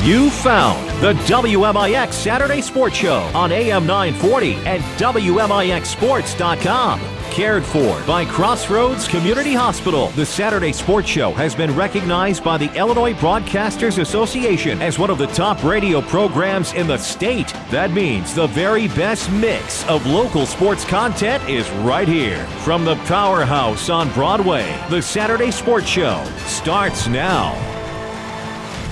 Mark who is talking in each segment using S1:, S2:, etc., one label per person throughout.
S1: You found the WMIX Saturday Sports Show on AM 940 and WMIXSports.com. Cared for by Crossroads Community Hospital. The Saturday Sports Show has been recognized by the Illinois Broadcasters Association as one of the top radio programs in the state. That means the very best mix of local sports content is right here. From the powerhouse on Broadway, the Saturday Sports Show starts now.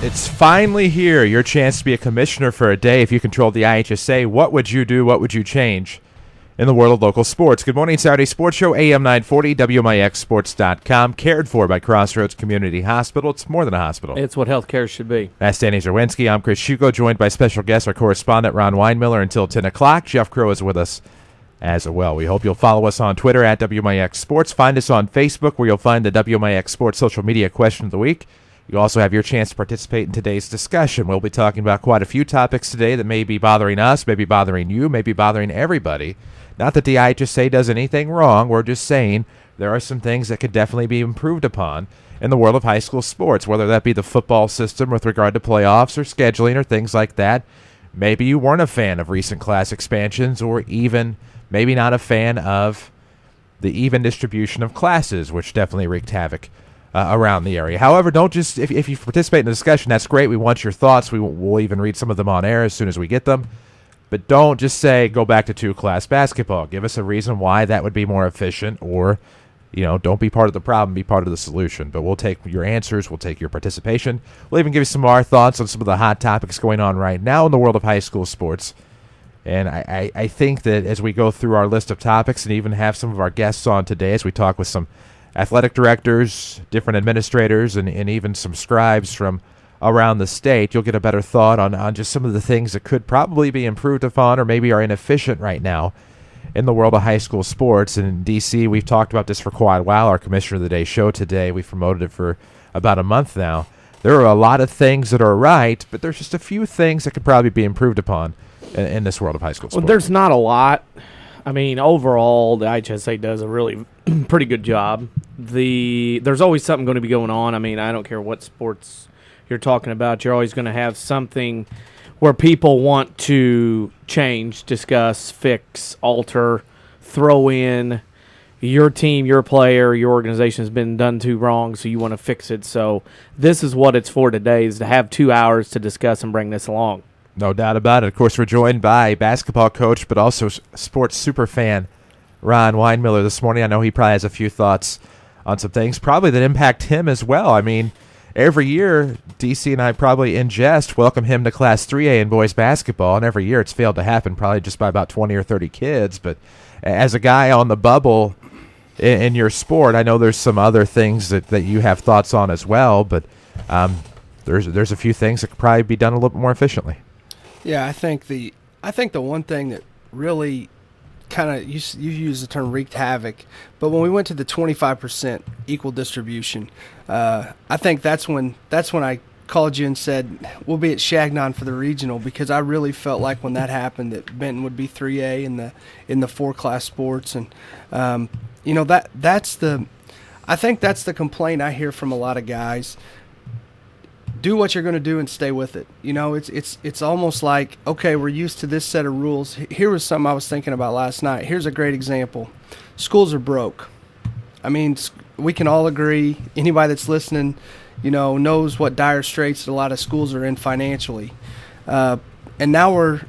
S2: It's finally here, your chance to be a commissioner for a day. If you controlled the IHSA, what would you do? What would you change in the world of local sports? Good morning, Saturday Sports Show, AM 940, WMIXSports.com, cared for by Crossroads Community Hospital. It's more than a hospital.
S3: It's what healthcare should be.
S2: That's Danny Zerwinski. I'm Chris Shuko, joined by special guest, our correspondent, Ron Weinmiller, until 10 o'clock. Jeff Crow is with us as well. We hope you'll follow us on Twitter at WMIX Sports. Find us on Facebook, where you'll find the WMIX Sports social media question of the week. You also have your chance to participate in today's discussion. We'll be talking about quite a few topics today that may be bothering us, maybe bothering you, maybe bothering everybody. Not that the IHSA does anything wrong. We're just saying there are some things that could definitely be improved upon in the world of high school sports, whether that be the football system with regard to playoffs or scheduling or things like that. Maybe you weren't a fan of recent class expansions, or even maybe not a fan of the even distribution of classes, which definitely wreaked havoc around the area. However, don't just, if you participate in the discussion, that's great. We want your thoughts. We'll even read some of them on air as soon as we get them. But don't just say, go back to two-class basketball. Give us a reason why that would be more efficient, or, don't be part of the problem, be part of the solution. But we'll take your answers. We'll take your participation. We'll even give you some of our thoughts on some of the hot topics going on right now in the world of high school sports. And I think that as we go through our list of topics and even have some of our guests on today as we talk with some athletic directors, different administrators, and even some scribes from around the state, you'll get a better thought on just some of the things that could probably be improved upon or maybe are inefficient right now in the world of high school sports. And in D.C., we've talked about this for quite a while. Our Commissioner of the Day show today, we've promoted it for about a month now. There are a lot of things that are right, but there's just a few things that could probably be improved upon in this world of high school sports.
S3: Well, there's not a lot. I mean, overall, the IHSA does a really pretty good job. There's always something going to be going on. I mean, I don't care what sports you're talking about. You're always going to have something where people want to change, discuss, fix, alter, throw in. Your team, your player, your organization has been done too wrong, so you want to fix it. So this is what it's for today, is to have 2 hours to discuss and bring this along.
S2: No doubt about it. Of course, we're joined by basketball coach, but also sports super fan, Ron Weinmiller, this morning. I know he probably has a few thoughts on some things probably that impact him as well. I mean, every year, DC and I probably in jest welcome him to Class 3A in boys basketball, and every year it's failed to happen, probably just by about 20 or 30 kids. But as a guy on the bubble in your sport, I know there's some other things that you have thoughts on as well, but there's a few things that could probably be done a little bit more efficiently.
S4: Yeah, I think the one thing that really kind of, you use the term wreaked havoc, but when we went to the 25% equal distribution, I think that's when I called you and said we'll be at Shagnon for the regional, because I really felt like when that happened that Benton would be 3A in the 4-class sports, and I think that's the complaint I hear from a lot of guys. Do what you're going to do and stay with it. It's almost like, okay, we're used to this set of rules. Here was something I was thinking about last night. Here's a great example. Schools are broke. I mean, we can all agree. Anybody that's listening, knows what dire straits a lot of schools are in financially. And now we're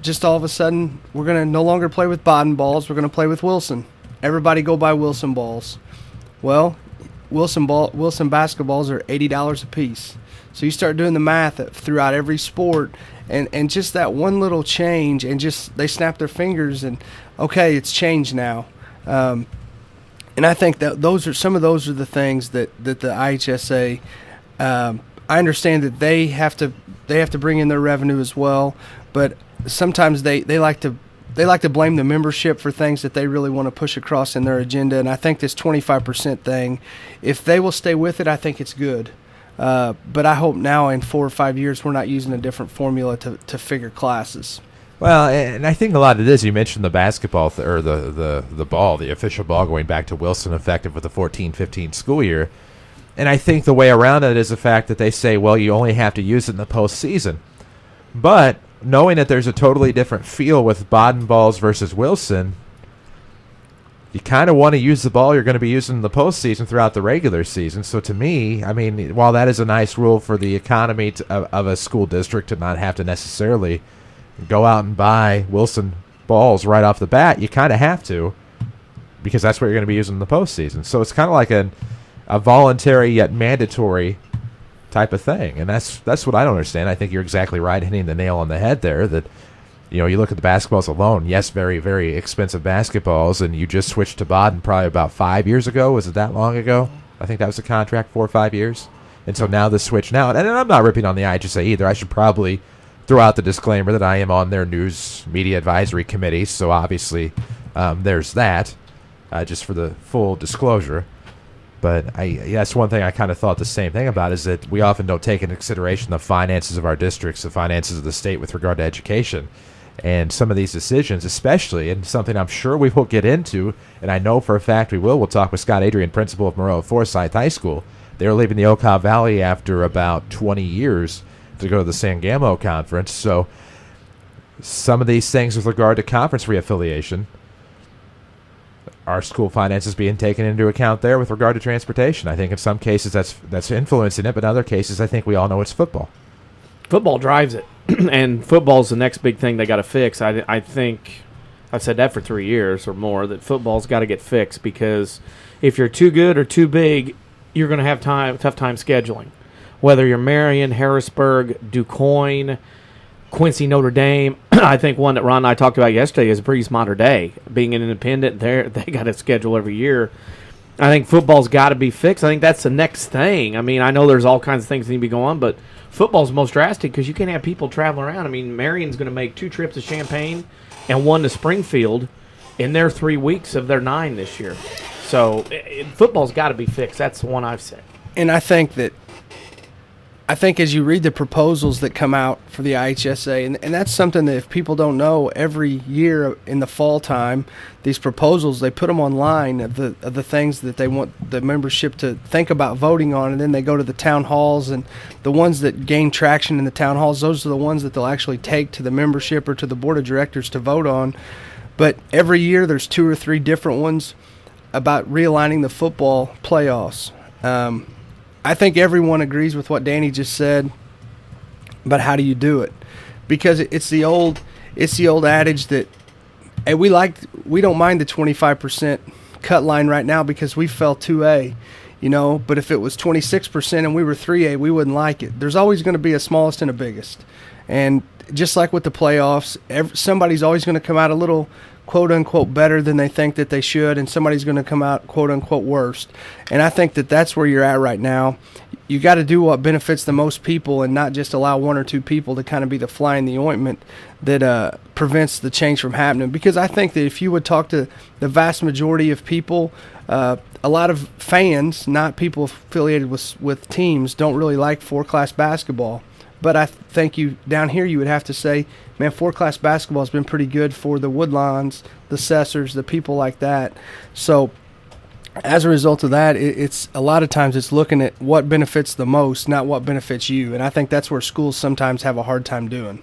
S4: just all of a sudden, we're going to no longer play with Baden balls. We're going to play with Wilson. Everybody go buy Wilson balls. Well, Wilson basketballs are $80 a piece. So you start doing the math throughout every sport, and just that one little change, and just they snap their fingers and, okay, it's changed now. And I think that some of those are the things that the IHSA, I understand that they have to bring in their revenue as well, but sometimes they like to blame the membership for things that they really want to push across in their agenda. And I think this 25% thing, if they will stay with it, I think it's good. But I hope now in 4 or 5 years we're not using a different formula to figure classes.
S2: Well, and I think a lot of it is, you mentioned the basketball or the ball, the official ball going back to Wilson, effective with the 14-15 school year. And I think the way around it is the fact that they say, well, you only have to use it in the postseason. But knowing that there's a totally different feel with Baden balls versus Wilson, you kind of want to use the ball you're going to be using in the postseason throughout the regular season. So to me, I mean, while that is a nice rule for the economy of a school district to not have to necessarily go out and buy Wilson balls right off the bat, you kind of have to, because that's what you're going to be using in the postseason. So it's kind of like a voluntary yet mandatory type of thing, and that's what I don't understand. I think you're exactly right, hitting the nail on the head there, that you look at the basketballs alone. Yes, very, very expensive basketballs, and you just switched to Baden probably about 5 years ago. Was it that long ago? I think that was the contract, 4 or 5 years. And so now the switch now, and I'm not ripping on the IHSA either. I should probably throw out the disclaimer that I am on their news media advisory committee, so obviously there's that, just for the full disclosure. But that's one thing I kind of thought the same thing about, is that we often don't take into consideration the finances of our districts, the finances of the state with regard to education. And some of these decisions, especially, and something I'm sure we will get into, and I know for a fact we will. We'll talk with Scott Adrian, principal of Moreau Forsyth High School. They were leaving the Ocala Valley after about 20 years to go to the Sangamo Conference. So some of these things with regard to conference reaffiliation, our school finances being taken into account there with regard to transportation. I think in some cases that's influencing it, but in other cases I think we all know it's football.
S3: Football drives it, and football's the next big thing they got to fix. I think I've said that for 3 years or more, that football's got to get fixed, because if you're too good or too big, you're going to have tough time scheduling. Whether you're Marion, Harrisburg, DuQuoin, Quincy, Notre Dame. I think one that Ron and I talked about yesterday is Breeze Mater Dei. Being an independent, they got a schedule every year. I think football's got to be fixed. I think that's the next thing. I mean, I know there's all kinds of things that need to be going on, but football's most drastic because you can't have people traveling around. I mean, Marion's going to make 2 trips to Champaign and 1 to Springfield in their 3 weeks of their 9 this year. So football's got to be fixed. That's the one I've said.
S4: And I think as you read the proposals that come out for the IHSA, and that's something that if people don't know, every year in the fall time, these proposals, they put them online of the things that they want the membership to think about voting on, and then they go to the town halls, and the ones that gain traction in the town halls, those are the ones that they'll actually take to the membership or to the board of directors to vote on. But every year there's 2 or 3 different ones about realigning the football playoffs. I think everyone agrees with what Danny just said, but how do you do it? Because it's the old adage that, hey, we don't mind the 25% cut line right now because we fell 2A, but if it was 26% and we were 3A, we wouldn't like it. There's always going to be a smallest and a biggest. And just like with the playoffs, somebody's always going to come out a little quote-unquote better than they think that they should, and somebody's going to come out quote-unquote worst. And I think that that's where you're at right now. You got to do what benefits the most people and not just allow 1 or 2 people to kind of be the fly in the ointment that prevents the change from happening. Because I think that if you would talk to the vast majority of people, a lot of fans, not people affiliated with teams, don't really like 4-class basketball. But I think down here you would have to say, man, 4-class basketball has been pretty good for the Woodlawns, the Sessers, the people like that. So as a result of that, it's a lot of times it's looking at what benefits the most, not what benefits you. And I think that's where schools sometimes have a hard time doing.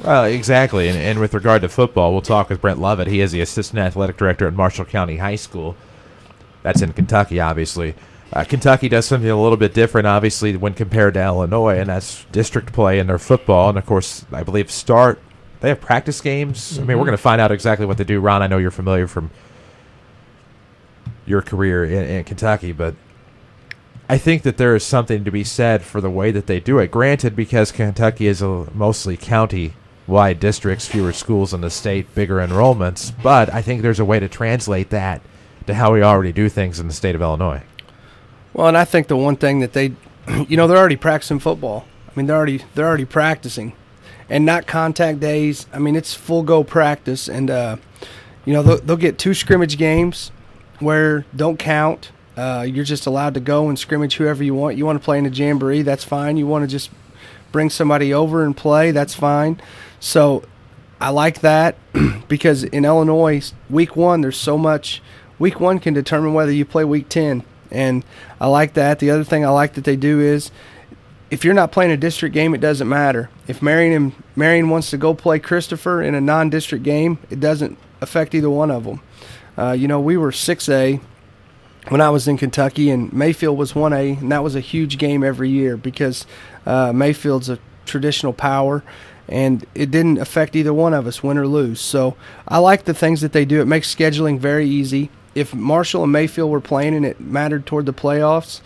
S2: Well, exactly. And with regard to football, we'll talk with Brent Lovett. He is the assistant athletic director at Marshall County High School. That's in Kentucky, obviously. Kentucky does something a little bit different, obviously, when compared to Illinois, and that's district play in their football. And, of course, I believe they have practice games. Mm-hmm. I mean, we're going to find out exactly what they do. Ron, I know you're familiar from your career in Kentucky, but I think that there is something to be said for the way that they do it. Granted, because Kentucky is mostly county-wide districts, fewer schools in the state, bigger enrollments, but I think there's a way to translate that to how we already do things in the state of Illinois.
S4: Well, and I think the one thing that they're already practicing football. I mean, they're already practicing, and not contact days. I mean, it's full go practice, and they'll get 2 scrimmage games where don't count. You're just allowed to go and scrimmage whoever you want. You want to play in a jamboree, that's fine. You want to just bring somebody over and play, that's fine. So I like that because in Illinois, week 1, there's so much. Week 1 can determine whether you play week 10. And I like that. The other thing I like that they do is, if you're not playing a district game, it doesn't matter. If Marion wants to go play Christopher in a non-district game, it doesn't affect either one of them. We were 6A when I was in Kentucky, and Mayfield was 1A, and that was a huge game every year because Mayfield's a traditional power, and it didn't affect either one of us, win or lose. So I like the things that they do. It makes scheduling very easy. If Marshall and Mayfield were playing and it mattered toward the playoffs,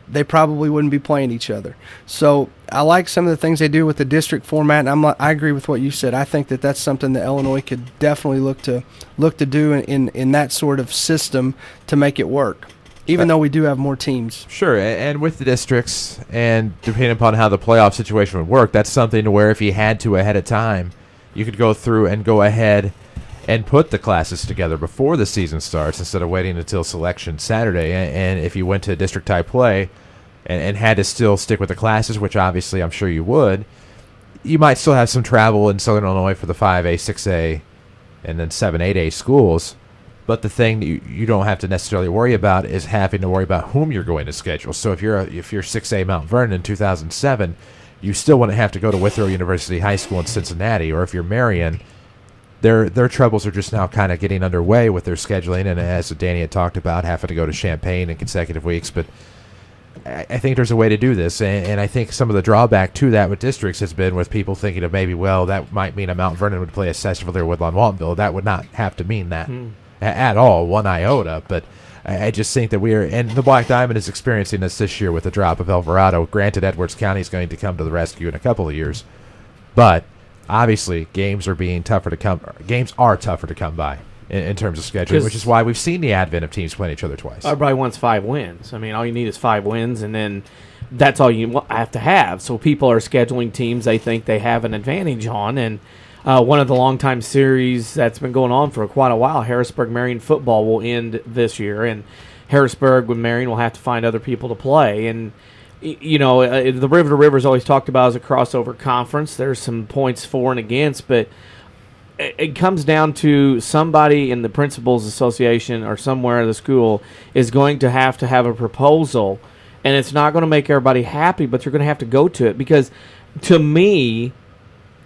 S4: they probably wouldn't be playing each other. So I like some of the things they do with the district format, and I agree with what you said. I think that that's something that Illinois could definitely look to do in that sort of system to make it work, even though we do have more teams.
S2: Sure, and with the districts, and depending upon how the playoff situation would work, that's something to where if you had to ahead of time, you could go through and go ahead and put the classes together before the season starts instead of waiting until selection Saturday. And if you went to district-type play and had to still stick with the classes, which obviously I'm sure you would, you might still have some travel in Southern Illinois for the 5A, 6A, and then 7, 8A schools. But the thing that you don't have to necessarily worry about is having to worry about whom you're going to schedule. So if you're 6A Mount Vernon in 2007, you still wouldn't have to go to Withrow University High School in Cincinnati. Or if you're Marion, their troubles are just now kind of getting underway with their scheduling, and as Danny had talked about, having to go to Champaign in consecutive weeks. But I think there's a way to do this, and I think some of the drawback to that with districts has been with people thinking of maybe, well, that might mean a Mount Vernon would play a Sessionville or Woodlawn Waltonville. That would not have to mean that at all, one iota. But I just think that and the Black Diamond is experiencing this year with the drop of Alvarado. Granted, Edwards County is going to come to the rescue in a couple of years, but obviously, games are tougher to come by in terms of scheduling, which is why we've seen the advent of teams playing each other twice.
S3: Everybody wants 5 wins. I mean, all you need is 5 wins, and then that's all you have to have. So people are scheduling teams they think they have an advantage on. And one of the longtime series that's been going on for quite a while, Harrisburg-Marion football, will end this year, and Harrisburg with Marion will have to find other people to play. And the River to River is always talked about as a crossover conference. There's some points for and against, but it comes down to somebody in the Principals Association or somewhere in the school is going to have a proposal, and it's not going to make everybody happy, but you're going to have to go to it because, to me,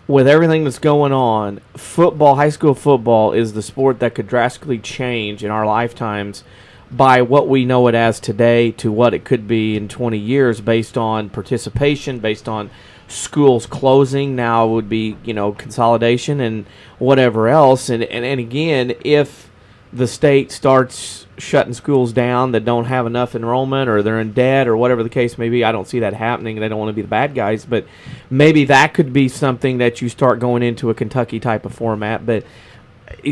S3: with everything that's going on, football, high school football, is the sport that could drastically change in our lifetimes by what we know it as today to what it could be in 20 years based on participation, based on schools closing. Now would be, consolidation and whatever else. And again, if the state starts shutting schools down that don't have enough enrollment or they're in debt or whatever the case may be, I don't see that happening. They don't want to be the bad guys, but maybe that could be something that you start going into a Kentucky type of format. But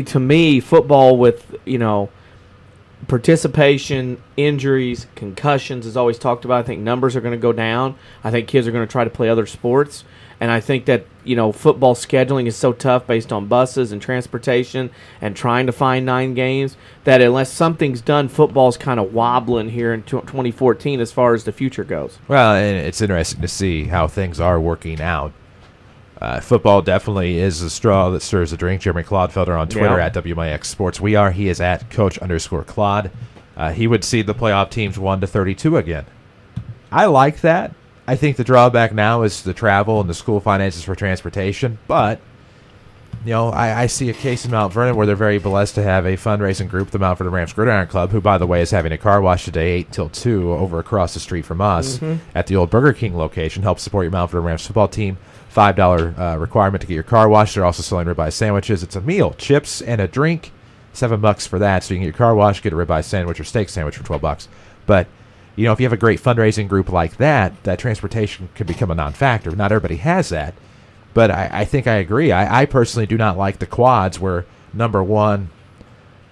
S3: to me, football with, participation, injuries, concussions is always talked about. I think numbers are going to go down. I think kids are going to try to play other sports. And I think that, football scheduling is so tough based on buses and transportation and trying to find 9 games that unless something's done, football's kind of wobbling here in 2014 as far as the future goes.
S2: Well, and it's interesting to see how things are working out. Football definitely is the straw that stirs the drink. Jeremy Claudefelder on Twitter at WMIX Sports. He is at Coach_Claude. He would see the playoff teams 1-32 again. I like that. I think the drawback now is the travel and the school finances for transportation. But, I see a case in Mount Vernon where they're very blessed to have a fundraising group, the Mount Vernon Rams Gridiron Club, who, by the way, is having a car wash today, 8 till 2, over across the street from us at the old Burger King location. Help support your Mount Vernon Rams football team. $5 requirement to get your car washed. They're also selling ribeye sandwiches. It's a meal, chips, and a drink. $7 for that, so you can get your car washed, get a ribeye sandwich or steak sandwich for $12. But if you have a great fundraising group like that, that transportation could become a non-factor. Not everybody has that, but I think I agree. I personally do not like the quads where number one,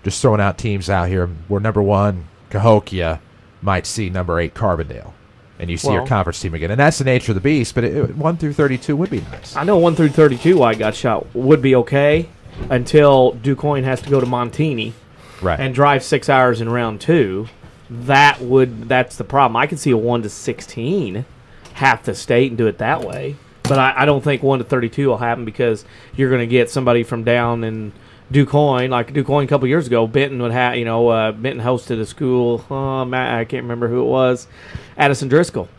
S2: just throwing out teams out here, where number 1 Cahokia might see number 8 Carbondale. And you see your conference team again. And that's the nature of the beast, but 1-32 would be nice.
S3: I know 1-32 I got shot would be okay until DuQuoin has to go to Montini and drive 6 hours in round 2. That's the problem. I can see a 1-16, half the state, and do it that way. But I don't think 1-32 will happen because you're going to get somebody from down in DuQuoin, like DuQuoin a couple years ago, Benton would have, Benton hosted a school. I can't remember who it was. Addison Driscoll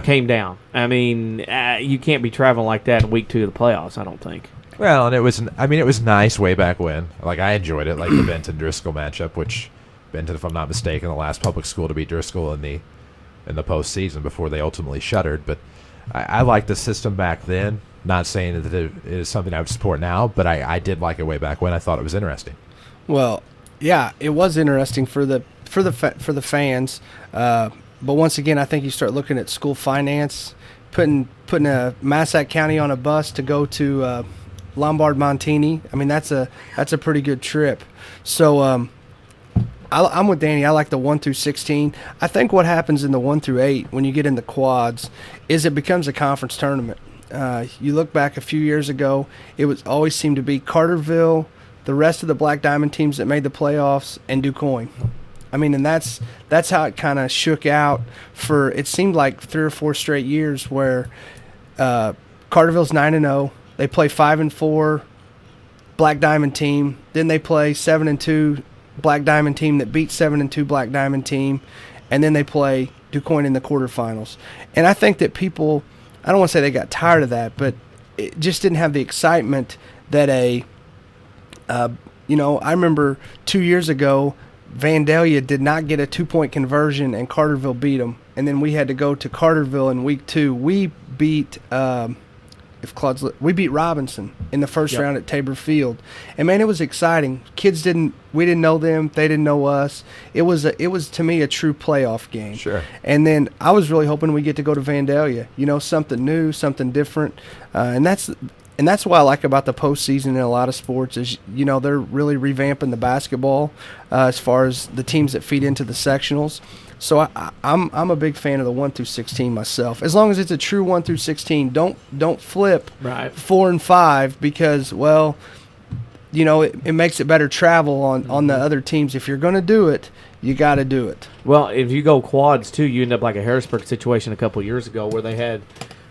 S3: came down. I mean, you can't be traveling like that in week 2 of the playoffs, I don't think.
S2: Well, and it was nice way back when. Like, I enjoyed it, like the Benton-Driscoll matchup, which Benton, if I'm not mistaken, the last public school to beat Driscoll in the postseason before they ultimately shuttered. But I liked the system back then. Not saying that it is something I would support now, but I did like it way back when. I thought it was interesting.
S4: Well, yeah, it was interesting for the fans. But once again, I think you start looking at school finance, putting a Massac County on a bus to go to Lombard Montini. I mean, that's a pretty good trip. So I'm with Danny. I like the 1 through 16. I think what happens in the 1 through 8 when you get in the quads is it becomes a conference tournament. You look back a few years ago, it was always seemed to be Carterville, the rest of the Black Diamond teams that made the playoffs, and DuQuoin. I mean, and that's how it kind of shook out for, it seemed like 3 or 4 straight years where Carterville's 9-0. They play 5-4 Black Diamond team. Then they play 7-2 Black Diamond team that beats 7-2 Black Diamond team. And then they play DuQuoin in the quarterfinals. And I think that people, I don't want to say they got tired of that, but it just didn't have the excitement that I remember 2 years ago, Vandalia did not get a 2-point conversion and Carterville beat them. And then we had to go to Carterville in week 2. We beat Robinson in the first round at Tabor Field. And man, it was exciting. We didn't know them, they didn't know us. It was to me a true playoff game.
S2: Sure.
S4: And then I was really hoping we get to go to Vandalia, something new, something different. And that's what I like about the postseason in a lot of sports is, they're really revamping the basketball as far as the teams that feed into the sectionals. So I'm a big fan of the 1 through 16 myself. As long as it's a true 1 through 16, don't flip 4 and 5 because, well, it makes it better travel on the other teams. If you're going to do it, you got to do it.
S3: Well, if you go quads too, you end up like a Harrisburg situation a couple years ago where they had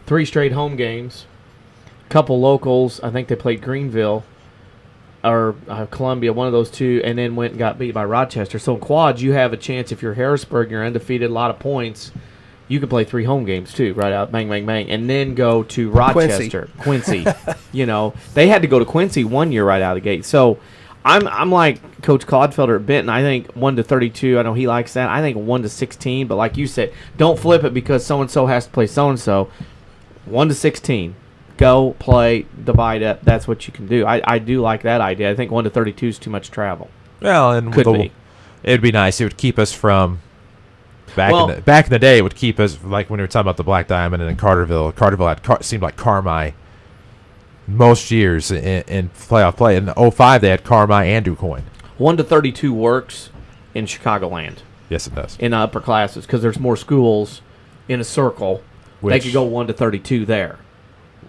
S3: 3 straight home games, couple locals. I think they played Greenville or Columbia, one of those two, and then went and got beat by Rochester. So in quads, you have a chance if you're Harrisburg, you're undefeated, a lot of points. You can play 3 home games too, right out, bang, bang, bang, and then go to Rochester, Quincy. They had to go to Quincy 1 year right out of the gate. So I'm like Coach Clodfelder at Benton. I think 1 to 32. I know he likes that. I think 1 to 16. But like you said, don't flip it because so and so has to play so and so. 1 to 16. Go, play, divide up. That's what you can do. I do like that idea. I think 1 to 32 is too much travel.
S2: Well, and it'd be nice. It would keep us from back in the day. It would keep us like when we were talking about the Black Diamond and in Carterville. Carterville seemed like Carmi most years in playoff play. In 05, they had Carmi and DuQuoin.
S3: 1 to 32 works in Chicagoland.
S2: Yes, it does.
S3: In upper classes because there's more schools in a circle. They could go 1 to 32 there.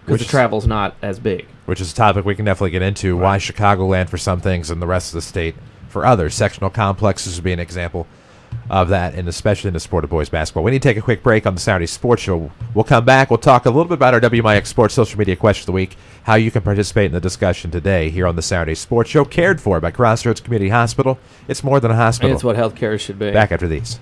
S3: Because the travel's not as big. Which
S2: is a topic we can definitely get into. Right. Why Chicagoland for some things and the rest of the state for others. Sectional complexes would be an example of that, and especially in the sport of boys basketball. We need to take a quick break on the Saturday Sports Show. We'll come back. We'll talk a little bit about our WMIX Sports social media question of the week, how you can participate in the discussion today here on the Saturday Sports Show, cared for by Crossroads Community Hospital. It's more than a hospital.
S3: And it's what healthcare should be.
S2: Back after these.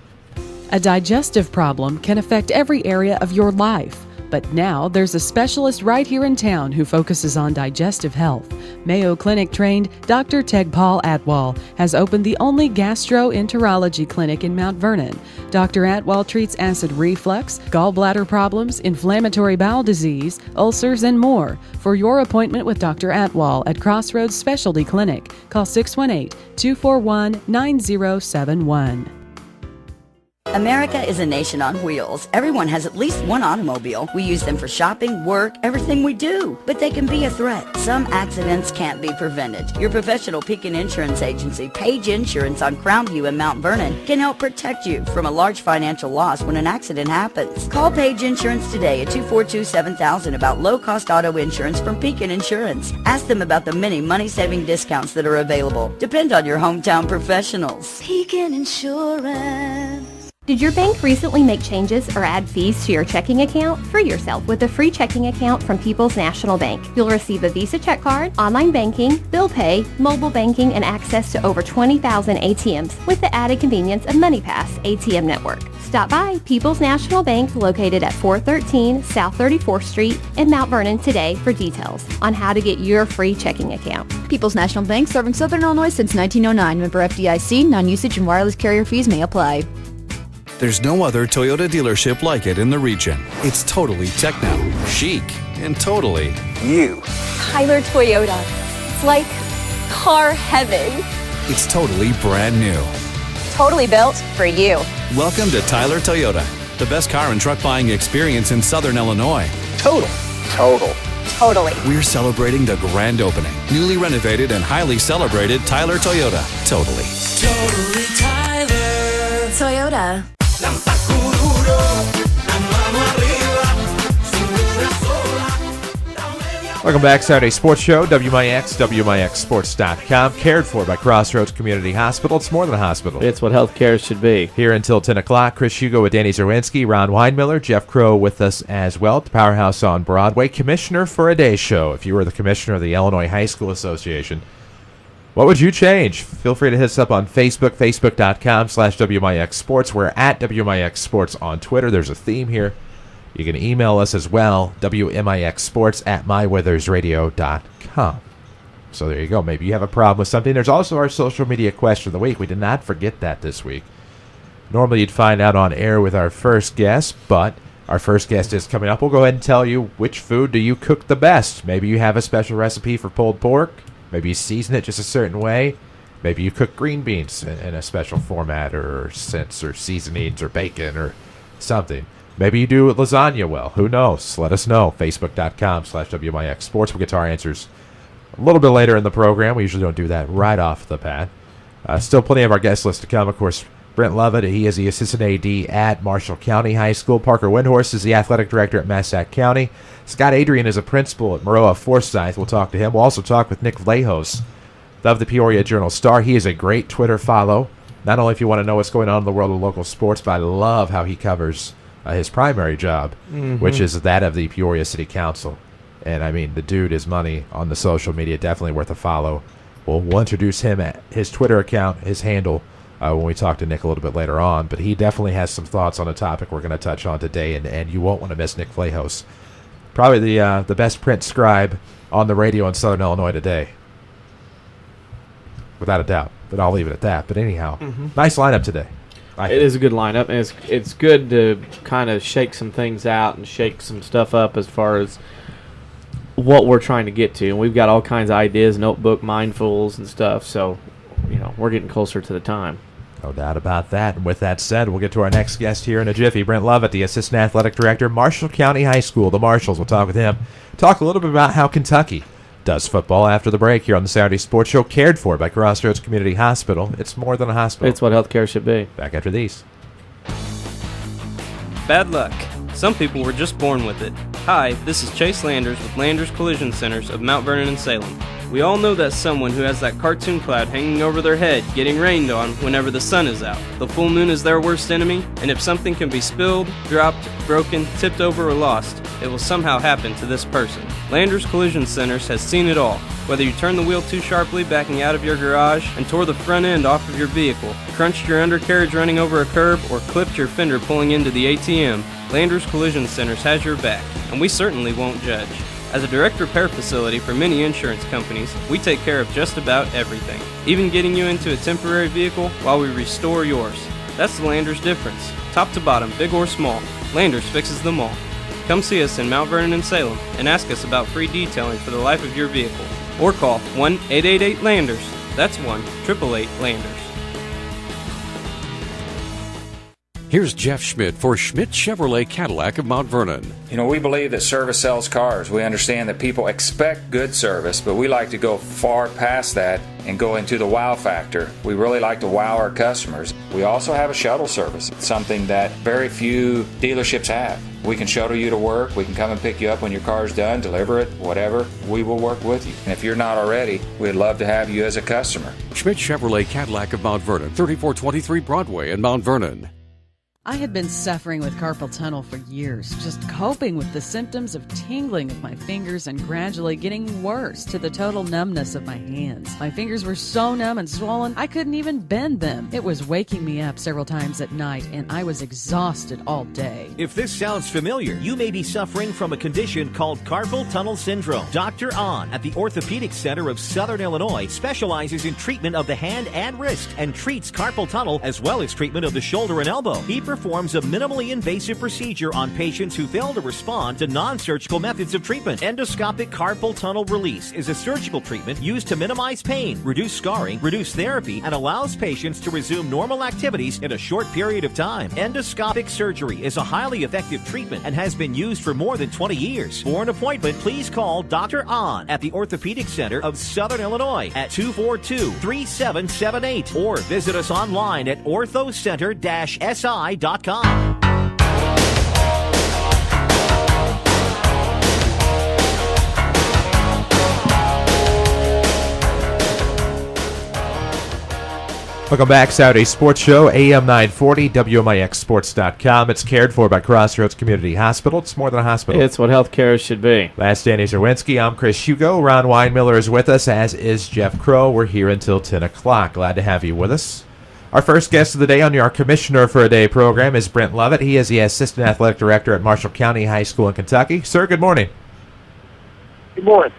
S5: A digestive problem can affect every area of your life. But now there's a specialist right here in town who focuses on digestive health. Mayo Clinic-trained Dr. Carpal Atwal has opened the only gastroenterology clinic in Mount Vernon. Dr. Atwal treats acid reflux, gallbladder problems, inflammatory bowel disease, ulcers, and more. For your appointment with Dr. Atwal at Crossroads Specialty Clinic, call 618-241-9071.
S6: America is a nation on wheels. Everyone has at least one automobile. We use them for shopping, work, everything we do. But they can be a threat. Some accidents can't be prevented. Your professional Pekin Insurance Agency, Page Insurance on Crownview in Mount Vernon, can help protect you from a large financial loss when an accident happens. Call Page Insurance today at 242-7000 about low-cost auto insurance from Pekin Insurance. Ask them about the many money-saving discounts that are available. Depend on your hometown professionals.
S7: Pekin Insurance. Did your bank recently make changes or add fees to your checking account? Free yourself with a free checking account from People's National Bank. You'll receive a Visa check card, online banking, bill pay, mobile banking, and access to over 20,000 ATMs with the added convenience of MoneyPass ATM network. Stop by People's National Bank located at 413 South 34th Street in Mount Vernon today for details on how to get your free checking account.
S8: People's National Bank, serving Southern Illinois since 1909. Member FDIC. Non-usage and wireless carrier fees may apply.
S9: There's no other Toyota dealership like it in the region. It's totally techno, chic, and totally you.
S10: Tyler Toyota. It's like car heaven.
S9: It's totally brand new.
S10: Totally built for you.
S9: Welcome to Tyler Toyota, the best car and truck buying experience in Southern Illinois. Total.
S10: Totally.
S9: We're celebrating the grand opening. Newly renovated and highly celebrated Tyler Toyota. Totally
S10: Tyler. Toyota.
S2: Welcome back, Saturday Sports Show, WMIX, WMIXSports.com, cared for by Crossroads Community Hospital. It's more than a hospital.
S3: It's what healthcare should be.
S2: Here until 10 o'clock, Chris Hugo with Danny Zerwinski, Ron Weinmiller, Jeff Crow with us as well at the Powerhouse on Broadway. Commissioner for a day show. If you were the commissioner of the Illinois High School Association, what would you change? Feel free to hit us up on Facebook, facebook.com/WMIX Sports. We're at WMIX Sports on Twitter. There's a theme here. You can email us as well, WMIXsports@myweathersradio.com. So there you go. Maybe you have a problem with something. There's also our social media question of the week. We did not forget that this week. Normally you'd find out on air with our first guest, but our first guest is coming up. We'll go ahead and tell you, which food do you cook the best? Maybe you have a special recipe for pulled pork. Maybe you season it just a certain way. Maybe you cook green beans in a special format or scents or seasonings or bacon or something. Maybe you do lasagna well. Who knows? Let us know. Facebook.com/WMIX Sports. We'll get to our answers a little bit later in the program. We usually don't do that right off the bat. Still plenty of our guest list to come. Of course, Brent Lovett, he is the Assistant AD at Marshall County High School. Parker Windhorst is the Athletic Director at Massac County. Scott Adrian is a principal at Maroa Forsyth. We'll talk to him. We'll also talk with Nick Vlahos of the Peoria Journal-Star. He is a great Twitter follow. Not only if you want to know what's going on in the world of local sports, but I love how he covers his primary job, which is that of the Peoria City Council. And, I mean, the dude is money on the social media. Definitely worth a follow. We'll introduce him at his Twitter account, his handle, when we talk to Nick a little bit later on. But he definitely has some thoughts on a topic we're going to touch on today, and you won't want to miss Nick Vlahos. Probably the best print scribe on the radio in Southern Illinois today. Without a doubt. But I'll leave it at that. But anyhow, nice lineup today.
S3: It is a good lineup, and it's good to kind of shake some things out and shake some stuff up as far as what we're trying to get to. And we've got all kinds of ideas, notebook, mindfuls, and stuff. So, we're getting closer to the time.
S2: No doubt about that. And with that said, we'll get to our next guest here in a jiffy. Brent Lovett, the Assistant Athletic Director, Marshall County High School, the Marshalls. We'll talk with him. Talk a little bit about how Kentucky does football after the break here on the Saturday Sports Show, cared for by Crossroads Community Hospital. It's more than a hospital.
S3: It's what healthcare should be.
S2: Back after these.
S11: Bad luck. Some people were just born with it. Hi, this is Chase Landers with Landers Collision Centers of Mount Vernon and Salem. We all know that someone who has that cartoon cloud hanging over their head, getting rained on whenever the sun is out. The full moon is their worst enemy, and if something can be spilled, dropped, broken, tipped over, or lost, it will somehow happen to this person. Landers Collision Centers has seen it all. Whether you turned the wheel too sharply backing out of your garage and tore the front end off of your vehicle, crunched your undercarriage running over a curb, or clipped your fender pulling into the ATM, Landers Collision Centers has your back, and we certainly won't judge. As a direct repair facility for many insurance companies, we take care of just about everything, even getting you into a temporary vehicle while we restore yours. That's the Landers difference. Top to bottom, big or small, Landers fixes them all. Come see us in Mount Vernon and Salem and ask us about free detailing for the life of your vehicle. Or call 1-888-LANDERS. That's 1-888-LANDERS.
S12: Here's Jeff Schmidt for Schmidt Chevrolet Cadillac of Mount Vernon.
S13: We believe that service sells cars. We understand that people expect good service, but we like to go far past that and go into the wow factor. We really like to wow our customers. We also have a shuttle service, something that very few dealerships have. We can shuttle you to work. We can come and pick you up when your car's done, deliver it, whatever. We will work with you. And if you're not already, we'd love to have you as a customer.
S12: Schmidt Chevrolet Cadillac of Mount Vernon, 3423 Broadway in Mount Vernon.
S5: I had been suffering with carpal tunnel for years, just coping with the symptoms of tingling of my fingers and gradually getting worse to the total numbness of my hands. My fingers were so numb and swollen, I couldn't even bend them. It was waking me up several times at night, and I was exhausted all day.
S1: If this sounds familiar, you may be suffering from a condition called carpal tunnel syndrome. Dr. Ahn at the Orthopedic Center of Southern Illinois specializes in treatment of the hand and wrist and treats carpal tunnel as well as treatment of the shoulder and elbow. He performs a minimally invasive procedure on patients who fail to respond to non-surgical methods of treatment. Endoscopic carpal tunnel release is a surgical treatment used to minimize pain, reduce scarring, reduce therapy, and allows patients to resume normal activities in a short period of time. Endoscopic surgery is a highly effective treatment and has been used for more than 20 years. For an appointment, please call Dr. Ahn at the Orthopedic Center of Southern Illinois at 242-3778 or visit us online at orthocenter-si.com.
S2: Welcome back, Saturday Sports Show, AM 940, WMIXSports.com. It's cared for by Crossroads Community Hospital. It's more than a hospital.
S3: It's what healthcare should be.
S2: Last Danny Zerwinski. I'm Chris Hugo. Ron Weinmiller is with us, as is Jeff Crow. We're here until 10 o'clock. Glad to have you with us. Our first guest of the day on our Commissioner for a Day program is Brent Lovett. He is the Assistant Athletic Director at Marshall County High School in Kentucky. Sir, good morning.
S14: Good morning.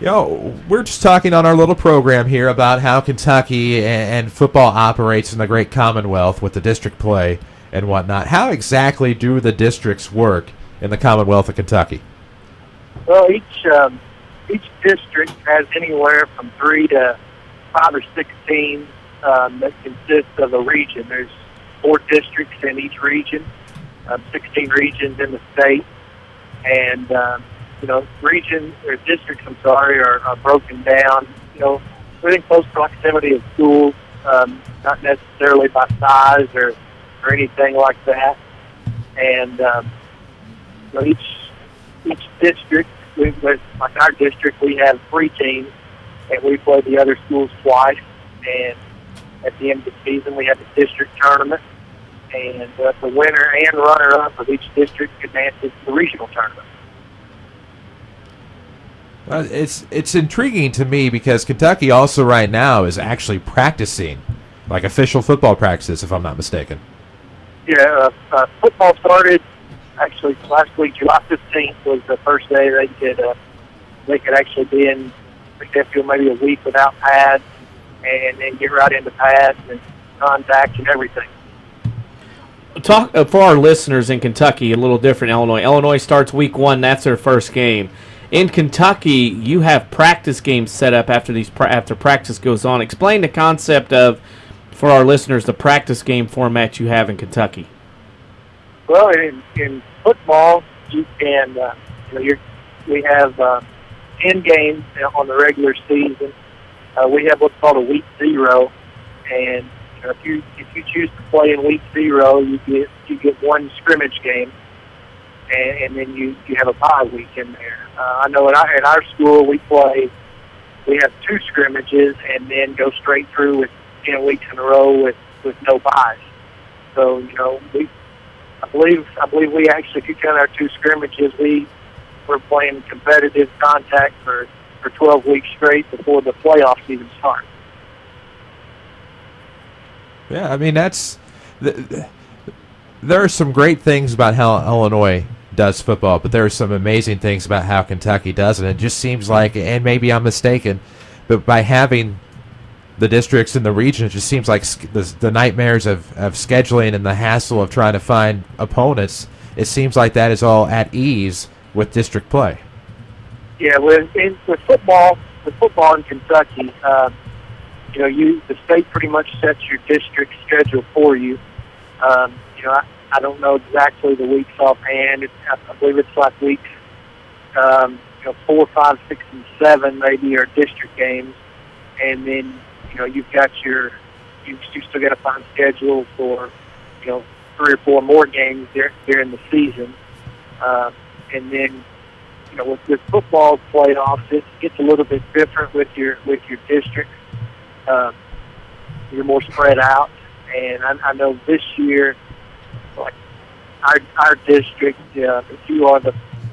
S2: We're just talking on our little program here about how Kentucky and football operates in the great Commonwealth with the district play and whatnot. How exactly do the districts work in the Commonwealth of Kentucky?
S14: Well, each district has anywhere from 3 to 5 or 6 teams that consist of a region. There's 4 districts in each region, 16 regions in the state, and districts, are broken down, within close proximity of schools, not necessarily by size or anything like that. And each district, like our district, we have 3 teams, and we play the other schools twice. And at the end of the season, we have a district tournament, and the winner and runner-up of each district advances to the regional tournament.
S2: It's intriguing to me because Kentucky also right now is actually practicing, like official football practices, if I'm not mistaken.
S14: Yeah, football started actually last week. July 15th was the first day they could actually be in the field maybe a week without pads and then get right into pads and contact and everything.
S3: Talk for our listeners in Kentucky, a little different. Illinois starts week 1. That's their first game. In Kentucky, you have practice games set up after practice goes on. Explain the concept of, for our listeners, the practice game format you have in Kentucky.
S14: Well, in football, you can we have 10 games on the regular season. We have what's called a week 0, and if you choose to play in week 0, you get 1 scrimmage game. And then you have a bye week in there. I know at our school we have 2 scrimmages and then go straight through with 10 weeks in a row with no byes. So I believe we actually, if you count our 2 scrimmages, we're playing competitive contact for 12 weeks straight before the playoffs even start.
S2: Yeah, I mean there are some great things about how Illinois does football, but there are some amazing things about how Kentucky does it. It just seems like, and maybe I'm mistaken, but by having the districts in the region, it just seems like the nightmares of scheduling and the hassle of trying to find opponents, it seems like that is all at ease with district play.
S14: Yeah, with football in Kentucky, the state pretty much sets your district schedule for you. I don't know exactly the weeks offhand. I believe it's like weeks 4, 5, 6, and 7 maybe are district games, and then you've still got to find schedule for 3 or 4 more games during the season, and then with football playoffs, it gets a little bit different with your district. You're more spread out, and I know this year, like our district, if you are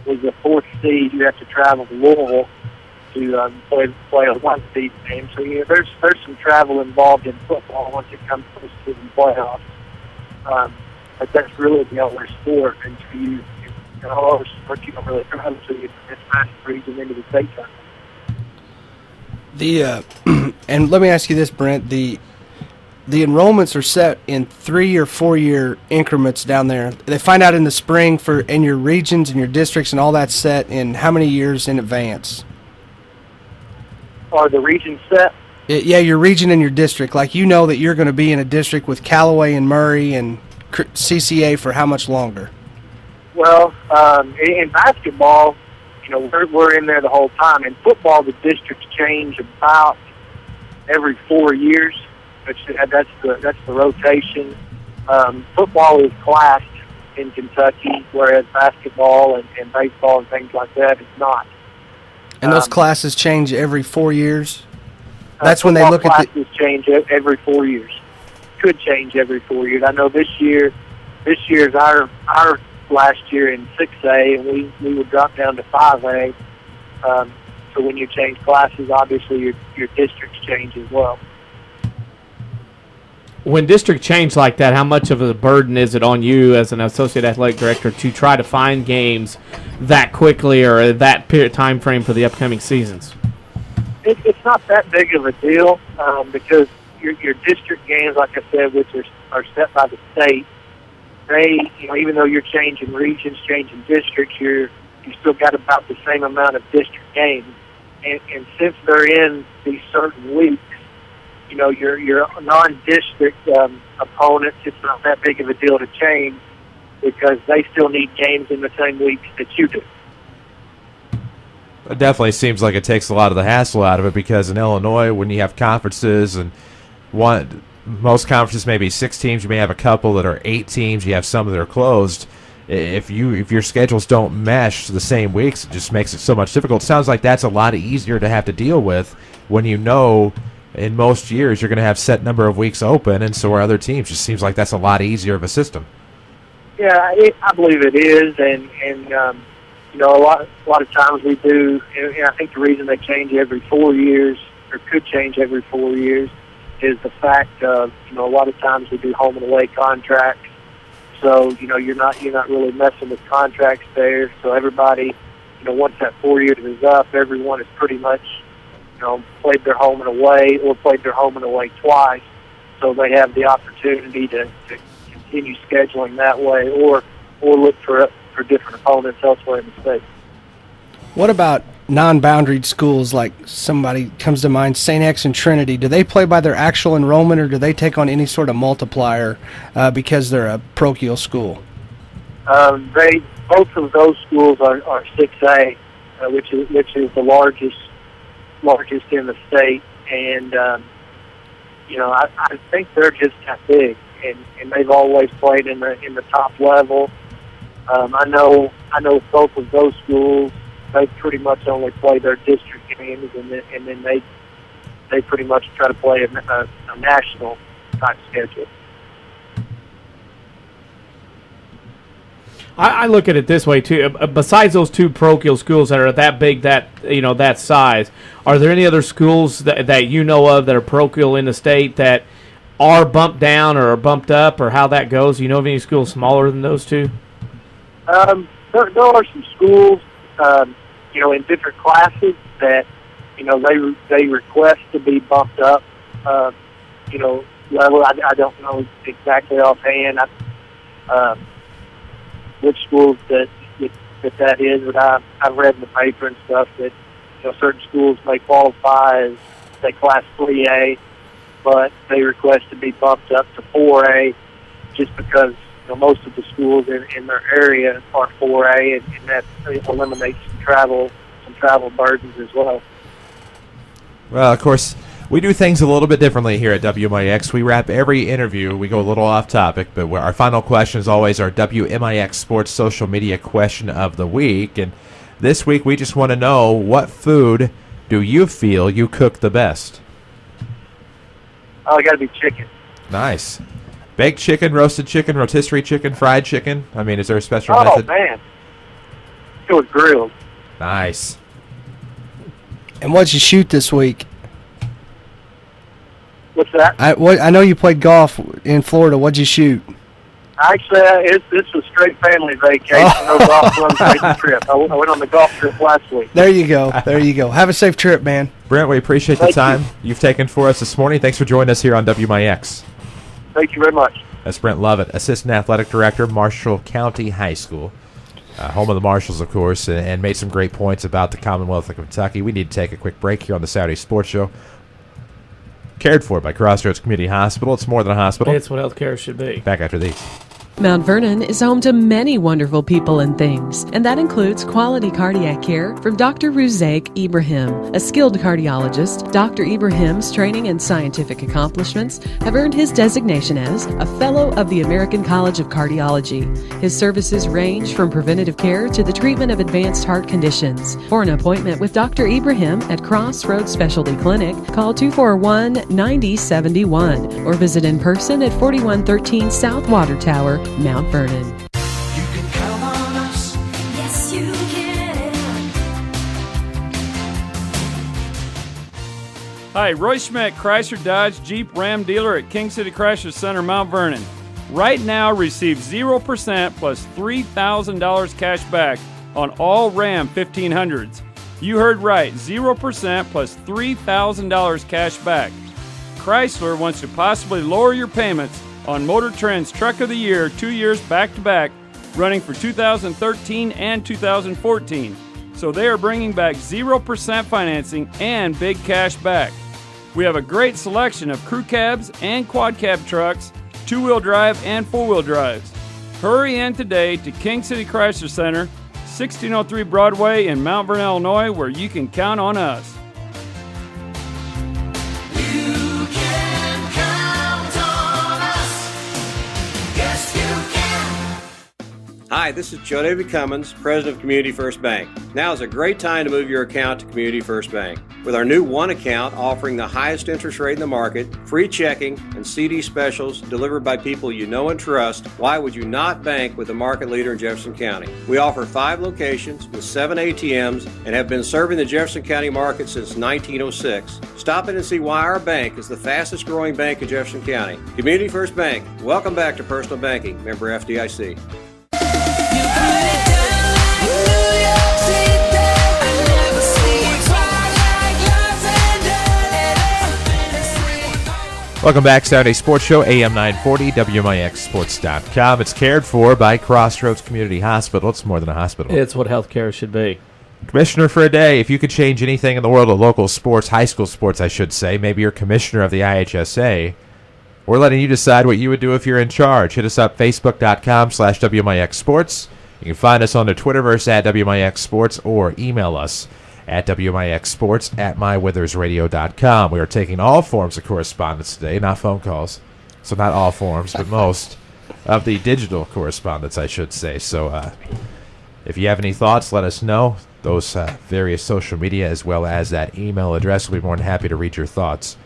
S14: was the 4th seed, you have to travel to Louisville to play a 1 seed game. So there's some travel involved in football once it comes close to the playoffs. But that's really the other sport, and so all other sports you don't really travel to. It's fast region into the state tournament.
S4: And let me ask you this, Brent. The enrollments are set in 3 or 4 year increments down there. They find out in the spring in your regions and your districts, and all that's set in how many years in advance?
S14: Are the regions set?
S4: Yeah, your region and your district. Like, you know that you're going to be in a district with Callaway and Murray and CCA for how much longer?
S14: Well, in basketball, we're in there the whole time. In football, the districts change about every 4 years. That's the rotation. Football is classed in Kentucky, whereas basketball and baseball and things like that is not.
S4: And those classes change every 4 years? That's when they look at
S14: classes change every 4 years. Could change every 4 years. I know this year's our last year in 6A, and we would drop down to 5A. So when you change classes, obviously your districts change as well.
S3: When district change like that, how much of a burden is it on you as an associate athletic director to try to find games that quickly or that time frame for the upcoming seasons?
S14: It's not that big of a deal because your district games, like I said, which are set by the state, they, even though you're changing regions, changing districts, you still got about the same amount of district games. And since they're in these certain weeks, your non-district opponents, it's not that big of a deal to change because they still need games in the same weeks that you do.
S2: It definitely seems like it takes a lot of the hassle out of it because in Illinois, when you have conferences and most conferences may be 6 teams, you may have a couple that are 8 teams, you have some that are closed. If your schedules don't mesh the same weeks, it just makes it so much difficult. It sounds like that's a lot easier to have to deal with when in most years you're going to have set number of weeks open, and so are other teams. It just seems like that's a lot easier of a system.
S14: Yeah, I believe it is, and a lot of times we do. And I think the reason they change every 4 years or could change every 4 years is the fact of a lot of times we do home and away contracts. So you're not really messing with contracts there. So everybody, once that 4 years is up, everyone is pretty much played their home and away or played their home and away twice. So they have the opportunity to continue scheduling that way or look for different opponents elsewhere in the state.
S4: What about non-boundaried schools, like somebody comes to mind, St. X and Trinity? Do they play by their actual enrollment, or do they take on any sort of multiplier because they're a parochial school?
S14: Both of those schools are 6A, which is the largest in the state, and I think they're just that big, and they've always played in the top level. I know both of those schools, they pretty much only play their district games, and then they pretty much try to play a national type schedule.
S3: I look at it this way too. Besides those 2 parochial schools that are that big, that size, are there any other schools that you know of that are parochial in the state that are bumped down or are bumped up, or how that goes? Do you know of any schools smaller than those 2?
S14: There are some schools, in different classes that, they request to be bumped up, level. I don't know exactly offhand which schools that is, but I've read in the paper and stuff that certain schools may qualify as, say, Class 3A, but they request to be bumped up to 4A just because most of the schools in their area are 4A, and that eliminates some travel burdens as well.
S2: Well, of course, we do things a little bit differently here at WMIX. We wrap every interview. We go a little off topic, but our final question is always our WMIX Sports Social Media Question of the Week. And this week, we just want to know, what food do you feel you cook the best?
S14: Oh, it got to be chicken.
S2: Nice. Baked chicken, roasted chicken, rotisserie chicken, fried chicken. I mean, is there a special
S14: Oh,
S2: method?
S14: man. It was grilled.
S2: Nice.
S4: And what'd you shoot this week?
S14: What's that?
S4: I know you played golf in Florida. What'd you shoot?
S14: Actually, it's a straight family vacation. No golf club trip. I went on the golf trip last week.
S4: There you go. There you go. Have a safe trip, man.
S2: Brent, we appreciate the time you've taken for us this morning. Thanks for joining us here on WMIX.
S14: Thank you very much.
S2: That's Brent Lovett, Assistant Athletic Director, Marshall County High School. Home of the Marshalls, of course, and made some great points about the Commonwealth of Kentucky. We need to take a quick break here on the Saturday Sports Show. Cared for by Crossroads Community Hospital. It's more than a hospital.
S3: It's what healthcare should be.
S2: Back after these.
S5: Mount Vernon is home to many wonderful people and things, and that includes quality cardiac care from Dr. Ruzaik Ibrahim. A skilled cardiologist, Dr. Ibrahim's training and scientific accomplishments have earned his designation as a Fellow of the American College of Cardiology. His services range from preventative care to the treatment of advanced heart conditions. For an appointment with Dr. Ibrahim at Crossroads Specialty Clinic, call 241-9071 or visit in person at 4113 South Water Tower, Mount Vernon.
S15: You can count on us. Yes, you can.
S16: Hi, Roy Schmidt, Chrysler Dodge Jeep Ram dealer at King City Chrysler Center, Mount Vernon. Right now, receive 0% plus $3,000 cash back on all Ram 1500s. You heard right, 0% plus $3,000 cash back. Chrysler wants to possibly lower your payments on Motor Trend's Truck of the Year 2 years back-to-back, running for 2013 and 2014. So they are bringing back 0% financing and big cash back. We have a great selection of crew cabs and quad cab trucks, two-wheel drive and four-wheel drives. Hurry in today to King City Chrysler Center, 1603 Broadway in Mount Vernon, Illinois, where you can count on us.
S17: Hi, this is Joe David Cummins, President of Community First Bank. Now is a great time to move your account to Community First Bank. With our new One Account offering the highest interest rate in the market, free checking, and CD specials delivered by people you know and trust, why would you not bank with the market leader in Jefferson County? We offer 5 locations with 7 ATMs and have been serving the Jefferson County market since 1906. Stop in and see why our bank is the fastest growing bank in Jefferson County. Community First Bank. Welcome back to Personal Banking. Member FDIC.
S2: Welcome back, Saturday Sports Show, AM 940, WMIXSports.com. It's cared for by Crossroads Community Hospital. It's more than a hospital.
S3: It's what healthcare should be.
S2: Commissioner for a day, if you could change anything in the world of local sports, high school sports, I should say, maybe you're commissioner of the IHSA, we're letting you decide what you would do if you're in charge. Hit us up, facebook.com/WMIX Sports. You can find us on the Twitterverse at WMIX Sports or email us at WMIXsports@mywithersradio.com. We are taking all forms of correspondence today, not phone calls. So not all forms, but most of the digital correspondence, I should say. So if you have any thoughts, let us know. Those various social media as well as that email address. We'll be more than happy to read your thoughts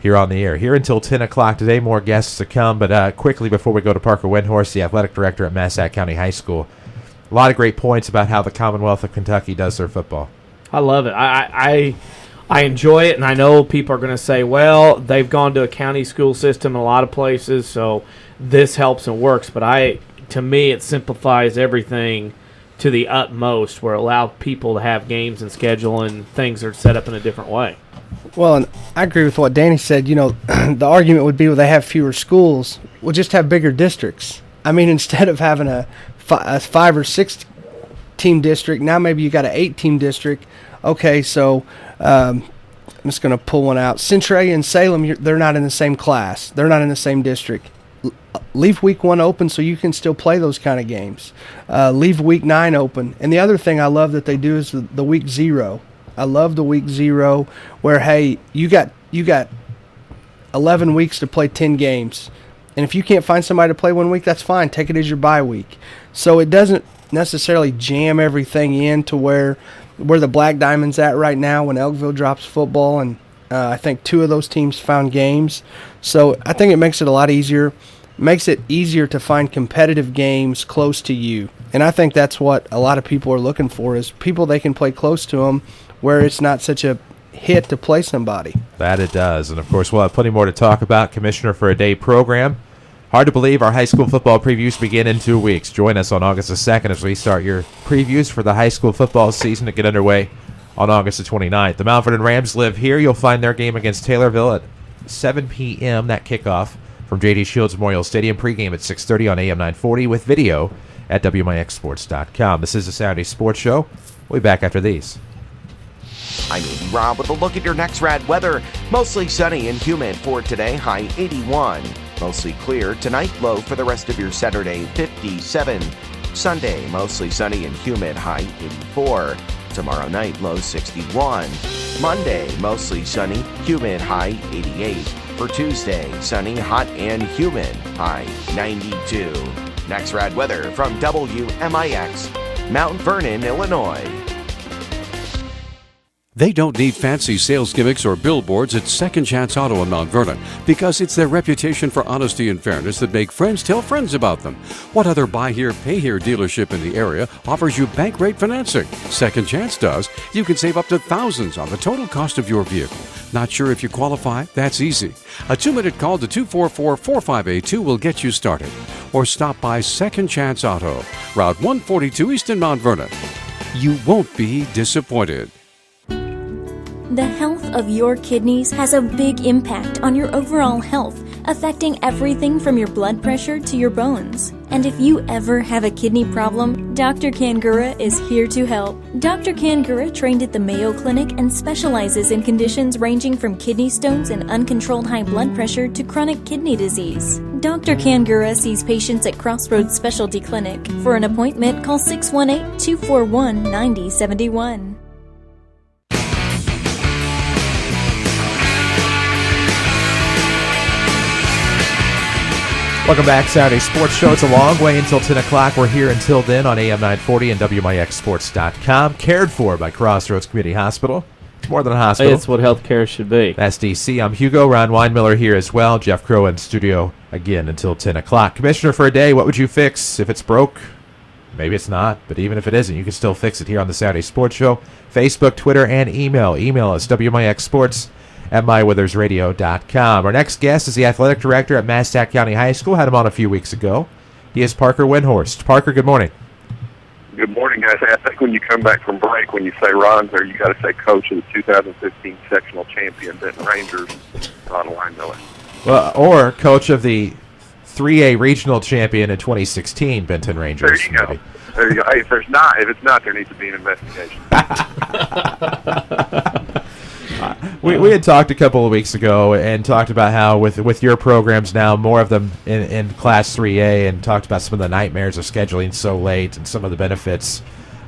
S2: here on the air. Here until 10 o'clock today, more guests to come. But quickly, before we go to Parker Windhorst, the athletic director at Massac County High School, a lot of great points about how the Commonwealth of Kentucky does their football.
S3: I love it. I enjoy it, and I know people are going to say, well, they've gone to a county school system in a lot of places, so this helps and works. But to me, it simplifies everything to the utmost, where it allows people to have games and schedule, and things are set up in a different way.
S4: Well, and I agree with what Danny said. You know, the argument would be, well, they have fewer schools. We'll just have bigger districts. I mean, instead of having a 5 or 6 team district, now maybe you got an 8-team district. Okay, so I'm just going to pull one out. Centray and Salem, they're not in the same class. They're not in the same district. Leave week 1 open so you can still play those kind of games. Leave week 9 open. And the other thing I love that they do is the week 0. I love the week 0 where, hey, you got 11 weeks to play 10 games. And if you can't find somebody to play 1 week, that's fine. Take it as your bye week. So it doesn't necessarily jam everything in to where the Black Diamond's at right now when Elkville drops football. And I think 2 of those teams found games. So I think it makes it a lot easier. makes it easier to find competitive games close to you. And I think that's what a lot of people are looking for, is people they can play close to them where it's not such a hit to play somebody.
S2: That it does. And, of course, we'll have plenty more to talk about. Commissioner for a Day program. Hard to believe our high school football previews begin in 2 weeks. Join us on August the 2nd as we start your previews for the high school football season to get underway on August the 29th. The Mount Vernon Rams live here. You'll find their game against Taylorville at 7 p.m., that kickoff from J.D. Shields Memorial Stadium. Pregame at 6:30 on AM 940 with video at WMIXsports.com. This is the Saturday Sports Show. We'll be back after these.
S18: I'm Andy Robb with a look at your next rad weather. Mostly sunny and humid for today, high 81. Mostly clear tonight, low for the rest of your Saturday, 57. Sunday, mostly sunny and humid, high 84. Tomorrow night, low 61. Monday, mostly sunny, humid, high 88. For Tuesday, sunny, hot, and humid, high 92. Next rad weather from WMIX, Mount Vernon, Illinois.
S12: They don't need fancy sales gimmicks or billboards at Second Chance Auto in Mount Vernon because it's their reputation for honesty and fairness that make friends tell friends about them. What other buy here, pay here dealership in the area offers you bank rate financing? Second Chance does. You can save up to thousands on the total cost of your vehicle. Not sure if you qualify? That's easy. A 2-minute call to 244-4582 will get you started. Or stop by Second Chance Auto, Route 142 East in Mount Vernon. You won't be disappointed.
S19: The health of your kidneys has a big impact on your overall health, affecting everything from your blood pressure to your bones. And if you ever have a kidney problem, Dr. Kangura is here to help. Dr. Kangura trained at the Mayo Clinic and specializes in conditions ranging from kidney stones and uncontrolled high blood pressure to chronic kidney disease. Dr. Kangura sees patients at Crossroads Specialty Clinic. For an appointment, call 618-241-9071.
S2: Welcome back, Saturday Sports Show. It's a long way until 10 o'clock. We're here until then on AM 940 and WMIXsports.com. Cared for by Crossroads Community Hospital. More than a hospital.
S3: It's what healthcare should be.
S2: That's DC. I'm Hugo. Ron Weinmiller here as well. Jeff Crow in studio again until 10 o'clock. Commissioner for a Day, what would you fix if it's broke? Maybe it's not, but even if it isn't, you can still fix it here on the Saturday Sports Show. Facebook, Twitter, and email. Email us, WMIXsports@mywithersradio.com. Our next guest is the athletic director at Massac County High School. Had him on a few weeks ago. He is Parker Windhorst. Parker, good morning.
S20: Good morning, guys. I think when you come back from break, when you say Ron's there, you got to say coach of the 2015 sectional champion Benton Rangers, Ron Weinmiller.
S2: Well, or coach of the 3A regional champion in 2016 Benton Rangers.
S20: There you go. There you go. Hey, if it's not, there needs to be an investigation.
S2: We had talked a couple of weeks ago and talked about how with your programs now, more of them in Class 3A, and talked about some of the nightmares of scheduling so late and some of the benefits.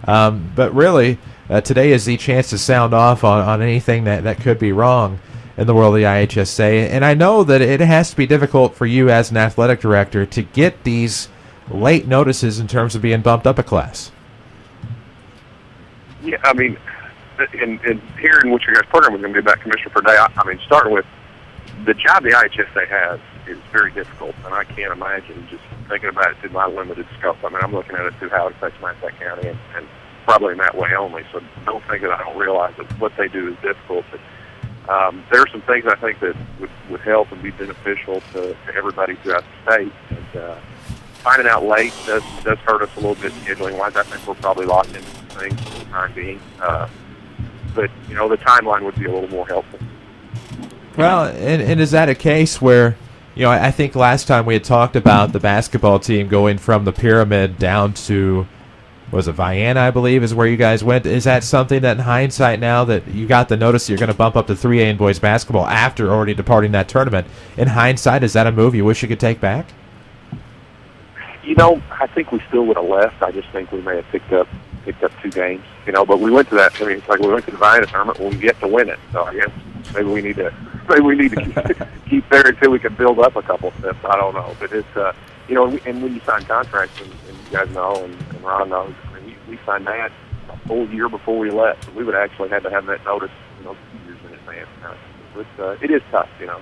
S2: But really, today is the chance to sound off on anything that could be wrong in the world of the IHSA. And I know that it has to be difficult for you as an athletic director to get these late notices in terms of being bumped up a class.
S20: Yeah, I mean, in hearing what your guys' program is going to be about, Commissioner for a Day, I mean, starting with the job the IHSA has is very difficult, and I can't imagine just thinking about it through my limited scope. I mean, I'm looking at it through how it affects Massac County, and probably in that way only, so don't think that I don't realize that what they do is difficult. But, there are some things I think that would help and be beneficial to everybody throughout the state, and finding out late does hurt us a little bit scheduling-wise. I think we're probably locked into some things for the time being. But, you know, the timeline would be a little more helpful.
S2: Well, and is that a case where, you know, I think last time we had talked about the basketball team going from the pyramid down to, was it Vienna, I believe, is where you guys went. Is that something that in hindsight now that you got the notice that you're going to bump up to 3A in boys basketball after already departing that tournament, in hindsight, is that a move you wish you could take back?
S20: You know, I think we still would have left. I just think we may have picked up 2 games, you know, but we went to that. I mean, it's like we went to the Vienna tournament. Well, we get to win it, so I guess maybe we need to keep there until we can build up a couple steps. I don't know, but it's you know, and when you sign contracts, and you guys know, and Ron knows, I mean, we signed that a full year before we left. So we would actually have to have that notice, you know, 2 years in advance. It is tough, you know.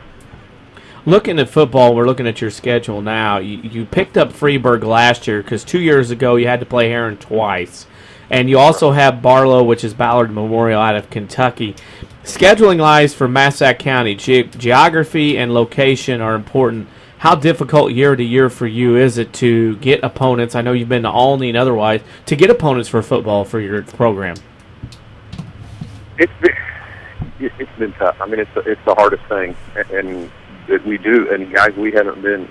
S3: Looking at football, we're looking at your schedule now. You picked up Freeburg last year because 2 years ago you had to play Heron twice. And you also have Barlow, which is Ballard Memorial out of Kentucky. Scheduling lies for Massac County. Geography and location are important. How difficult year to year for you is it to get opponents? I know you've been to Olney and otherwise, to get opponents for football for your program.
S20: It's been tough. I mean, it's the hardest thing, and that we do. And guys, we haven't been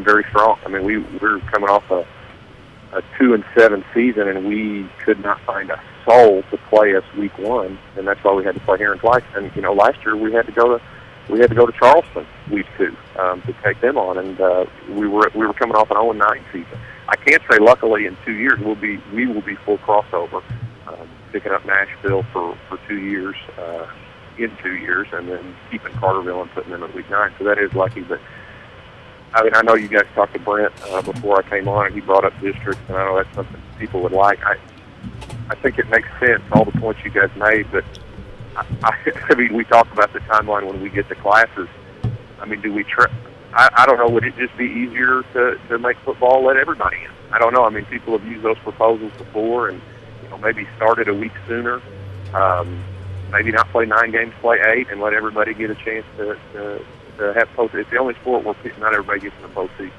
S20: very strong. I mean, we're coming off a 2-7 season, and we could not find a soul to play us week 1, and that's why we had to play Heron twice. And last year we had to go to Charleston week 2 to take them on, and we were coming off an 0-9 season. I can't say luckily in 2 years we will be full crossover, picking up Nashville for 2 years in 2 years, and then keeping Carterville and putting them at week 9. So that is lucky, but. I mean, I know you guys talked to Brent before I came on, and he brought up districts, and I know that's something people would like. I think it makes sense, all the points you guys made, but I mean, we talk about the timeline when we get to classes. I mean, do we I don't know, would it just be easier to make football let everybody in? I don't know. I mean, people have used those proposals before, and maybe start it a week sooner. Maybe not play 9 games, play 8, and let everybody get a chance to have post. It's the only sport where not everybody gets in the postseason.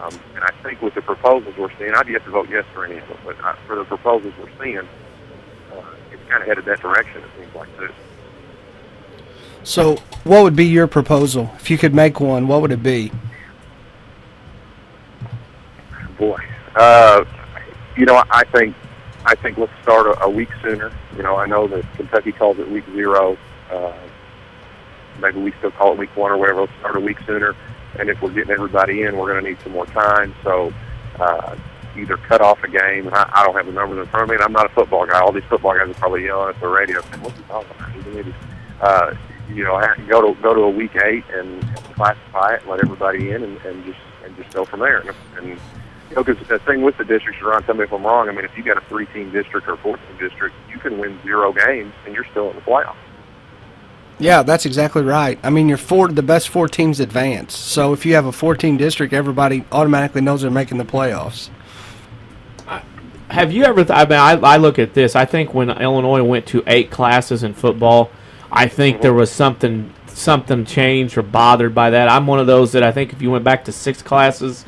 S20: And I think with the proposals we're seeing, I'd yet to vote yes for any of them, but for the proposals we're seeing, it's kind of headed that direction, it seems like, too.
S4: So what would be your proposal? If you could make one, what would it be?
S20: Boy. I think let's start a week sooner. I know that Kentucky calls it week 0. Maybe we still call it week 1 or whatever. Let's start a week sooner. And if we're getting everybody in, we're going to need some more time. So either cut off a game. And I don't have the numbers in front of me, and I'm not a football guy. All these football guys are probably yelling at the radio saying, "What's he talking about?" Go to a week 8 and classify it, let everybody in, and just go from there. And because the thing with the districts, Ron, tell me if I'm wrong. I mean, if you got a 3-team district or a 4-team district, you can win 0 games and you're still in the playoffs.
S4: Yeah, that's exactly right. I mean, the best 4 teams advance. So if you have a 14 district, everybody automatically knows they're making the playoffs.
S3: Have you ever? I look at this. I think when Illinois went to 8 classes in football, I think there was something changed or bothered by that. I'm one of those that I think if you went back to 6 classes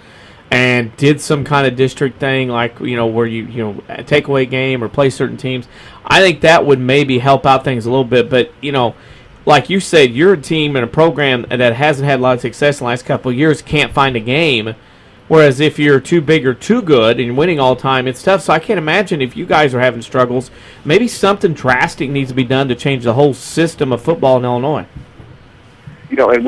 S3: and did some kind of district thing, like where you take away game or play certain teams, I think that would maybe help out things a little bit. But like you said, you're a team and a program that hasn't had a lot of success in the last couple of years, can't find a game. Whereas if you're too big or too good and you're winning all the time, it's tough. So I can't imagine if you guys are having struggles, maybe something drastic needs to be done to change the whole system of football in Illinois.
S20: And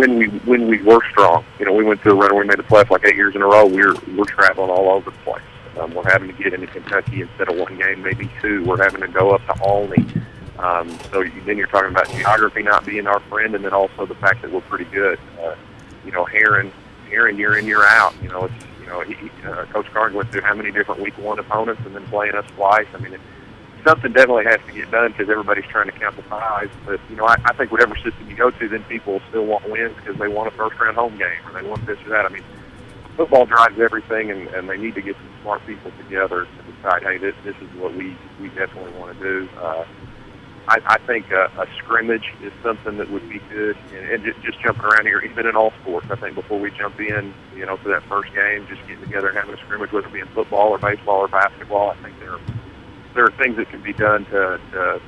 S20: when we were strong, we went through a run where we made the playoffs like 8 years in a row. We're traveling all over the place. We're having to get into Kentucky instead of 1 game, maybe 2. We're having to go up to Olney. So then you're talking about geography not being our friend, and then also the fact that we're pretty good. Heron, year in, year out. Coach Carnes went through how many different week 1 opponents and then playing us twice. I mean, something definitely has to get done because everybody's trying to count the ties. But I think whatever system you go to, then people will still want wins because they want a first-round home game or they want this or that. I mean, football drives everything, and they need to get some smart people together to decide, hey, this is what we definitely want to do. I think a scrimmage is something that would be good, and just jumping around here, even in all sports. I think before we jump in, to that first game, just getting together and having a scrimmage, whether it be in football or baseball or basketball. I think there are things that can be done to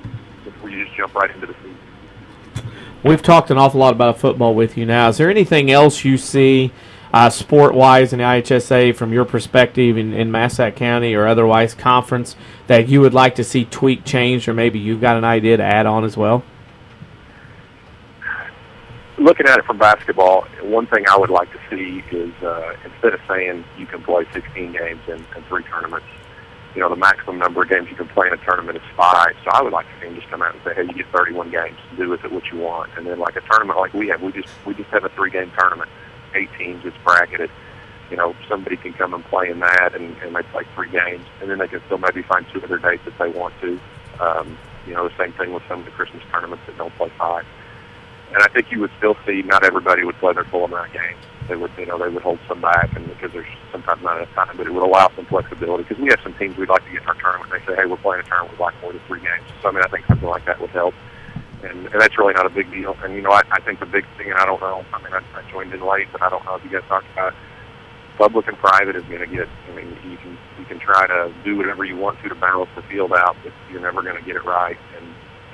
S20: before you just jump right into the season.
S3: We've talked an awful lot about football with you now. Is there anything else you see sport-wise in the IHSA from your perspective in Massac County or otherwise conference that you would like to see tweak, changed, or maybe you've got an idea to add on as well?
S20: Looking at it from basketball, one thing I would like to see is instead of saying you can play 16 games in 3 tournaments, the maximum number of games you can play in a tournament is 5. So I would like to see them just come out and say, hey, you get 31 games, do with it what you want. And then like a tournament like we have, we just have a 3-game tournament. 8 teams, it's bracketed. Somebody can come and play in that, and they play 3 games, and then they can still maybe find 2 other dates if they want to. The same thing with some of the Christmas tournaments that don't play 5. And I think you would still see not everybody would play their full amount of games. They would, they would hold some back, and because there's sometimes not enough time, but it would allow some flexibility. Because we have some teams we'd like to get in our tournament. They say, hey, we're playing a tournament, we'd like more than 3 games. So, I mean, I think something like that would help. And that's really not a big deal. And, you know, I think the big thing, and I don't know, I mean, I joined in late, but I don't know if you guys talked about it. Public and private is going to get, I mean, you can try to do whatever you want to balance the field out, but you're never going to get it right. And,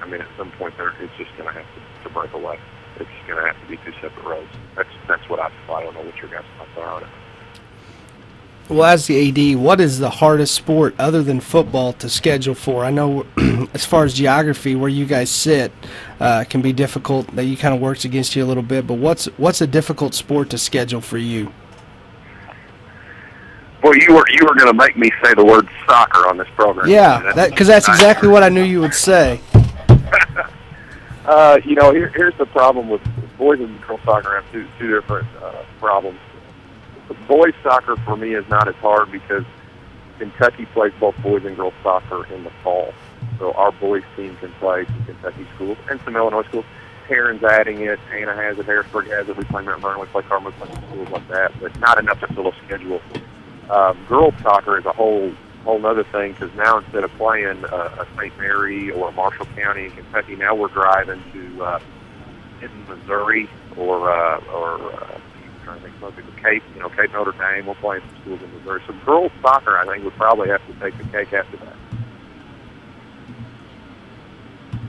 S20: I mean, at some point there, it's just going to have to break away. It's going to have to be 2 separate roads. That's what I don't know what your guys' thoughts are on it.
S4: Well, as the AD, what is the hardest sport other than football to schedule for? I know as far as geography, where you guys sit can be difficult. That you kind of works against you a little bit. But what's a difficult sport to schedule for you?
S20: Well, you were going to make me say the word soccer on this program.
S4: Yeah, because that's exactly what I knew you would say.
S20: You know, here's the problem with boys and girls soccer. Have two different problems. Boys soccer for me is not as hard because Kentucky plays both boys and girls soccer in the fall. So our boys team can play some Kentucky schools and some Illinois schools. Heron's adding it. Anna has it. Harrisburg has it. We play Mount Vernon. We play Carmel. We play schools like that, but not enough to fill a schedule. Girls soccer is a whole other thing because now instead of playing a St. Mary or a Marshall County in Kentucky, now we're driving to in Missouri or trying to think of Cape Notre Dame. We're playing some schools in Missouri. So girls soccer, I think, would probably have to take the cake after that.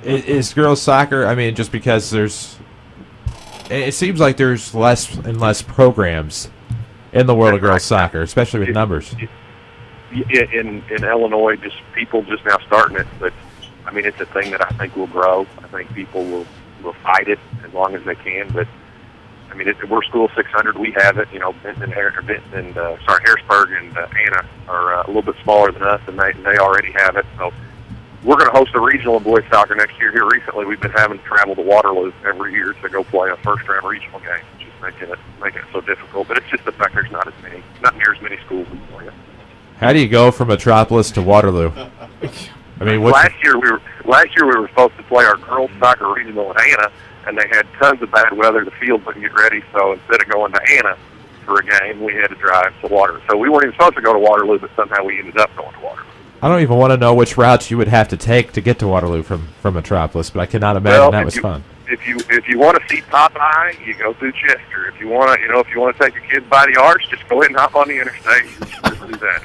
S2: Is girls soccer? I mean, just because it seems like there's less and less programs in the world of girls soccer, especially with numbers.
S20: In Illinois, just people just now starting it, but I mean, it's a thing that I think will grow. I think people will fight it as long as they can, but I mean, we're school 600. We have it. You know, Harrisburg and Anna are a little bit smaller than us, and they already have it. So we're going to host a regional in boys soccer next year. Here recently, we've been having to travel to Waterloo every year to go play a first-round regional game, which is making it so difficult. But it's just the fact there's not near as many schools we play.
S2: How do you go from Metropolis to Waterloo? I mean,
S20: last year we were supposed to play our girls soccer regional in Anna, and they had tons of bad weather. The field wouldn't get ready, so instead of going to Anna for a game, we had to drive to Waterloo. So we weren't even supposed to go to Waterloo, but somehow we ended up going to Waterloo.
S2: I don't even want to know which routes you would have to take to get to Waterloo from Metropolis, but I cannot imagine that was fun.
S20: If you want to see Popeye, you go through Chester. If you want to take your kids by the arch, just go ahead and hop on the interstate. Just do that.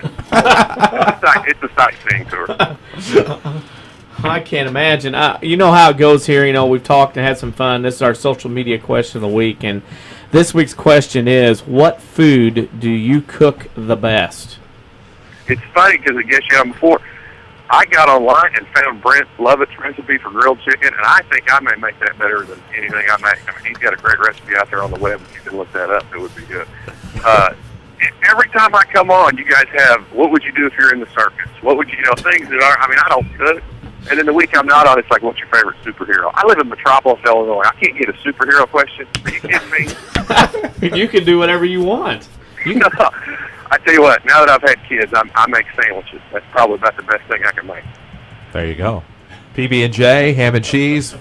S20: It's a sightseeing tour.
S3: I can't imagine. You know how it goes here. You know, we've talked and had some fun. This is our social media question of the week, and this week's question is: what food do you cook the best?
S20: It's funny because I guess you had before. I got online and found Brent Lovett's recipe for grilled chicken, and I think I may make that better than anything I make. I mean, he's got a great recipe out there on the web. If you can look that up, it would be good. Every time I come on, you guys have, what would you do if you're in the circus? What would you know, things that are, I mean, I don't cook. And then the week I'm not on, it's like, what's your favorite superhero? I live in Metropolis, Illinois. I can't get a superhero question. Are you kidding me?
S3: You can do whatever you want.
S20: I tell you what, now that I've had kids, I make sandwiches. That's probably about the best thing I can make.
S2: There you go. PB&J, ham and cheese.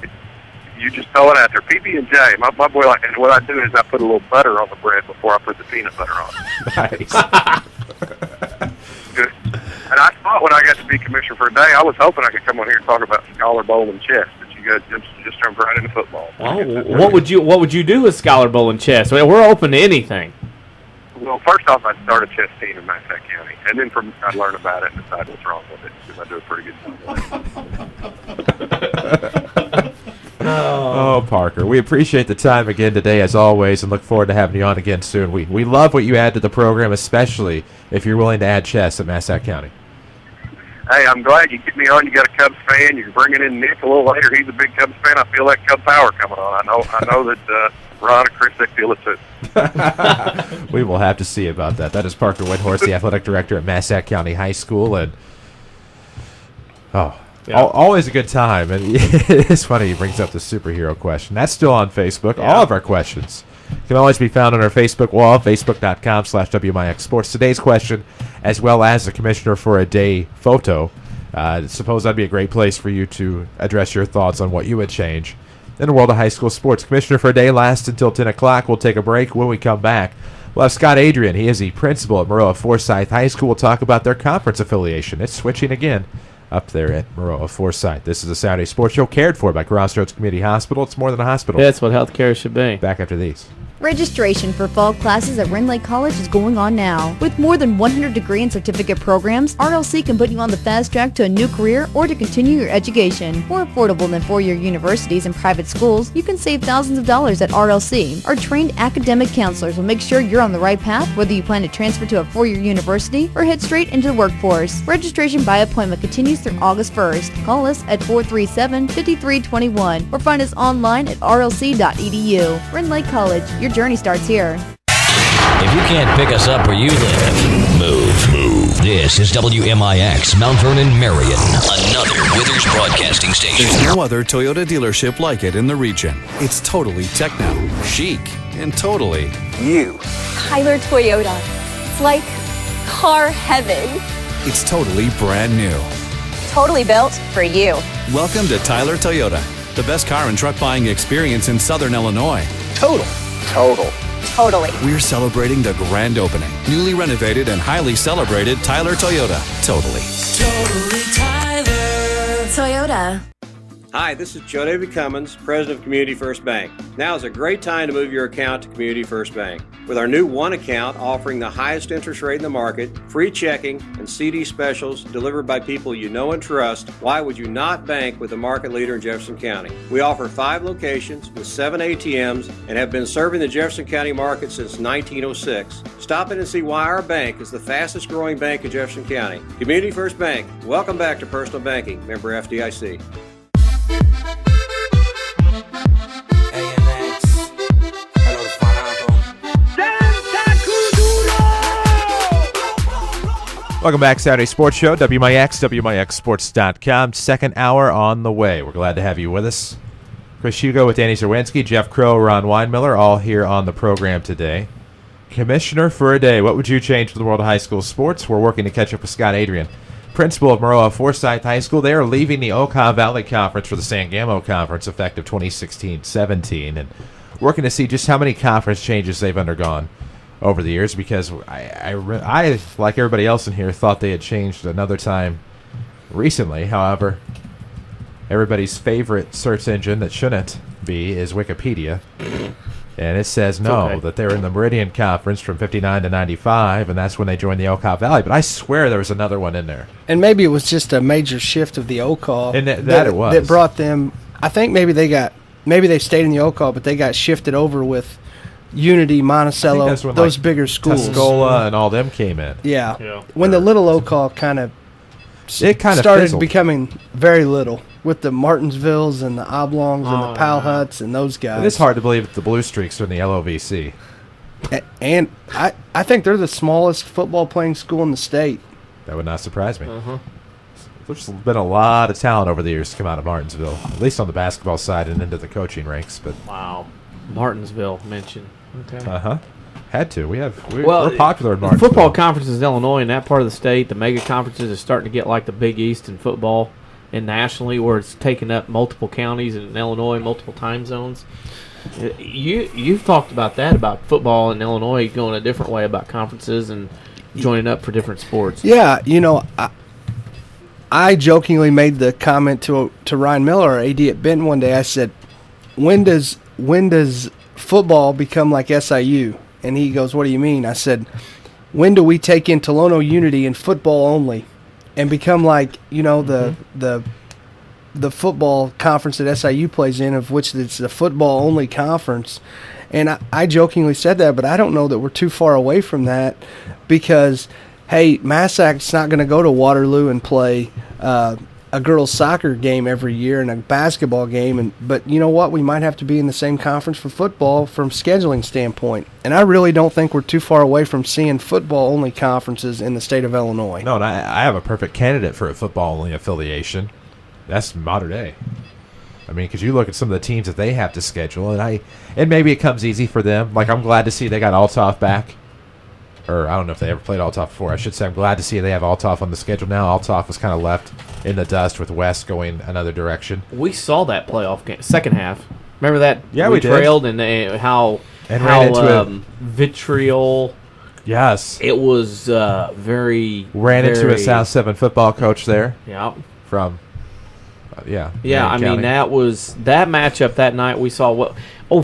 S20: You just throw it out there. PB&J. My boy, and what I do is I put a little butter on the bread before I put the peanut butter on it.
S2: Nice.
S20: And I thought when I got to be commissioner for a day, I was hoping I could come on here and talk about Scholar Bowl and chess, but you guys just jumped right into football.
S3: Oh, what would you do with Scholar Bowl and chess? I mean, we're open to anything.
S20: Well, first off, I'd start a chess team in Massac County, and then I'd learn about it and decide what's wrong with it, because I do a pretty good job.
S2: Oh, Parker, we appreciate the time again today, as always, and look forward to having you on again soon. We love what you add to the program, especially if you're willing to add chess at Massac County.
S20: Hey, I'm glad you get me on. You got a Cubs fan. You're bringing in Nick a little later. He's a big Cubs fan. I feel that Cub power coming on. I know that Ron and Chris, they feel it too.
S2: We will have to see about that. That is Parker Windhorst, the athletic director at Massac County High School, and always a good time. And it's funny he brings up the superhero question. That's still on Facebook. Yeah. All of our questions can always be found on our Facebook wall, facebook.com/WMIX Sports. Today's question, as well as the Commissioner for a Day photo. Suppose that'd be a great place for you to address your thoughts on what you would change in the world of high school sports. Commissioner for a day lasts until 10 o'clock. We'll take a break. When we come back, we'll have Scott Adrian. He is the principal at Maroa Forsyth High School. We'll talk about their conference affiliation. It's switching again up there at Maroa Forsyth. This is a Saturday Sports Show cared for by Crossroads Community Hospital. It's more than a hospital.
S3: That's what healthcare should be.
S2: Back after these.
S8: Registration for fall classes at Rend Lake College is going on now. With more than 100 degree and certificate programs, RLC can put you on the fast track to a new career or to continue your education. More affordable than four-year universities and private schools, you can save thousands of dollars at RLC. Our trained academic counselors will make sure you're on the right path, whether you plan to transfer to a four-year university or head straight into the workforce. Registration by appointment continues through August 1st. Call us at 437-5321 or find us online at rlc.edu. Rend Lake College, your journey starts here.
S21: If you can't pick us up where you live, move. This is WMIX, Mount Vernon, Marion, another Withers Broadcasting Station.
S9: There's no other Toyota dealership like it in the region. It's totally techno, chic, and totally you.
S10: Tyler Toyota. It's like car heaven.
S9: It's totally brand new.
S10: Totally built for you.
S9: Welcome to Tyler Toyota, the best car and truck buying experience in Southern Illinois. Totally.
S10: Totally.
S9: We're celebrating the grand opening. Newly renovated and highly celebrated Tyler Toyota. Totally
S10: Tyler. Toyota.
S17: Hi, this is Joe David Cummins, President of Community First Bank. Now is a great time to move your account to Community First Bank. With our new One account offering the highest interest rate in the market, free checking, and CD specials delivered by people you know and trust, why would you not bank with the market leader in Jefferson County? We offer 5 locations with 7 ATMs and have been serving the Jefferson County market since 1906. Stop in and see why our bank is the fastest growing bank in Jefferson County. Community First Bank. Welcome back to personal banking. Member FDIC.
S2: Welcome back, Saturday Sports Show, WMIX, WMIXSports.com. Second hour on the way. We're glad to have you with us. Chris Hugo with Danny Zerwinski, Jeff Crow, Ron Weinmiller, all here on the program today. Commissioner for a day. What would you change for the world of high school sports? We're working to catch up with Scott Adrian, principal of Maroa Forsyth High School. They are leaving the Okaw Valley Conference for the Sangamo Conference effective 2016-17, and working to see just how many conference changes they've undergone over the years, because I, like everybody else in here, thought they had changed another time recently. However, everybody's favorite search engine that shouldn't be is Wikipedia. And it says that they're in the Meridian Conference from 59 to 95, and that's when they joined the Okaw Valley. But I swear there was another one in there.
S4: And maybe it was just a major shift of the Okaw.
S2: And that it was.
S4: That brought them, I think maybe they stayed in the Okaw, but they got shifted over with Unity, Monticello, those bigger schools.
S2: Tuscola and all them came in.
S4: Yeah. When the little Okaw kind of started
S2: fizzled.
S4: becoming very little, with the Martinsvilles and the Oblongs and the Powell Huts and those guys.
S2: It's hard to believe that the Blue Streaks are in the LOVC.
S4: And I think they're the smallest football playing school in the state.
S2: That would not surprise me. There's been a lot of talent over the years to come out of Martinsville, at least on the basketball side and into the coaching ranks. But
S3: wow, Martinsville mentioned. Okay.
S2: Had to. We're popular in Martinsville.
S3: The football conferences in Illinois, in that part of the state, the mega conferences are starting to get like the Big East in football, and nationally, where it's taking up multiple counties in Illinois, multiple time zones. You've talked about that, about football in Illinois going a different way, about conferences and joining up for different sports.
S4: Yeah, I jokingly made the comment to Ryan Miller, our AD at Benton, one day. I said, when does football become like SIU? And he goes, what do you mean? I said, when do we take in Tolono Unity and football only and become like, the football conference that SIU plays in, of which it's the football only conference? And I jokingly said that, but I don't know that we're too far away from that, because, hey, Massac's not going to go to Waterloo and play a girls' soccer game every year and a basketball game, but you know what? We might have to be in the same conference for football from scheduling standpoint. And I really don't think we're too far away from seeing football-only conferences in the state of Illinois.
S2: No, and I have a perfect candidate for a football-only affiliation. That's Mater Dei. I mean, because you look at some of the teams that they have to schedule, and maybe it comes easy for them. Like, I'm glad to see they got Althoff back. Or I don't know if they ever played Althoff before. I should say I'm glad to see they have Althoff on the schedule now. Althoff was kind of left in the dust with West going another direction.
S3: We saw that playoff game, second half. Remember that?
S2: Yeah, we did.
S3: Trailed and how
S2: ran into
S3: vitriol.
S2: Yes.
S3: It was very...
S2: Ran into a South 7 football coach there.
S3: Yeah.
S2: From,
S3: Yeah,
S2: Marion
S3: I mean,
S2: County.
S3: that matchup that night we saw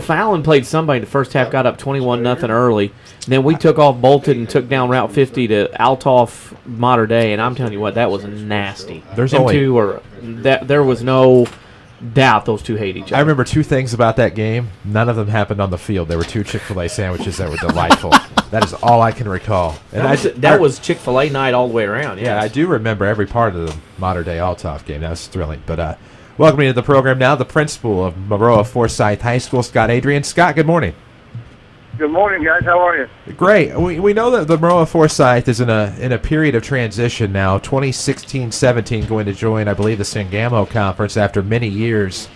S3: Fallon played somebody in the first half, got up 21-0 early. And then we took off, bolted, and took down Route 50 to Altoff Mater Dei, and I'm telling you what, that was nasty. There was no doubt those two hate each other.
S2: I remember two things about that game. None of them happened on the field. There were two Chick-fil-A sandwiches that were delightful. That is all I can recall. And
S3: that was Chick-fil-A night all the way around.
S2: Yeah, I do remember every part of the Mater Dei Altoff game. That was thrilling. But welcoming to the program now, the principal of Maroa Forsyth High School, Scott Adrian. Scott, good morning.
S6: Good morning, guys. How are you?
S2: Great. We know that the Maroa Forsyth is in a period of transition now. 2016-17 going to join, I believe, the Sangamo Conference after many years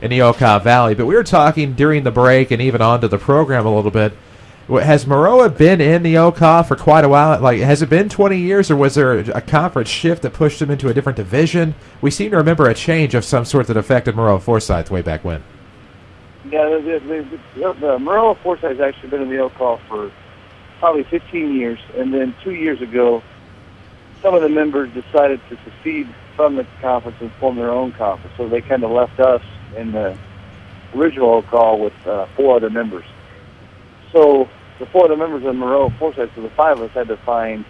S2: in the Okaw Valley. But we were talking during the break and even onto the program a little bit. Has Maroa been in the Okaw for quite a while? Like, has it been 20 years, or was there a conference shift that pushed them into a different division? We seem to remember a change of some sort that affected Maroa Forsyth way back when.
S6: Yeah, the Maroa Forsyth has actually been in the Okaw for probably 15 years, and then 2 years ago, some of the members decided to secede from the conference and form their own conference. So they kind of left us in the original Okaw with 4 other members. So the 4 other members of Maroa Forsyth, so the 5 of us had to find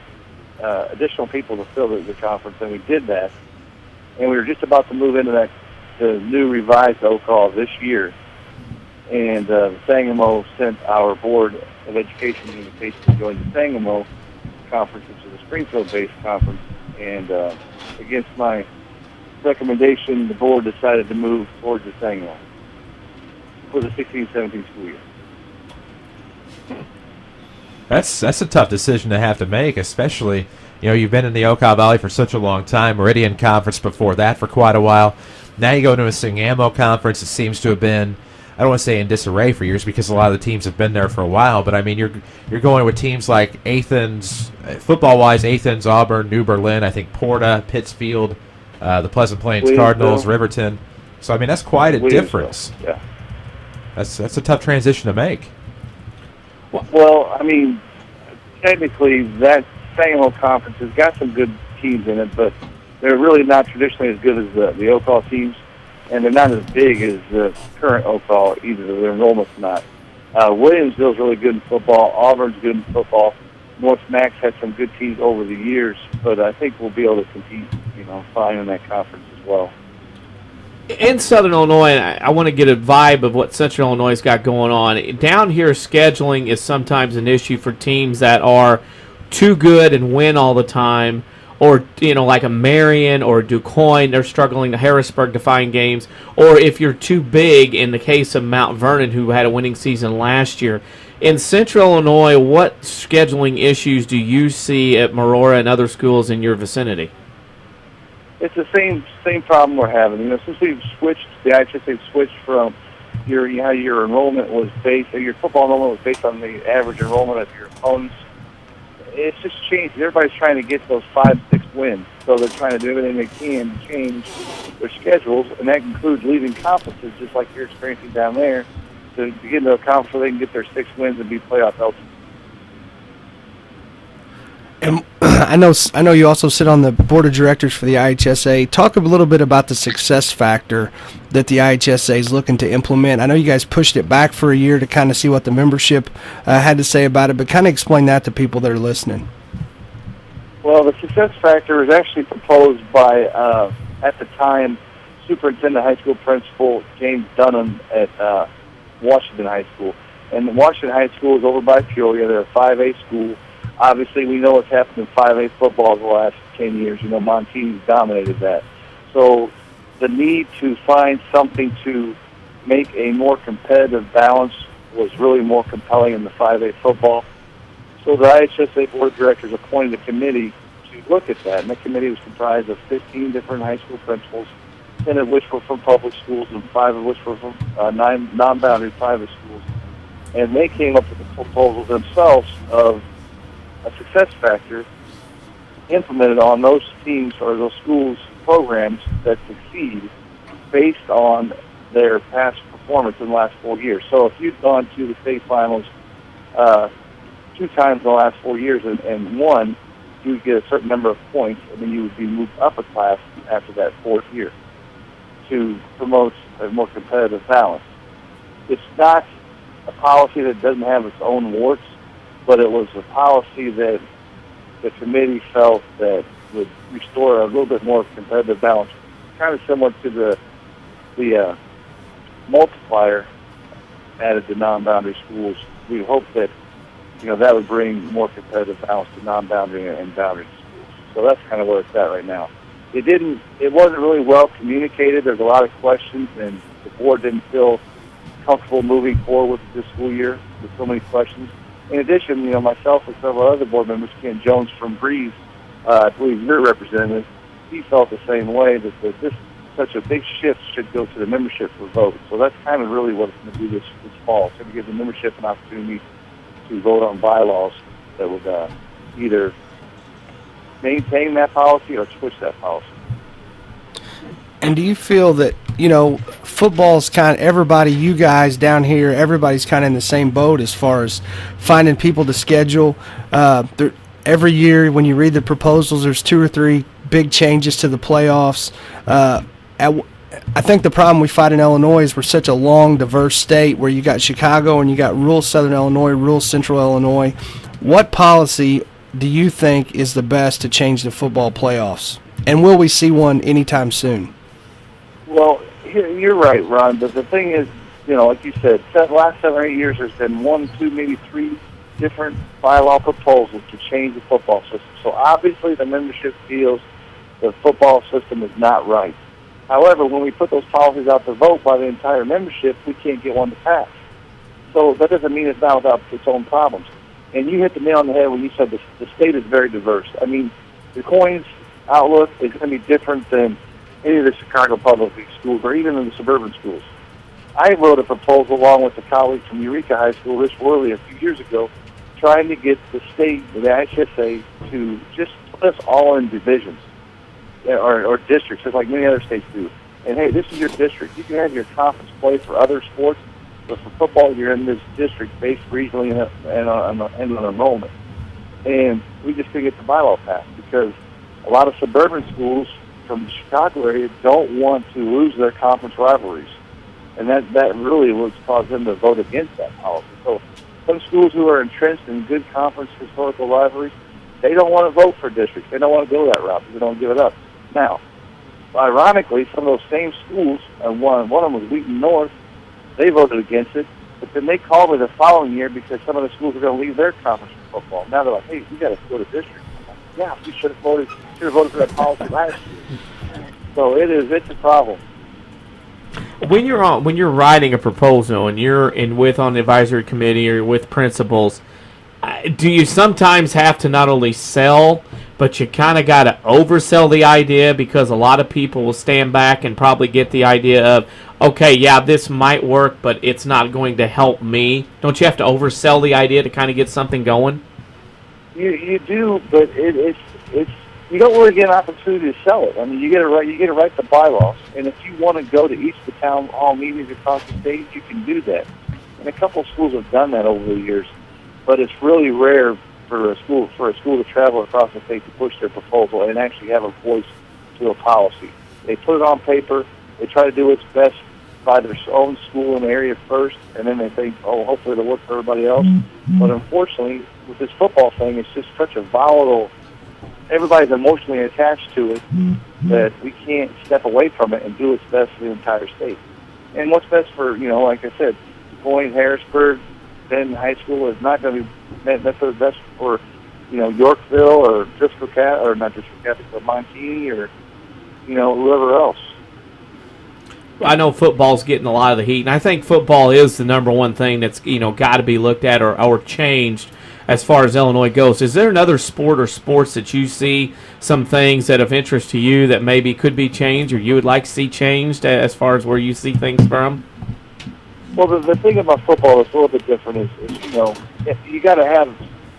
S6: additional people to fill the conference, and we did that. And we were just about to move into the new revised Okaw this year. And Sangamo sent our Board of Education an invitation to join the Sangamo Conference, which is a Springfield-based conference. And against my recommendation, the board decided to move towards the Sangamo for the 16-17 school year.
S2: That's a tough decision to have to make, especially, you've been in the Okaw Valley for such a long time, Meridian Conference before that for quite a while. Now you go to a Sangamo Conference. It seems to have been, I don't want to say in disarray for years because a lot of the teams have been there for a while, but I mean, you're going with teams like Athens, football-wise, Athens, Auburn, New Berlin, I think Porta, Pittsfield, the Pleasant Plains Cardinals, Riverton. So, I mean, that's quite a difference.
S6: Yeah.
S2: That's a tough transition to make.
S6: Well, I mean, technically, that Sangamo Conference has got some good teams in it, but they're really not traditionally as good as the Okaw teams, and they're not as big as the current Okaw either. Their enrollment's not. Williamsville's really good in football. Auburn's good in football. North Max had some good teams over the years, but I think we'll be able to compete, fine in that conference as well.
S3: In Southern Illinois, I want to get a vibe of what Central Illinois has got going on. Down here, scheduling is sometimes an issue for teams that are too good and win all the time, or like a Marion or DuQuoin, they're struggling to Harrisburg to find games, or if you're too big, in the case of Mount Vernon, who had a winning season last year. In Central Illinois, what scheduling issues do you see at Marora and other schools in your vicinity?
S6: It's the same problem we're having. Since we've switched, the IHSA switched from your enrollment was based, your football enrollment was based on the average enrollment of your opponents. It's just changed. Everybody's trying to get those 5-6 wins, so they're trying to do everything they can to change their schedules, and that includes leaving conferences, just like you're experiencing down there, to get into a conference where they can get their 6 wins and be playoff eligible.
S4: And I know you also sit on the board of directors for the IHSA. Talk a little bit about the success factor that the IHSA is looking to implement. I know you guys pushed it back for a year to kind of see what the membership had to say about it, but kind of explain that to people that are listening.
S6: Well, the success factor was actually proposed by, at the time, Superintendent High School Principal James Dunham at Washington High School. And Washington High School is over by Peoria. They're a 5A school. Obviously, we know what's happened in 5A football the last 10 years. Montee's dominated that. So the need to find something to make a more competitive balance was really more compelling in the 5A football. So the IHSA Board of Directors appointed a committee to look at that. And the committee was comprised of 15 different high school principals, 10 of which were from public schools and 5 of which were from 9 non-boundary private schools. And they came up with the proposal themselves of a success factor implemented on those teams or those schools' programs that succeed based on their past performance in the last 4 years. So if you've gone to the state finals 2 times in the last 4 years and won, you would get a certain number of points, and then you would be moved up a class after that 4th year to promote a more competitive balance. It's not a policy that doesn't have its own warts, but it was a policy that the committee felt that would restore a little bit more competitive balance, kind of similar to the multiplier added to non-boundary schools. We hope that that would bring more competitive balance to non-boundary and boundary schools. So that's kind of where it's at right now. It wasn't really well communicated. There's a lot of questions, and the board didn't feel comfortable moving forward with this school year with so many questions. In addition, myself and several other board members, Ken Jones from Breeze, I believe your representative, he felt the same way that this such a big shift should go to the membership for vote. So that's kind of really what it's going to do this fall. It's going to give the membership an opportunity to vote on bylaws that would either maintain that policy or switch that policy.
S4: And do you feel that, football's kind of everybody, you guys down here, everybody's kind of in the same boat as far as finding people to schedule? Every year when you read the proposals, there's 2 or 3 big changes to the playoffs. I think the problem we fight in Illinois is we're such a long, diverse state where you got Chicago and you got rural Southern Illinois, rural Central Illinois. What policy do you think is the best to change the football playoffs? And will we see one anytime soon?
S6: Well, you're right, Ron. But the thing is, like you said, the last 7 or 8 years there's been 1, 2, maybe 3 different bylaw proposals to change the football system. So obviously the membership feels the football system is not right. However, when we put those policies out to vote by the entire membership, we can't get one to pass. So that doesn't mean it's not without its own problems. And you hit the nail on the head when you said the state is very diverse. I mean, the Coins outlook is going to be different than any of the Chicago public schools or even in the suburban schools. I wrote a proposal along with a colleague from Eureka High School, Rich Worley, a few years ago, trying to get the state, the IHSA, to just put us all in divisions or districts, just like many other states do. And, hey, this is your district. You can have your conference play for other sports, but for football, you're in this district based regionally and on enrollment. And we just couldn't get the bylaw passed because a lot of suburban schools from the Chicago area don't want to lose their conference rivalries. And that really would cause them to vote against that policy. So some schools who are entrenched in good conference historical rivalries, they don't want to vote for districts. They don't want to go that route because they don't give it up. Now, ironically, some of those same schools, one of them was Wheaton North, they voted against it, but then they called me the following year because some of the schools were going to leave their conference for football. Now they're like, hey, we got to go to districts. Like, yeah, we should have voted for that policy last year. So it's a problem.
S3: When you're writing a proposal and you're on the advisory committee or with principals, do you sometimes have to not only sell, but you kind of got to oversell the idea because a lot of people will stand back and probably get the idea of, okay, yeah, this might work, but it's not going to help me. Don't you have to oversell the idea to kind of get something going?
S6: You do, but it's you don't really get an opportunity to sell it. I mean, you get to write the bylaws, and if you want to go to each of the town hall meetings across the state, you can do that. And a couple of schools have done that over the years, but it's really rare for a school to travel across the state to push their proposal and actually have a voice to a policy. They put it on paper. They try to do what's best by their own school in the area first, and then they think, oh, hopefully it'll work for everybody else. Mm-hmm. But unfortunately, with this football thing, it's just such a volatile. Everybody's emotionally attached to it that we can't step away from it and do what's best for the entire state. And what's best for, like I said, Point, Harrisburg, Benton High School is not going to be necessarily best for, Yorkville or Driscoll or not Driscoll Catholic, but Montini or, whoever else.
S3: I know football's getting a lot of the heat, and I think football is the number one thing that's got to be looked at or changed as far as Illinois goes. Is there another sport or sports that you see some things that of interest to you that maybe could be changed or you would like to see changed as far as where you see things from?
S6: Well, the thing about football that's a little bit different is you got to have,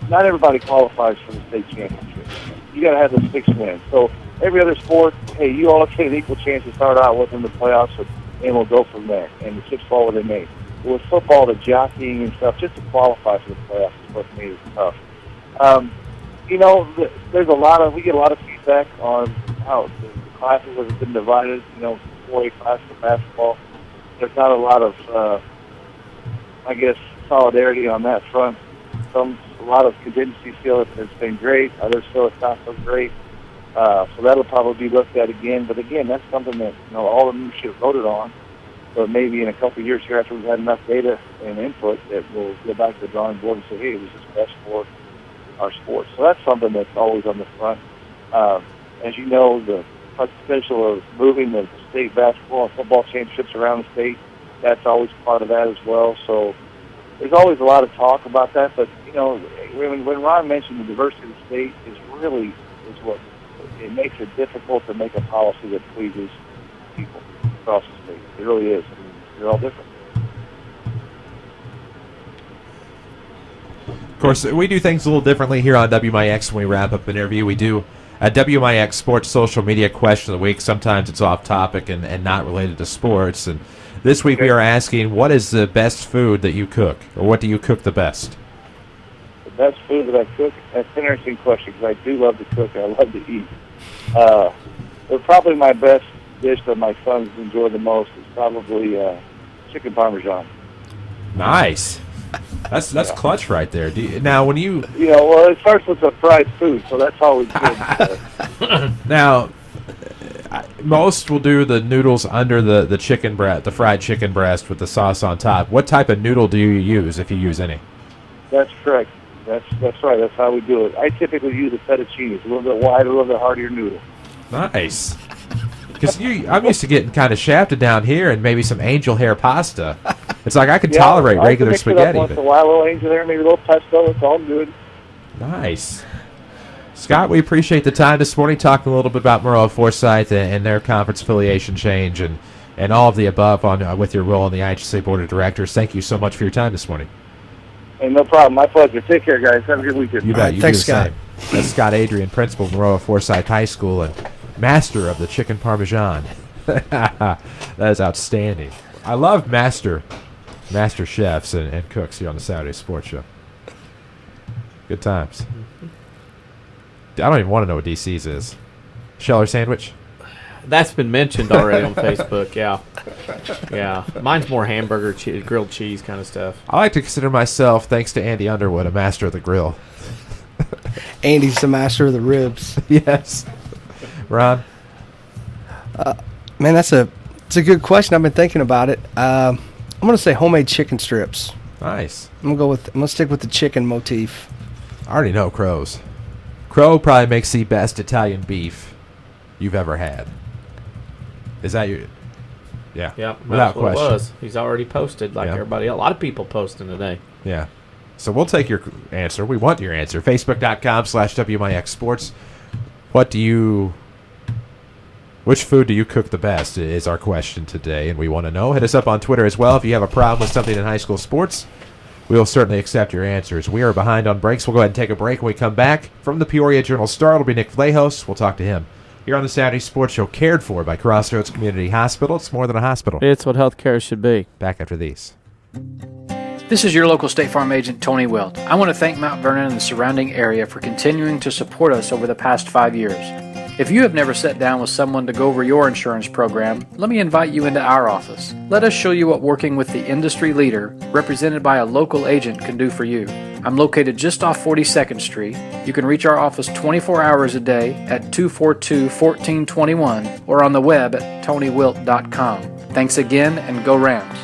S6: not everybody qualifies for the state championship. You got to have the 6 wins. So every other sport, hey, you all get an equal chance to start out within the playoffs. But and we'll go from there. And the chips fall where they may. But with football, the jockeying and stuff, just to qualify for the playoffs is what made it tough. You know, we get a lot of feedback on how the classes have been divided. You know, 4A class for basketball. There's not a lot of, I guess, solidarity on that front. A lot of contingencies feel that it's been great. Others feel it's not so great. So that'll probably be looked at again. But again, that's something that all the membership voted on. So maybe in a couple of years here, after we've had enough data and input, that we'll go back to the drawing board and say, hey, this is best for our sport. So that's something that's always on the front. As you know, the potential of moving the state basketball and football championships around the state, that's always part of that as well. So there's always a lot of talk about that. But, when Ron mentioned the diversity of the state is what it makes it difficult to make a policy that pleases people across the state. It really is. I mean, they're all different.
S2: Of course, we do things a little differently here on WMIX when we wrap up an interview. We do a WMIX Sports Social Media Question of the Week. Sometimes it's off topic and not related to sports. And this week we are asking, what is the best food that you cook? Or what do you cook the best?
S6: The best food that I cook? That's an interesting question because I do love to cook and I love to eat. But probably my best dish that my sons enjoy the most is probably chicken parmesan.
S2: Nice. That's clutch right there. Now, when you...
S6: well, it starts with a fried food, so that's always good.
S2: Now, most will do the noodles under the chicken breast, the fried chicken breast with the sauce on top. What type of noodle do you use, if you use any?
S6: That's correct. That's right. That's how we do it. I typically use a fettuccine. It's a little bit wider, a little bit heartier noodle.
S2: Nice. Because I'm used to getting kind of shafted down here and maybe some angel hair pasta. It's like I can tolerate regular
S6: mix
S2: spaghetti.
S6: It up once in a while, a little angel hair, maybe a little pesto. It's all good.
S2: Nice. Scott, we appreciate the time this morning, talking a little bit about Maroa Forsyth and their conference affiliation change and all of the above with your role on the IHSA Board of Directors. Thank you so much for your time this morning.
S6: Hey, no problem. My pleasure. Take care, guys. Have a good weekend.
S2: You bet. You thanks, Scott. That's Scott Adrian, principal of Maroa Forsyth High School and master of the chicken parmesan. That is outstanding. I love master chefs and cooks here on the Saturday Sports Show. Good times. I don't even want to know what DC's is. Sheller sandwich?
S3: That's been mentioned already on Facebook, yeah. Yeah. Mine's more hamburger, grilled cheese kind of stuff.
S2: I like to consider myself, thanks to Andy Underwood, a master of the grill.
S4: Andy's the master of the ribs.
S2: Yes. Ron?
S4: Man, it's a good question. I've been thinking about it. I'm going to say homemade chicken strips.
S2: Nice.
S4: I'm going to stick with the chicken motif.
S2: I already know Crow's. Crow probably makes the best Italian beef you've ever had. Is that your... Yeah.
S3: Yep.
S2: Without
S3: question.
S2: It
S3: was. He's already posted like everybody else. A lot of people posting today.
S2: Yeah. So we'll take your answer. We want your answer. Facebook.com/WMIX Sports. Which food do you cook the best is our question today, and we want to know. Hit us up on Twitter as well if you have a problem with something in high school sports. We will certainly accept your answers. We are behind on breaks. We'll go ahead and take a break. When we come back from the Peoria Journal-Star, it'll be Nick Vlahos. We'll talk to him here on the Saturday Sports Show, cared for by Crossroads Community Hospital. It's more than a hospital.
S3: It's what healthcare should be.
S2: Back after these.
S7: This is your local State Farm agent, Tony Wilt. I want to thank Mount Vernon and the surrounding area for continuing to support us over the past 5 years. If you have never sat down with someone to go over your insurance program, let me invite you into our office. Let us show you what working with the industry leader, represented by a local agent, can do for you. I'm located just off 42nd Street. You can reach our office 24 hours a day at 242-1421 or on the web at tonywilt.com. Thanks again, and go Rams.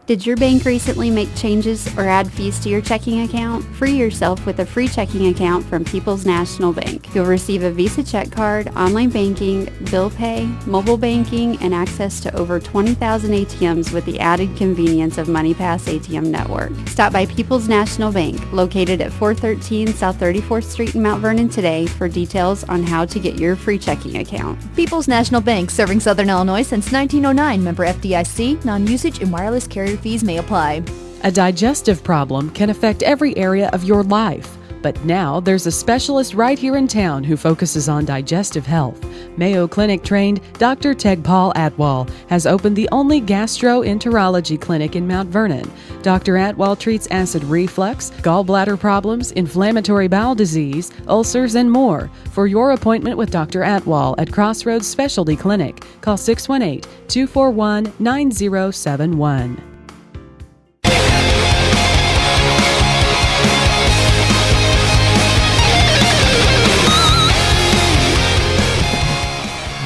S22: Did your bank recently make changes or add fees to your checking account? Free yourself with a free checking account from People's National Bank. You'll receive a Visa check card, online banking, bill pay, mobile banking, and access to over 20,000 ATMs with the added convenience of MoneyPass ATM network. Stop by People's National Bank, located at 413 South 34th Street in Mount Vernon today for details on how to get your free checking account.
S8: People's National Bank, serving Southern Illinois since 1909. Member FDIC. Non-usage and wireless carrier fees may apply.
S5: A digestive problem can affect every area of your life, But now there's a specialist right here in town who focuses on digestive health. Mayo Clinic trained Dr. Tegpal Atwal has opened the only gastroenterology clinic in Mount Vernon. Dr. Atwal treats acid reflux, gallbladder problems, inflammatory bowel disease, ulcers, and more. For your appointment with Dr. Atwal at Crossroads Specialty Clinic, call 618-241-9071.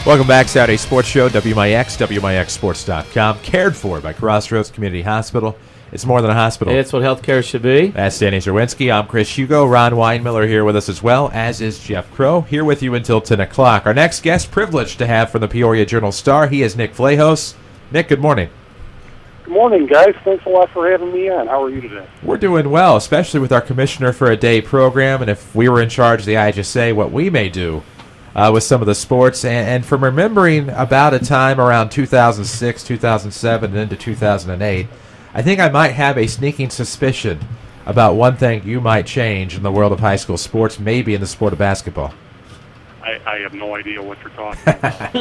S2: Welcome back, Saturday Sports Show, WMIX, WMIXSports.com, cared for by Crossroads Community Hospital. It's more than a hospital.
S3: It's what healthcare should be.
S2: That's Danny Zerwinski. I'm Chris Hugo. Ron Weinmiller here with us as well, as is Jeff Crow, here with you until 10 o'clock. Our next guest, privileged to have from the Peoria Journal-Star, he is Nick Flahos. Nick, good morning.
S11: Good morning, guys. Thanks a lot for having me on. How are you today?
S2: We're doing well, especially with our Commissioner for a Day program, and if we were in charge of the IHSA, what we may do with some of the sports, and from remembering about a time around 2006, 2007, and into 2008, I think I might have a sneaking suspicion about one thing you might change in the world of high school sports, maybe in the sport of basketball.
S11: I have no idea what you're talking about.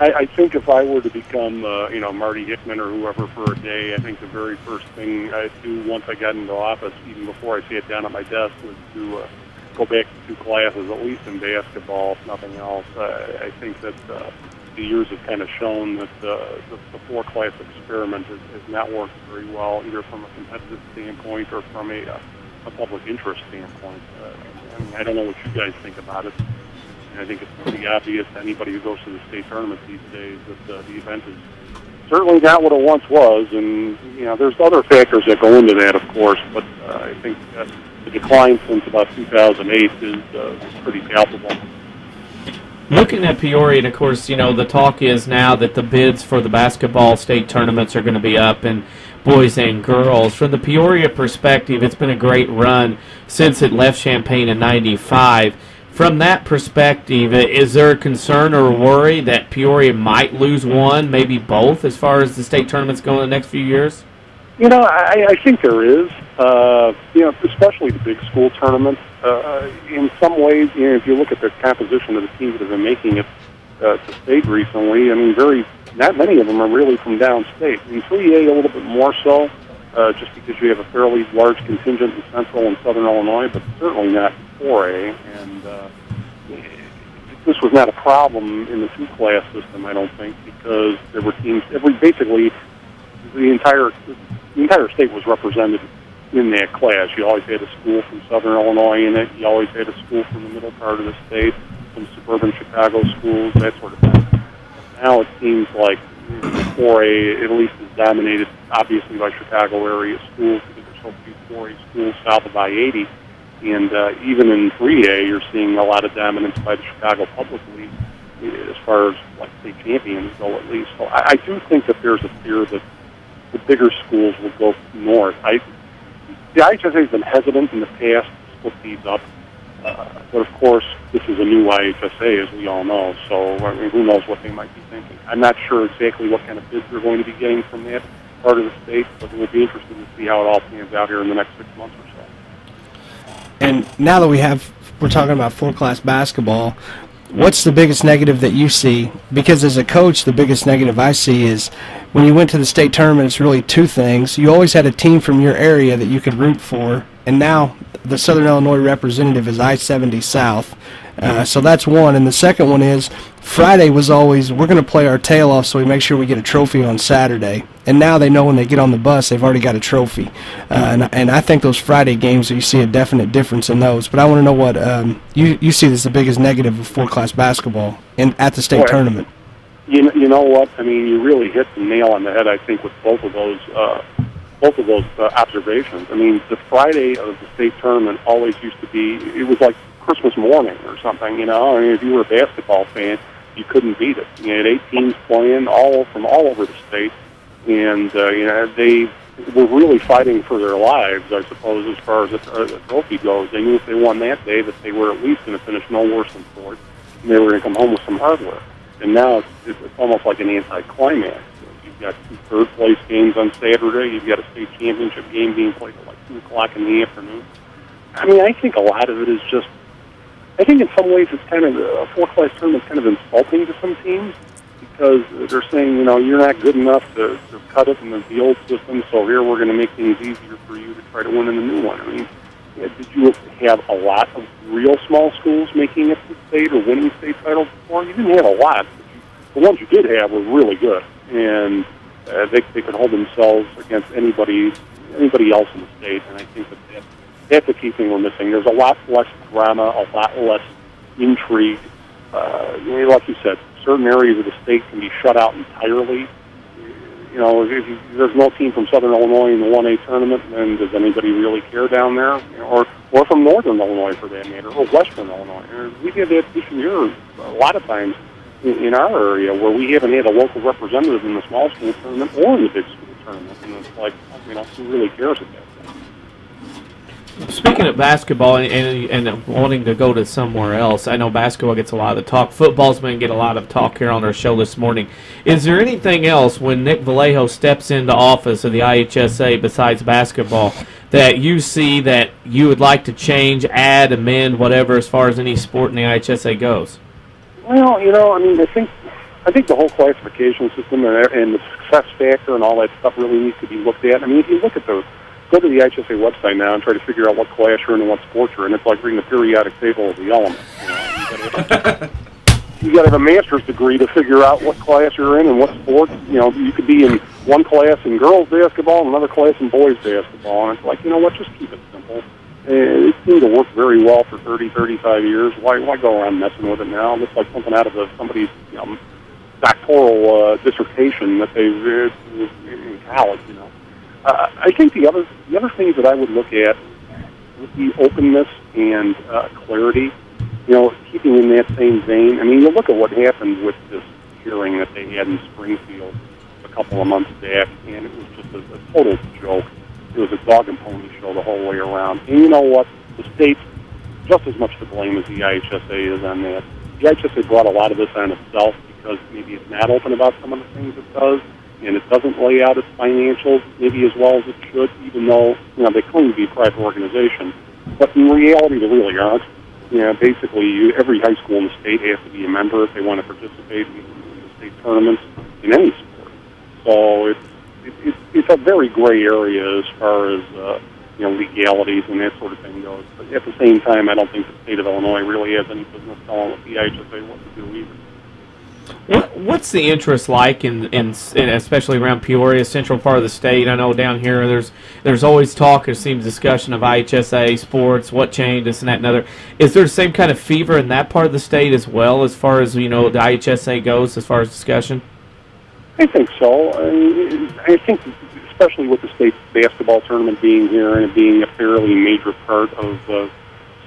S11: I think if I were to become, Marty Hickman or whoever for a day, I think the very first thing I'd do once I got into office, even before I sat down at my desk, was to go back to 2 classes, at least in basketball, if nothing else. I think that the years have kind of shown that the 4-class experiment has not worked very well, either from a competitive standpoint or from a public interest standpoint. I don't know what you guys think about it. I think it's pretty obvious to anybody who goes to the state tournament these days that the event is certainly not what it once was, and there's other factors that go into that, of course, but I think the decline since about 2008 is pretty palpable.
S3: Looking at Peoria, and of course, the talk is now that the bids for the basketball state tournaments are going to be up, and boys and girls. From the Peoria perspective, it's been a great run since it left Champaign in '95. From that perspective, is there a concern or a worry that Peoria might lose one, maybe both, as far as the state tournaments go in the next few years?
S11: I think there is. Especially the big school tournaments. In some ways, if you look at the composition of the teams that have been making it to state recently, not many of them are really from downstate. In 3A, a little bit more so, just because you have a fairly large contingent in Central and Southern Illinois, but certainly not 4A. And this was not a problem in the 2-class system, I don't think, because there were teams. Basically, the entire state was represented in that class. You always had a school from Southern Illinois in it. You always had a school from the middle part of the state, some suburban Chicago schools, that sort of thing. Now it seems like 4A at least is dominated, obviously, by Chicago area schools because there's so few 4A schools south of I-80. And even in 3A, you're seeing a lot of dominance by the Chicago Public League as far as state champions go, at least. So I do think that there's a fear that the bigger schools will go north. The IHSA has been hesitant in the past to split these up, but of course, this is a new IHSA, as we all know, so who knows what they might be thinking. I'm not sure exactly what kind of bids they're going to be getting from that part of the state, but it will be interesting to see how it all pans out here in the next 6 months or so.
S4: And now that we're talking about 4-class basketball, what's the biggest negative that you see? Because as a coach, the biggest negative I see is when you went to the state tournament, it's really 2 things. You always had a team from your area that you could root for, and now the Southern Illinois representative is I-70 South. So that's one. And the second one is Friday was always, we're going to play our tail off so we make sure we get a trophy on Saturday. And now they know when they get on the bus, they've already got a trophy. And I think those Friday games, you see a definite difference in those. But I want to know what you see as the biggest negative of 4-class basketball at the state tournament.
S11: You know what? You really hit the nail on the head, I think, with both of those observations. The Friday of the state tournament always used to be, it was like Christmas morning or something, if you were a basketball fan, you couldn't beat it. You had 8 teams playing from all over the state, and they were really fighting for their lives, I suppose, as far as the trophy goes. They knew if they won that day that they were at least going to finish no worse than 4th, and they were going to come home with some hardware. And now it's almost like an anticlimax. You've got 2 third-place games on Saturday. You've got a state championship game being played at 2 o'clock in the afternoon. I mean, I think a lot of it is just, I think in some ways it's kind of, a 4-class tournament is kind of insulting to some teams because they're saying, you know, you're not good enough to cut it in the old system, so here we're going to make things easier for you to try to win in the new one. I mean, did you have a lot of real small schools making it to state or winning state titles before? You didn't have a lot. But the ones you did have were really good, and they could hold themselves against anybody else in the state, and I think that's the key thing we're missing. There's a lot less drama, a lot less intrigue. Like you said, certain areas of the state can be shut out entirely. You know, if there's no team from Southern Illinois in the 1A tournament, then does anybody really care down there? You know, or from Northern Illinois, for that matter, or Western Illinois. We have that issue here a lot of times in our area where we haven't had a local representative in the small school tournament or in the big school tournament. And it's like, you know, who really cares about that?
S3: Speaking of basketball and wanting to go to somewhere else, I know basketball gets a lot of the talk. Football's going to get a lot of talk here on our show this morning. Is there anything else when Nick Vallejo steps into office of the IHSA besides basketball that you see that you would like to change, add, amend, whatever, as far as any sport in the IHSA goes?
S11: Well, you know, I mean, I think the whole classification system and the success factor and all that stuff really needs to be looked at. I mean, if you look at those, go to the IHSA website now and try to figure out what class you're in and what sport you're in. It's like reading the periodic table of the elements. You got to have a master's degree to figure out what class you're in and what sport. You know, you could be in one class in girls basketball and another class in boys basketball. And it's like, you know what, just keep it simple. It seemed to work very well for 30, 35 years. Why go around messing with it now? It looks like something out of somebody's doctoral dissertation that they did in college, you know. I think the other things that I would look at would be openness and clarity. You know, keeping in that same vein. I mean, you look at what happened with this hearing that they had in Springfield a couple of months back, and it was just a total joke. It was a dog and pony show the whole way around. And you know what? The state's just as much to blame as the IHSA is on that. The IHSA brought a lot of this on itself because maybe it's not open about some of the things it does, and it doesn't lay out its financials maybe as well as it should, even though, you know, they claim to be a private organization. But in reality, they really aren't. You know, basically, every high school in the state has to be a member if they want to participate in the state tournaments in any sport. So it's a very gray area as far as you know, legalities and that sort of thing goes. But at the same time, I don't think the state of Illinois really has any business telling the IHSA what to do either.
S3: What's the interest like in especially around Peoria, central part of the state? I know down here there's always talk, there seems discussion of IHSA sports, what changed, this and that and other. Is there the same kind of fever in that part of the state as well, as far as, you know, the IHSA goes, as far as discussion?
S11: I think so. I think especially with the state basketball tournament being here and it being a fairly major part of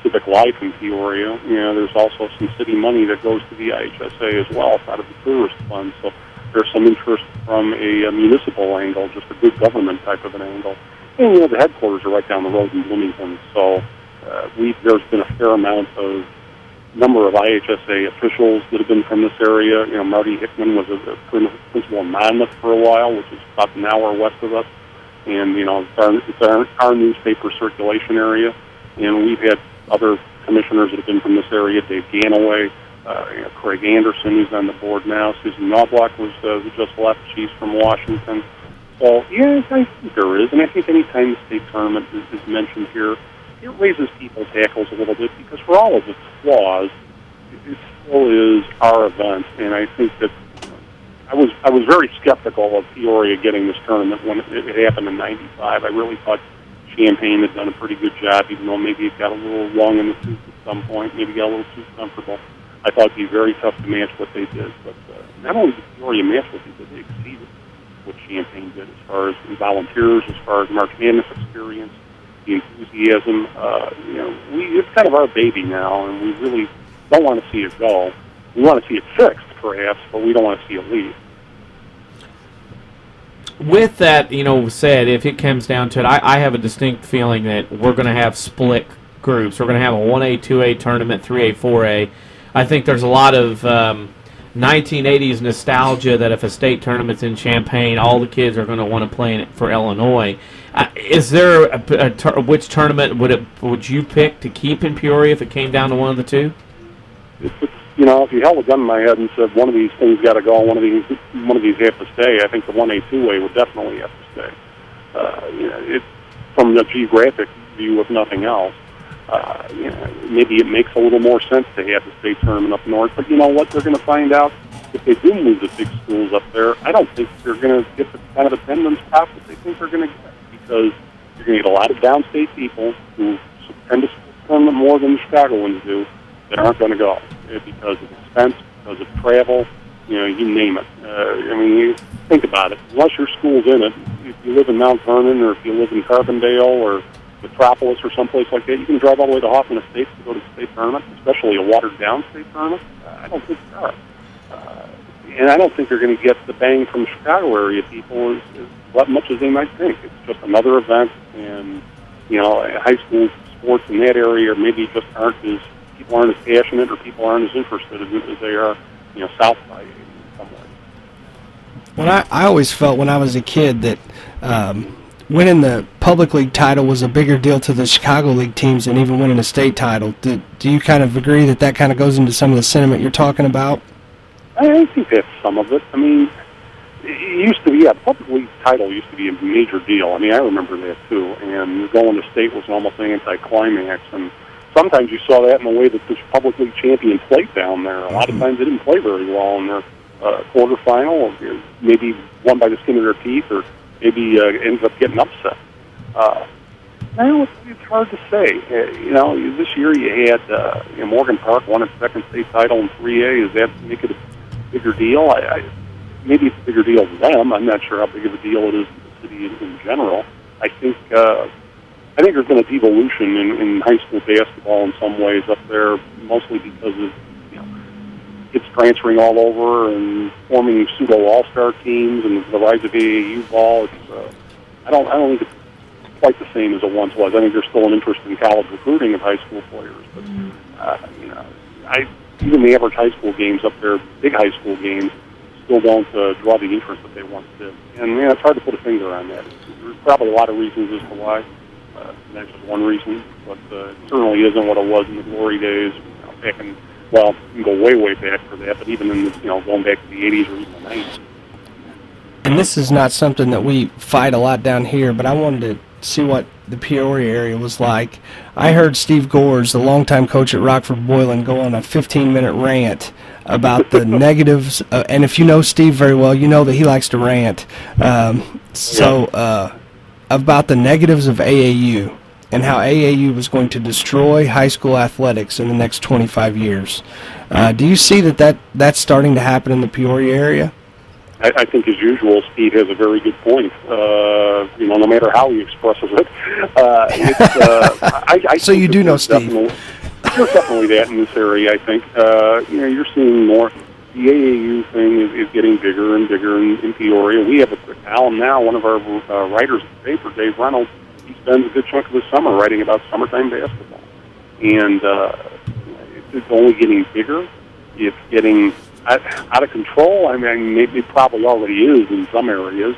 S11: civic life in Peoria, you know, there's also some city money that goes to the IHSA as well out of the tourist fund. So there's some interest from a municipal angle, just a good government type of an angle. And, you know, the headquarters are right down the road in Bloomington. So there's been a fair amount of number of IHSA officials that have been from this area. You know, Marty Hickman was a principal in Monmouth for a while, which is about an hour west of us. And, you know, it's our newspaper circulation area. And we've had other commissioners that have been from this area, Dave Ganaway, you know, Craig Anderson, who's on the board now. Susan Knobloch was who just left. She's from Washington. So, yeah, I think there is. And I think any time the state tournament is mentioned here, it raises people's hackles a little bit because for all of its flaws, it still is our event. And I think that I was very skeptical of Peoria getting this tournament when it happened in '95. I really thought Champaign had done a pretty good job, even though maybe it got a little long in the tooth at some point, maybe got a little too comfortable. I thought it'd be very tough to match what they did. But not only did Peoria match what they did, they exceeded what Champaign did as far as volunteers, as far as March Madness experience, the enthusiasm. You know, it's kind of our baby now, and we really don't want to see it go. We want to see it fixed, perhaps, but we don't want to see it leave.
S3: With that, you know, said, if it comes down to it, I have a distinct feeling that we're going to have split groups. We're going to have a 1A, 2A tournament, 3A, 4A. I think there's a lot of 1980s nostalgia that if a state tournament's in Champaign, all the kids are going to want to play in it for Illinois. Is there which tournament would you pick to keep in Peoria if it came down to one of the two?
S11: If you held a gun in my head and said one of these things got to go, one of these have to stay, I think the 1A2A would definitely have to stay. It's from the geographic view, if nothing else. Maybe it makes a little more sense to have the state tournament up north. But you know what? They're going to find out if they do move the big schools up there. I don't think they're going to get the kind of attendance pop that they think they're going to get, because you're going to get a lot of downstate people who tend to tournament more than the Chicagoans do that aren't going to go because of expense, because of travel, you name it. You think about it. Unless your school's in it, if you live in Mount Vernon or if you live in Carbondale or Metropolis or someplace like that, you can drive all the way to Hoffman Estates to go to the state tournament, especially a watered-down state tournament. I don't think they are. And I don't think they're going to get the bang from Chicago area people as much as they might think. It's just another event, and high school sports in that area maybe just people aren't as passionate, or people aren't as interested in it as they are, south by in some ways.
S4: Well, I always felt when I was a kid that winning the public league title was a bigger deal to the Chicago League teams than even winning a state title. Do you kind of agree that kind of goes into some of the sentiment you're talking about?
S11: I think that's some of it. It used to be, public league title used to be a major deal. I remember that too. And going to state was almost an anticlimax. And sometimes you saw that in the way that this public league champion played down there. A lot of times they didn't play very well in their quarterfinal, or maybe won by the skin of their teeth, or maybe ends up getting upset. It's hard to say. This year you had Morgan Park won its second state title in 3A. Does that make it a bigger deal? Maybe it's a bigger deal to them. I'm not sure how big of a deal it is to the city in general. I think there's been a devolution in high school basketball in some ways up there, mostly because of kids transferring all over and forming pseudo all-star teams and the rise of AAU ball. I don't think it's quite the same as it once was. I think there's still an interest in college recruiting of high school players, but even the average high school games up there, big high school games, still don't draw the interest that they once did. And it's hard to put a finger on that. There's probably a lot of reasons as to why. That's just one reason, but it certainly isn't what it was in the glory days. Back in, you can go way, way back for that, but even in the, going back to the 80s or even the 90s.
S4: And this is not something that we fight a lot down here, but I wanted to see what the Peoria area was like. I heard Steve Gores, the longtime coach at Rockford Boylan, go on a 15-minute rant about the negatives. And if you know Steve very well, you know that he likes to rant. About the negatives of AAU and how AAU was going to destroy high school athletics in the next 25 years. Do you see that's starting to happen in the Peoria area?
S11: I think, as usual, Steve has a very good point. No matter how he expresses it.
S4: So you do know Steve.
S11: There's definitely that in this area, I think. You're seeing more. The AAU thing is getting bigger and bigger in Peoria. We have Alan now, one of our writers at the paper, Dave Reynolds. He spends a good chunk of the summer writing about summertime basketball. And it's only getting bigger. It's getting out of control. Maybe it probably already is in some areas.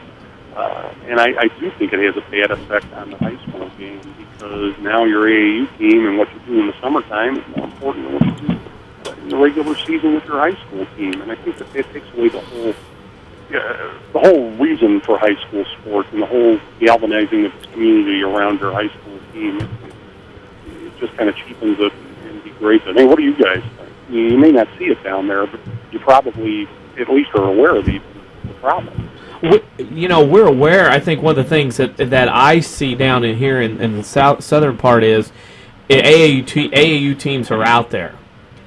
S11: And I do think it has a bad effect on the high school game, because now your AAU team and what you do in the summertime is more important than what you do in the regular season with your high school team. And I think that takes away the whole reason for high school sports and the whole galvanizing of the community around your high school team. It just kind of cheapens it and degrades it. What do you guys think? You may not see it down there, but you probably at least are aware of the problem.
S3: We're aware. I think one of the things that I see down in here in the southern part is AAU teams are out there,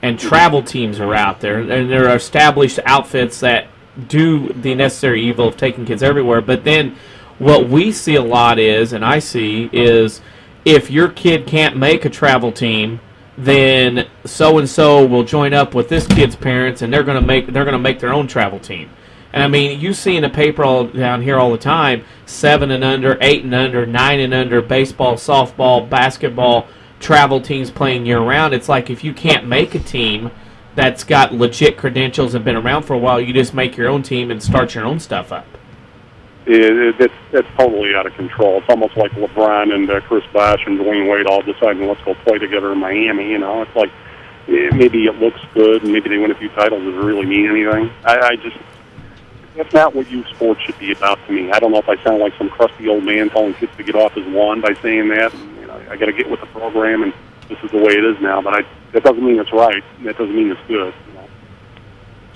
S3: and travel teams are out there, and there are established outfits that do the necessary evil of taking kids everywhere. But then what we see a lot is, and I see, is if your kid can't make a travel team, then so and so will join up with this kid's parents, and they're going to make their own travel team. And you see in the paper down here all the time, 7 and under, 8 and under, 9 and under, baseball, softball, basketball, travel teams playing year-round. It's like if you can't make a team that's got legit credentials and been around for a while, you just make your own team and start your own stuff up.
S11: that's totally out of control. It's almost like LeBron and Chris Bosh and Dwayne Wade all deciding let's go play together in Miami. You know, it's like maybe it looks good and maybe they win a few titles. Does it really mean anything? I just that's not what youth sports should be about to me. I don't know if I sound like some crusty old man telling kids to get off his lawn by saying that. And, you know, I got to get with the program, and this is the way it is now. But that doesn't mean it's right. That doesn't mean it's good.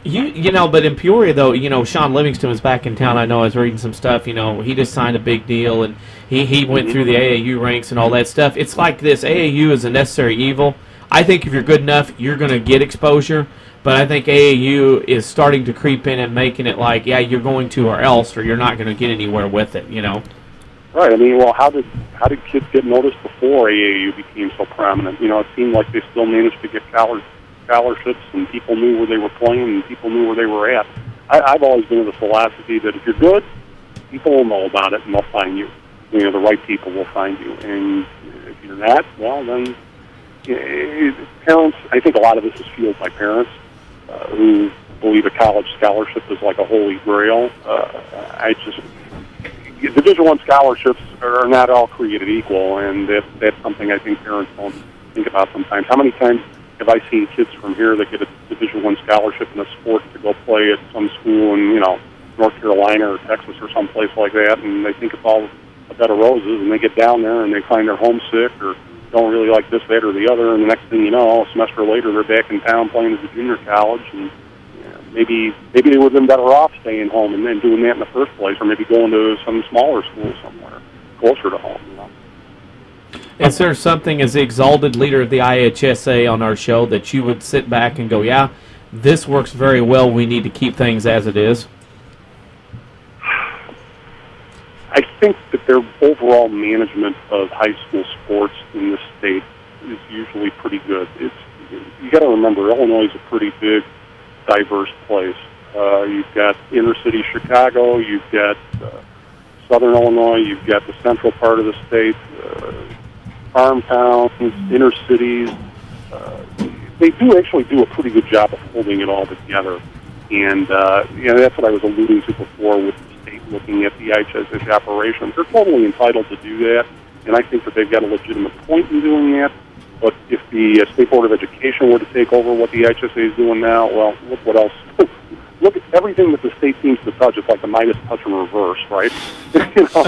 S3: You know, but in Peoria, though, you know, Sean Livingston was back in town. I know I was reading some stuff. You know, he just signed a big deal, and he went through the AAU ranks and all that stuff. It's like this. AAU is a necessary evil. I think if you're good enough, you're going to get exposure. But I think AAU is starting to creep in and making it like, yeah, you're going to or else, or you're not going to get anywhere with it, you know?
S11: Right. I mean, well, how did kids get noticed before AAU became so prominent? You know, it seemed like they still managed to get scholarships, and people knew where they were playing, and people knew where they were at. I've always been of the philosophy that if you're good, people will know about it, and they'll find you. You know, the right people will find you. And if you're not, well, then parents, I think a lot of this is fueled by parents who believe a college scholarship is like a holy grail. Division I scholarships are not all created equal, and that's something I think parents don't think about sometimes. How many times have I seen kids from here that get a Division I scholarship in a sport to go play at some school in, you know, North Carolina or Texas or someplace like that, and they think it's all a bed of roses, and they get down there and they find they're homesick or don't really like this, that, or the other, and the next thing you know, a semester later, they're back in town playing at the junior college, and maybe they would have been better off staying home and then doing that in the first place, or maybe going to some smaller school somewhere closer to home. You know?
S3: Is there something as the exalted leader of the IHSA on our show that you would sit back and go, yeah, this works very well, we need to keep things as it is?
S11: I think that their overall management of high school sports in this state is usually pretty good. You got to remember, Illinois is a pretty big, diverse place. You've got inner city Chicago, you've got southern Illinois, you've got the central part of the state, farm towns, inner cities. They do actually do a pretty good job of holding it all together. And that's what I was alluding to before with the state looking at the IHSA operations. They're totally entitled to do that, and I think that they've got a legitimate point in doing that. But if the State Board of Education were to take over what the IHSA is doing now, well, look what else. Look at everything that the state seems to touch. It's like the Midas touch in reverse, right? You know,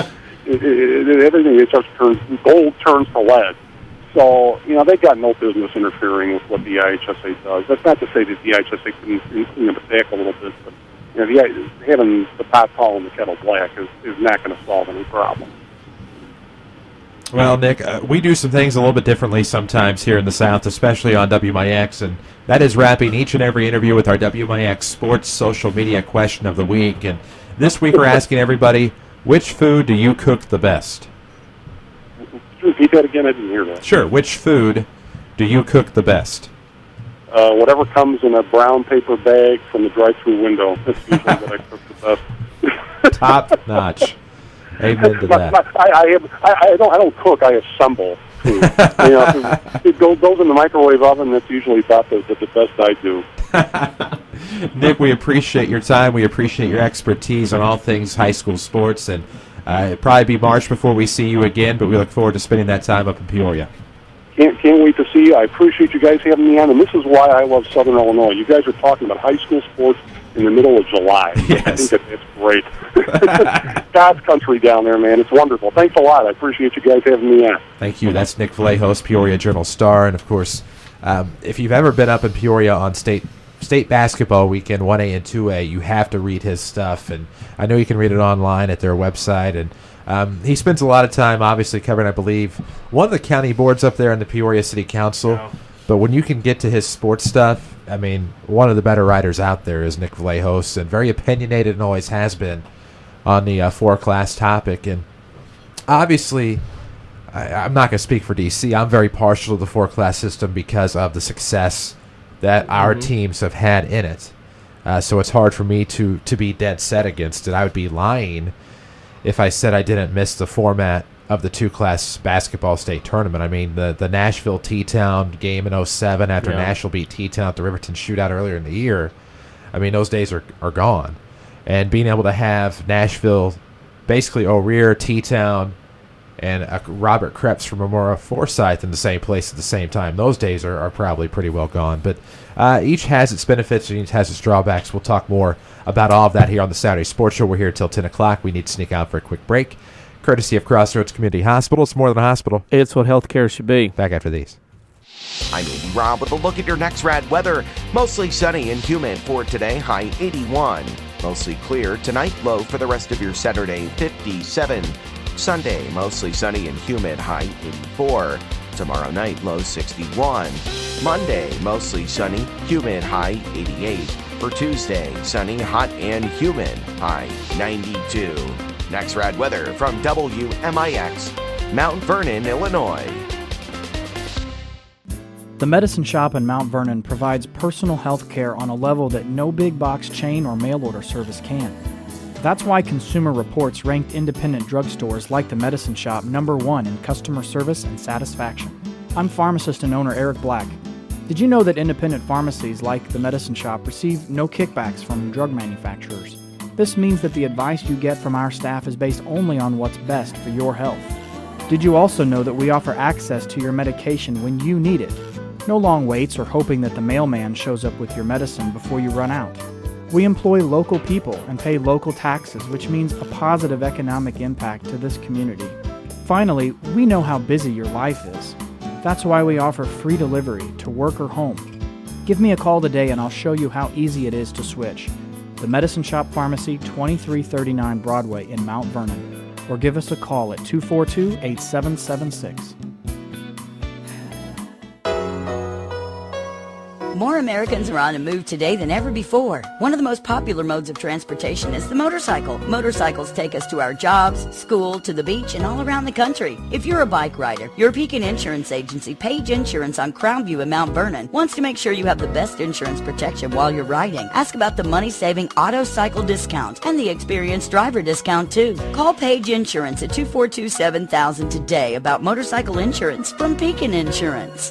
S11: everything it starts turns gold turns to lead. So, you know, they've got no business interfering with what the IHSA does. That's not to say that the IHSA can clean up the back a little bit, but you know, having the pot calling the kettle black is not going to solve any problem.
S2: Well, Nick, we do some things a little bit differently sometimes here in the South, especially on WMIX, and that is wrapping each and every interview with our WMIX Sports Social Media Question of the Week. And this week we're asking everybody, which food do you cook the best?
S11: Repeat that again, I didn't hear that.
S2: Sure, which food do you cook the best?
S11: Whatever comes in a brown paper bag from the drive-through window. That's usually what I cook the best.
S2: Top notch. Amen to that.
S11: I don't cook. I assemble food. You know, it goes in the microwave oven. That's usually about the best I do.
S2: Nick, we appreciate your time. We appreciate your expertise on all things high school sports, and it'll probably be March before we see you again. But we look forward to spending that time up in Peoria.
S11: Can't wait to see you. I appreciate you guys having me on, and this is why I love Southern Illinois. You guys are talking about high school sports in the middle of July.
S2: Yes.
S11: I think that's great. God's country down there, man. It's wonderful. Thanks a lot. I appreciate you guys having me on.
S2: Thank you. That's Nick Vallejos, Peoria Journal-Star. And, of course, if you've ever been up in Peoria on state basketball weekend, 1A and 2A, you have to read his stuff. And I know you can read it online at their website. And he spends a lot of time, obviously, covering, I believe, one of the county boards up there in the Peoria City Council. Oh. But when you can get to his sports stuff, I mean, one of the better writers out there is Nick Vallejos, and very opinionated and always has been on the four-class topic. And obviously, I'm not going to speak for DC. I'm very partial to the four-class system because of the success that our teams have had in it. So it's hard for me to be dead set against it. I would be lying if I said I didn't miss the format of the two-class basketball state tournament. I mean, the Nashville T-Town game in 07 after Nashville beat T-Town at the Riverton shootout earlier in the year, I mean, those days are gone. And being able to have Nashville basically O'Rear, T-Town, and Robert Krebs from Memorial Forsyth in the same place at the same time. Those days are probably pretty well gone. But each has its benefits and each has its drawbacks. We'll talk more about all of that here on the Saturday Sports Show. We're here till 10 o'clock. We need to sneak out for a quick break. Courtesy of Crossroads Community Hospital. It's more than a hospital.
S3: It's what healthcare should be.
S2: Back after these.
S18: I'm Andy Robb with a look at your next rad weather. Mostly sunny and humid for today, high 81. Mostly clear tonight, low for the rest of your Saturday, 57. Sunday, mostly sunny and humid, high 84. Tomorrow night, low 61. Monday, mostly sunny, humid, high 88. For Tuesday, sunny, hot, and humid, high 92. Next rad weather from WMIX, Mount Vernon, Illinois.
S1: The Medicine Shop in Mount Vernon provides personal health care on a level that no big box chain or mail order service can. That's why Consumer Reports ranked independent drugstores like the Medicine Shop #1 in customer service and satisfaction. I'm pharmacist and owner Eric Black. Did you know that independent pharmacies like the Medicine Shop receive no kickbacks from drug manufacturers? This means that the advice you get from our staff is based only on what's best for your health. Did you also know that we offer access to your medication when you need it? No long waits or hoping that the mailman shows up with your medicine before you run out. We employ local people and pay local taxes, which means a positive economic impact to this community. Finally, we know how busy your life is. That's why we offer free delivery to work or home. Give me a call today and I'll show you how easy it is to switch. The Medicine Shop Pharmacy, 2339 Broadway in Mount Vernon. Or give us a call at 242-8776.
S13: More Americans are on a move today than ever before. One of the most popular modes of transportation is the motorcycle. Motorcycles take us to our jobs, school, to the beach, and all around the country. If you're a bike rider, your Pekin Insurance Agency, Page Insurance on Crownview in Mount Vernon, wants to make sure you have the best insurance protection while you're riding. Ask about the money-saving auto cycle discount and the experienced driver discount, too. Call Page Insurance at 242-7000 today about motorcycle insurance from Pekin Insurance.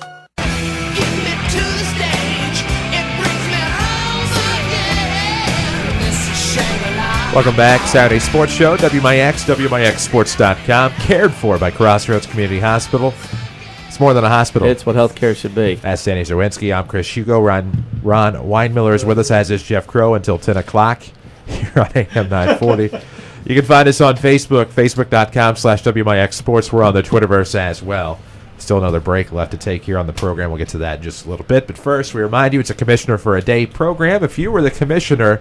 S2: Welcome back. Saturday Sports Show, WMIX, WMIXSports.com. Cared for by Crossroads Community Hospital. It's more than a hospital.
S3: It's what healthcare should be.
S2: That's Danny Zerwinski. I'm Chris Hugo. Ron Weinmiller is with us, as is Jeff Crow, until 10 o'clock here on AM 940. You can find us on Facebook, facebook.com/WMIX Sports. We're on the Twitterverse as well. Still another break left to take here on the program. We'll get to that in just a little bit. But first, we remind you it's a Commissioner for a Day program. If you were the commissioner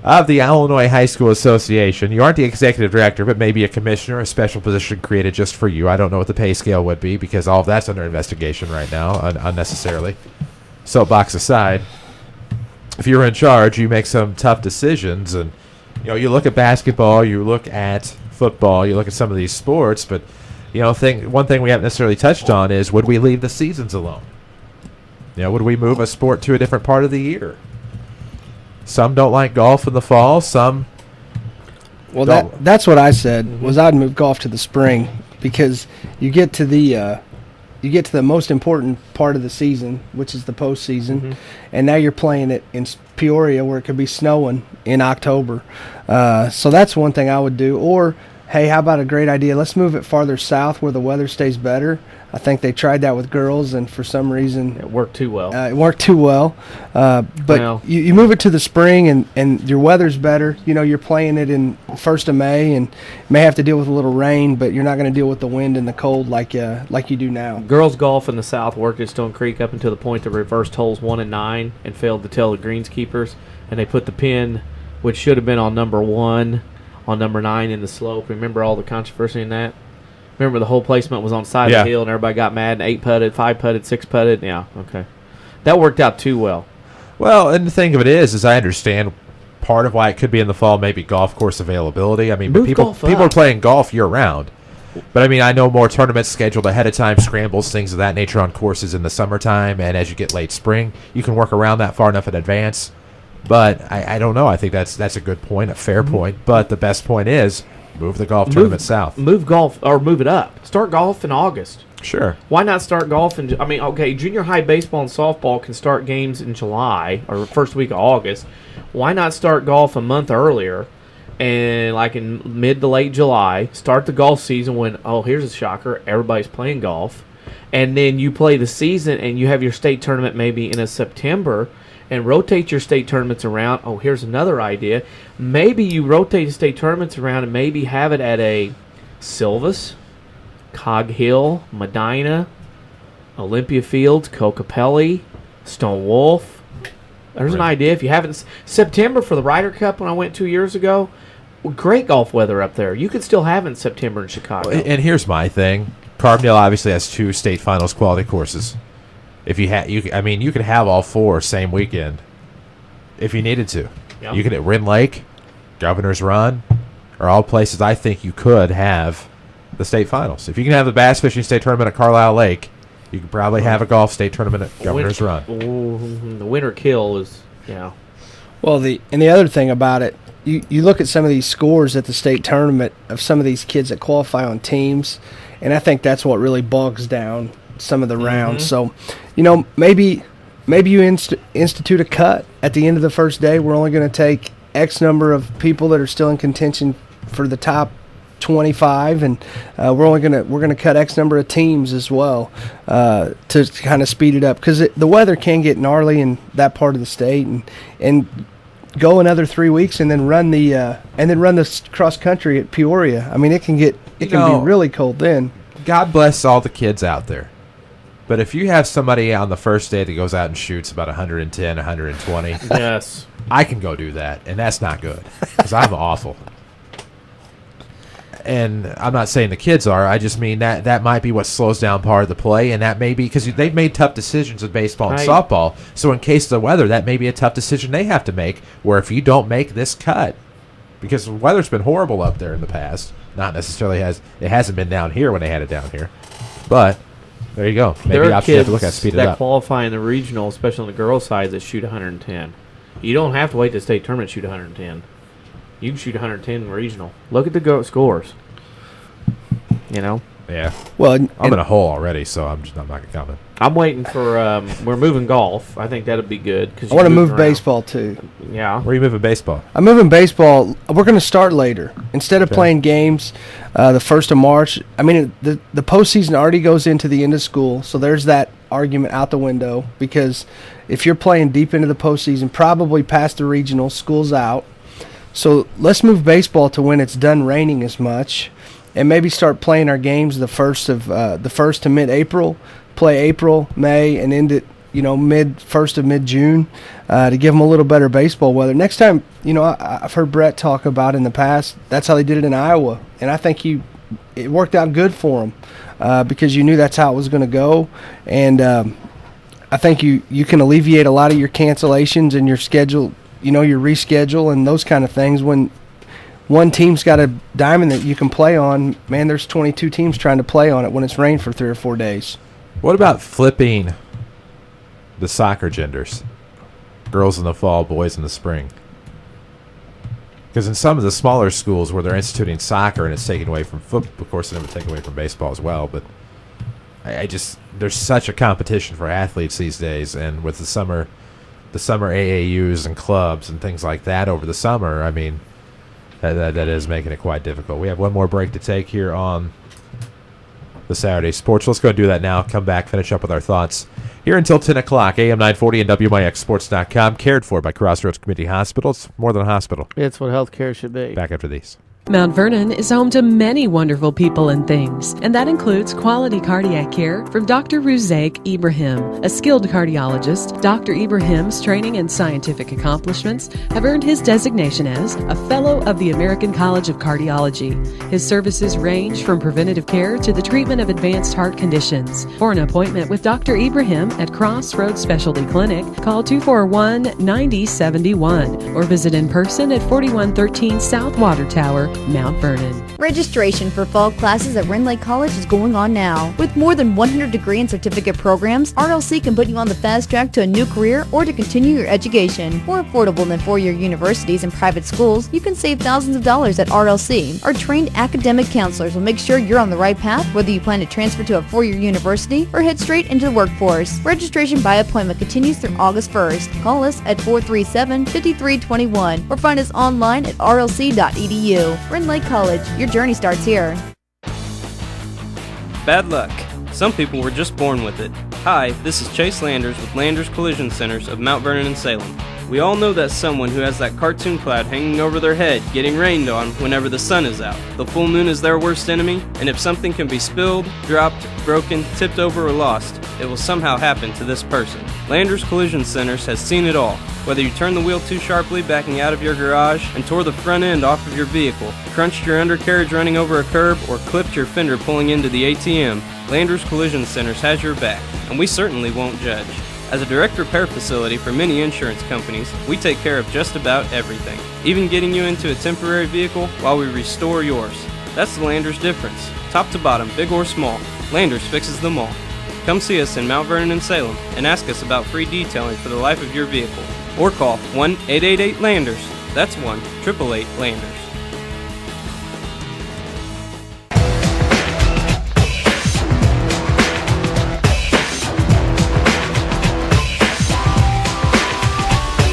S2: of the Illinois High School Association, you aren't the executive director, but maybe a commissioner, a special position created just for you. I don't know what the pay scale would be because all of that's under investigation right now, unnecessarily. Soapbox aside, if you're in charge, you make some tough decisions, and you look at basketball, you look at football, you look at some of these sports, but one thing we haven't necessarily touched on is, would we leave the seasons alone? Would we move a sport to a different part of the year? Some don't like golf in the fall. Some.
S4: Well, that's what I said. Was I'd move golf to the spring because you get to the most important part of the season, which is the postseason, and now you're playing it in Peoria where it could be snowing in October. So that's one thing I would do. Or, hey, how about a great idea? Let's move it farther south where the weather stays better. I think they tried that with girls, and for some reason
S3: it worked too well.
S4: But you move it to the spring, and your weather's better. You're playing it in 1st of May, and may have to deal with a little rain, but you're not going to deal with the wind and the cold like you do now.
S3: Girls golf in the South worked at Stone Creek up until the point they reversed holes 1 and 9 and failed to tell the greenskeepers, and they put the pin, which should have been on number 1, on number 9 in the slope. Remember all the controversy in that? Remember the whole placement was on the side of the hill and everybody got mad and 8-putted, 5-putted, 6-putted? Yeah, okay. That worked out too well.
S2: Well, and the thing of it is I understand part of why it could be in the fall, maybe golf course availability. I mean, but people are playing golf year-round. But, I know more tournaments scheduled ahead of time, scrambles, things of that nature on courses in the summertime, and as you get late spring, you can work around that far enough in advance. But I don't know. I think that's a good point, a fair point. But the best point is move the golf tournament south.
S3: Move golf, or move it up. Start golf in August.
S2: Sure.
S3: Why not start golf in, junior high baseball and softball can start games in July or first week of August. Why not start golf a month earlier? and like in mid to late July, start the golf season when, oh, here's a shocker, everybody's playing golf. And then you play the season and you have your state tournament maybe in a September and rotate your state tournaments around. Oh, here's another idea. Maybe you rotate the state tournaments around and maybe have it at a Silvis, Cog Hill, Medina, Olympia Fields, Kokopelli, Stone Wolf. There's an idea. If you haven't, September for the Ryder Cup when I went 2 years ago, great golf weather up there. You could still have it in September in Chicago.
S2: And here's my thing. Carbondale obviously has 2 state finals quality courses. If you you could have all 4 same weekend if you needed to.
S3: Yep.
S2: You could at Wren Lake, Governor's Run, are all places I think you could have the state finals. If you can have the bass fishing state tournament at Carlisle Lake, you could probably have a golf state tournament at Governor's Run.
S3: The winter kill is,
S4: Well, the other thing about it, you look at some of these scores at the state tournament of some of these kids that qualify on teams, and I think that's what really bogs down some of the rounds. So, maybe you institute a cut at the end of the first day. We're only going to take X number of people that are still in contention for the top 25, and we're going to cut X number of teams as well to kind of speed it up, because the weather can get gnarly in that part of the state, and go another 3 weeks and then run the cross country at Peoria. I mean, it can be really cold then.
S2: God bless all the kids out there. But if you have somebody on the first day that goes out and shoots about 110, 120,
S3: yes,
S2: I can go do that, and that's not good because I'm awful. And I'm not saying the kids are. I just mean that might be what slows down part of the play, and that may be because they've made tough decisions in baseball and softball. So in case of the weather, that may be a tough decision they have to make, where if you don't make this cut, because the weather's been horrible up there in the past, not necessarily it hasn't been down here when they had it down here, but there you go. Maybe
S3: there are
S2: option you have
S3: kids
S2: to look at speed it
S3: that
S2: up.
S3: Qualify in the regional, especially on the girls' side, that shoot 110. You don't have to wait to state tournament to shoot 110. You can shoot 110 in the regional. Look at the scores.
S2: Yeah.
S4: Well,
S2: I'm in a hole already, so I'm not going to comment.
S3: I'm waiting for. We're moving golf. I think that'll be good.
S4: I want to move baseball too.
S3: Yeah.
S2: Where are you moving baseball?
S4: I'm moving baseball. We're going to start later. Instead of playing games the 1st of March, I mean, the postseason already goes into the end of school, so there's that argument out the window, because if you're playing deep into the postseason, probably past the regional, school's out. So let's move baseball to when it's done raining as much, and maybe start playing our games the first to mid-April, play April, May, and end it first of mid-June to give them a little better baseball weather. Next time, I've heard Brett talk about in the past, that's how they did it in Iowa, and I think it worked out good for them because you knew that's how it was going to go, and I think you can alleviate a lot of your cancellations and your schedule, your reschedule and those kind of things. When one team's got a diamond that you can play on, man, there's 22 teams trying to play on it when it's rained for 3 or 4 days.
S2: What about flipping the soccer genders? Girls in the fall, boys in the spring. Because in some of the smaller schools where they're instituting soccer and it's taken away from football, of course, it would take away from baseball as well. But there's such a competition for athletes these days, and with the summer AAUs and clubs and things like that over the summer, I mean, that is making it quite difficult. We have one more break to take here on the Saturday Sports. Let's go and do that now. Come back, finish up with our thoughts here until 10 o'clock, AM 940 and WMIXsports.com. Cared for by Crossroads Community Hospital. It's more than a hospital.
S3: It's what healthcare should be.
S2: Back after these.
S5: Mount Vernon is home to many wonderful people and things, and that includes quality cardiac care from Dr. Ruzaik Ibrahim, a skilled cardiologist. Dr. Ibrahim's training and scientific accomplishments have earned his designation as a Fellow of the American College of Cardiology. His services range from preventative care to the treatment of advanced heart conditions. For an appointment with Dr. Ibrahim at Crossroads Specialty Clinic, call 241-9071 or visit in person at 4113 South Water Tower Mount Vernon.
S8: Registration for fall classes at Rend Lake College is going on now. With more than 100 degree and certificate programs, RLC can put you on the fast track to a new career or to continue your education. More affordable than four-year universities and private schools, you can save thousands of dollars at RLC. Our trained academic counselors will make sure you're on the right path, whether you plan to transfer to a four-year university or head straight into the workforce. Registration by appointment continues through August 1st. Call us at 437-5321 or find us online at rlc.edu. Rend Lake College, your journey starts here.
S14: Bad luck. Some people were just born with it. Hi, this is Chase Landers with Landers Collision Centers of Mount Vernon and Salem. We all know that someone who has that cartoon cloud hanging over their head getting rained on whenever the sun is out. The full moon is their worst enemy, and if something can be spilled, dropped, broken, tipped over, or lost, it will somehow happen to this person. Landers Collision Centers has seen it all. Whether you turned the wheel too sharply backing out of your garage and tore the front end off of your vehicle, crunched your undercarriage running over a curb, or clipped your fender pulling into the ATM, Landers Collision Centers has your back, and we certainly won't judge. As a direct repair facility for many insurance companies, we take care of just about everything, even getting you into a temporary vehicle while we restore yours. That's the Landers difference. Top to bottom, big or small, Landers fixes them all. Come see us in Mount Vernon and Salem and ask us about free detailing for the life of your vehicle. Or call 1-888-LANDERS. That's 1-888-LANDERS.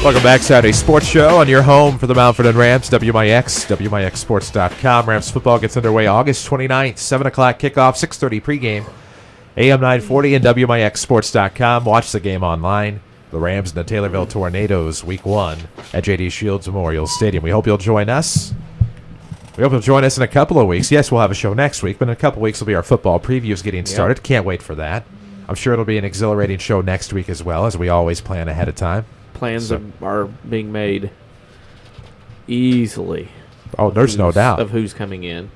S2: Welcome back, Saturday Sports Show on your home for the Mount Vernon Rams, WMIX, WMIXsports.com. Rams football gets underway August 29th, 7 o'clock kickoff, 6:30 pregame, AM 940 and WMIXsports.com. Watch the game online. The Rams and the Taylorville Tornadoes, Week 1 at J.D. Shields Memorial Stadium. We hope you'll join us. We hope you'll join us in a couple of weeks. Yes, we'll have a show next week, but in a couple of weeks will be our football previews getting started. Can't wait for that. I'm sure it'll be an exhilarating show next week as well, as we always plan ahead of time.
S3: Plans are being made easily.
S2: Oh, there's no doubt.
S3: Of who's coming in.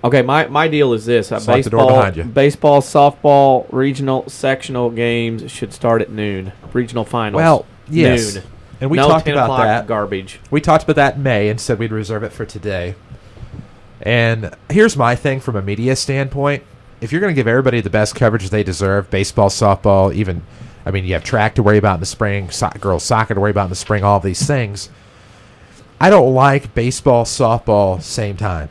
S3: Okay, my deal is this.
S2: Lock the door behind you.
S3: Baseball, softball, regional, sectional games should start at noon. Regional finals.
S2: Well, yes.
S3: Noon.
S2: And we
S3: no
S2: talked
S3: 10
S2: about
S3: o'clock
S2: that.
S3: Garbage.
S2: We talked about that in May and said we'd reserve it for today. And here's my thing from a media standpoint. If you're going to give everybody the best coverage they deserve, baseball, softball, even... I mean, you have track to worry about in the spring, girls soccer to worry about in the spring, all these things. I don't like baseball, softball, same time.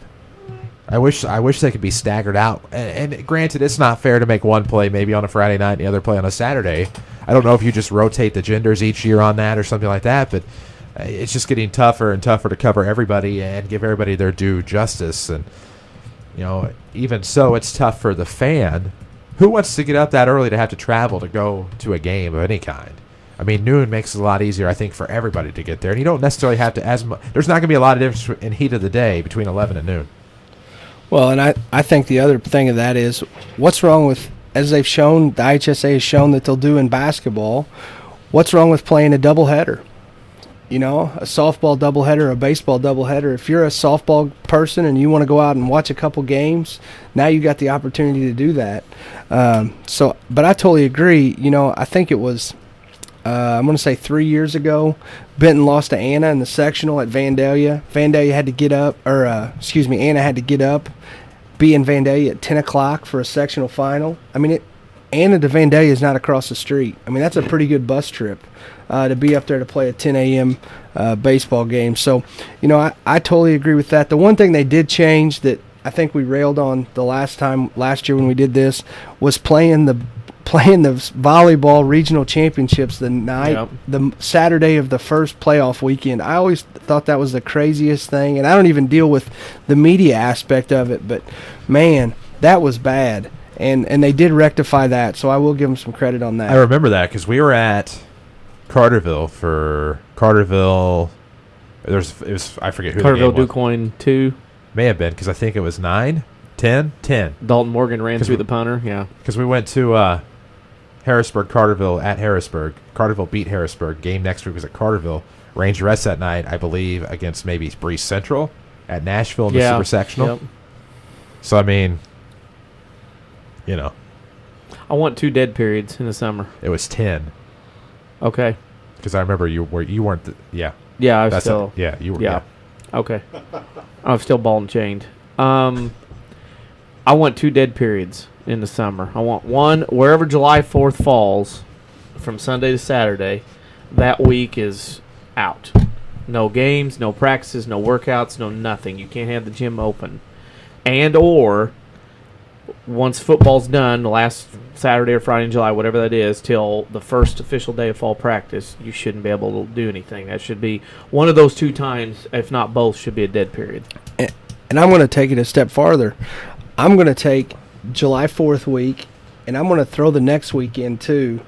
S2: I wish they could be staggered out. And granted, it's not fair to make one play maybe on a Friday night and the other play on a Saturday. I don't know if you just rotate the genders each year on that or something like that, but it's just getting tougher and tougher to cover everybody and give everybody their due justice. And, you know, even so, it's tough for the fan. Who wants to get up that early to have to travel to go to a game of any kind? I mean, noon makes it a lot easier, I think, for everybody to get there. And you don't necessarily have to there's not going to be a lot of difference in heat of the day between 11 and noon.
S4: Well, and I think the other thing of that is, what's wrong with, as they've shown, the IHSA has shown that they'll do in basketball, what's wrong with playing a doubleheader? You know, a softball doubleheader, a baseball doubleheader. If you're a softball person and you want to go out and watch a couple games, now you got the opportunity to do that. But I totally agree. You know, I think it was, I'm going to say 3 years ago, Benton lost to Anna in the sectional at Vandalia. Vandalia had to get up, Anna had to get up, be in Vandalia at 10 o'clock for a sectional final. I mean, Anna to Vandalia is not across the street. I mean, that's a pretty good bus trip to be up there to play a 10 a.m. Baseball game. So, you know, I totally agree with that. The one thing they did change that I think we railed on the last year when we did this was playing the volleyball regional championships the Saturday of the first playoff weekend. I always thought that was the craziest thing, and I don't even deal with the media aspect of it, but man, that was bad. And they did rectify that, so I will give them some credit on that.
S2: I remember that because we were at Carterville for Carterville. It was I forget who
S3: Carterville
S2: the game was.
S3: DuQuoin 2.
S2: May have been because I think it was 9, 10.
S3: Dalton Morgan ran through the punter. Yeah,
S2: because we went to Harrisburg, Carterville at Harrisburg. Carterville beat Harrisburg. Game next week was at Carterville. Range rest that night, I believe, against maybe Breese Central at Nashville in the Super Sectional. Yep. So I mean, you know,
S3: I want 2 dead periods in the summer.
S2: It was 10.
S3: Okay.
S2: Because I remember you weren't. Yeah.
S3: Yeah, I was
S2: you were.
S3: Yeah. Okay. I'm still ball and chained. I want 2 dead periods in the summer. I want one wherever July 4th falls, from Sunday to Saturday. That week is out. No games, no practices, no workouts, no nothing. You can't have the gym open. And or once football's done, the last Saturday or Friday in July, whatever that is, till the first official day of fall practice, you shouldn't be able to do anything. That should be one of those 2 times, if not both, should be a dead period.
S4: And I'm going to take it a step farther. I'm going to take July 4th week, and I'm going to throw the next week in too.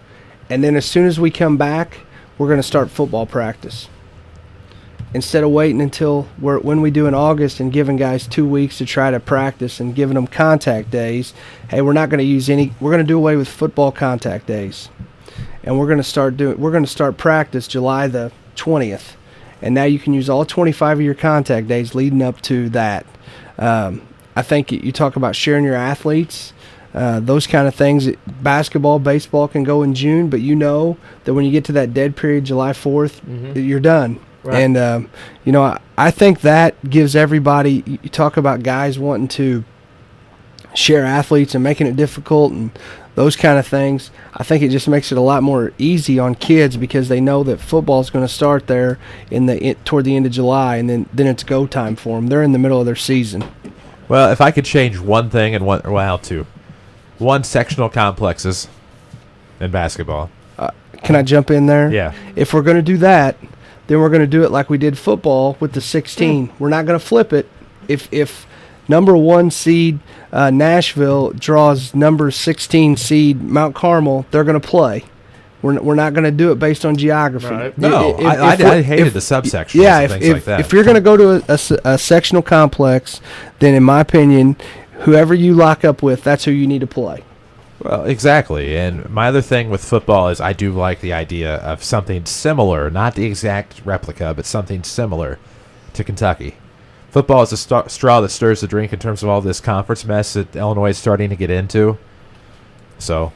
S4: And then as soon as we come back, we're going to start football practice. Instead of waiting until when we do in August and giving guys 2 weeks to try to practice and giving them contact days, hey, we're not going to use any. We're going to do away with football contact days, and we're going to start practice July the 20th, and now you can use all 25 of your contact days leading up to that. I think you talk about sharing your athletes. Those kind of things. Basketball, baseball can go in June, but you know that when you get to that dead period, July 4th, you're done. Right. And, I think that gives everybody, you talk about guys wanting to share athletes and making it difficult and those kind of things. I think it just makes it a lot more easy on kids because they know that football is going to start there toward the end of July, and then it's go time for them. They're in the middle of their season.
S2: Well, if I could change one thing and two. One, sectional complexes in basketball.
S4: Can I jump in there?
S2: Yeah.
S4: If we're going to do that, then we're going to do it like we did football with the 16. We're not going to flip it. If number 1 seed Nashville draws number 16 seed Mount Carmel, they're going to play. We're not going to do it based on geography.
S2: Right. No, I hated the subsections and things like that.
S4: If you're going to go to a sectional complex, then in my opinion, whoever you lock up with, that's who you need to play.
S2: Well, exactly. And my other thing with football is I do like the idea of something similar, not the exact replica, but something similar to Kentucky. Football is a straw that stirs the drink in terms of all this conference mess that Illinois is starting to get into. So,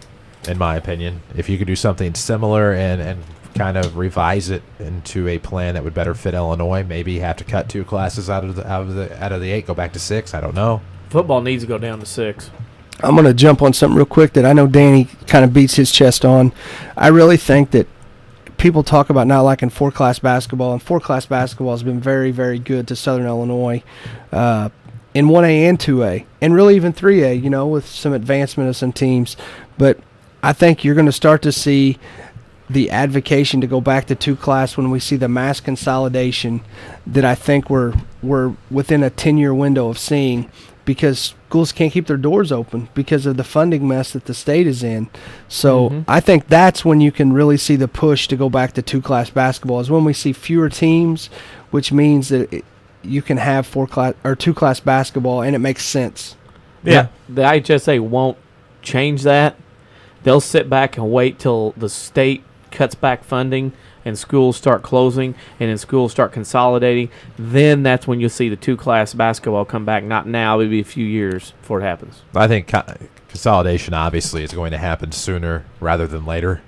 S2: in my opinion, if you could do something similar and kind of revise it into a plan that would better fit Illinois, maybe you have to cut 2 classes out of the 8, go back to 6. I don't know.
S3: Football needs to go down to 6.
S4: I'm going to jump on something real quick that I know Danny kind of beats his chest on. I really think that people talk about not liking 4-class basketball, and 4-class basketball has been very, very good to Southern Illinois in 1A and 2A, and really even 3A, with some advancement of some teams. But I think you're going to start to see the advocation to go back to 2-class when we see the mass consolidation that I think we're within a 10-year window of seeing, because schools can't keep their doors open because of the funding mess that the state is in. So I think that's when you can really see the push to go back to 2-class basketball, is when we see fewer teams, which means that you can have 4-class or 2-class basketball, and it makes sense.
S3: Yeah, the IHSA won't change that. They'll sit back and wait till the state cuts back funding and schools start closing and then schools start consolidating. Then that's when you'll see the 2-class basketball come back. Not now, it'll be a few years before it happens.
S2: I think consolidation obviously is going to happen sooner rather than later.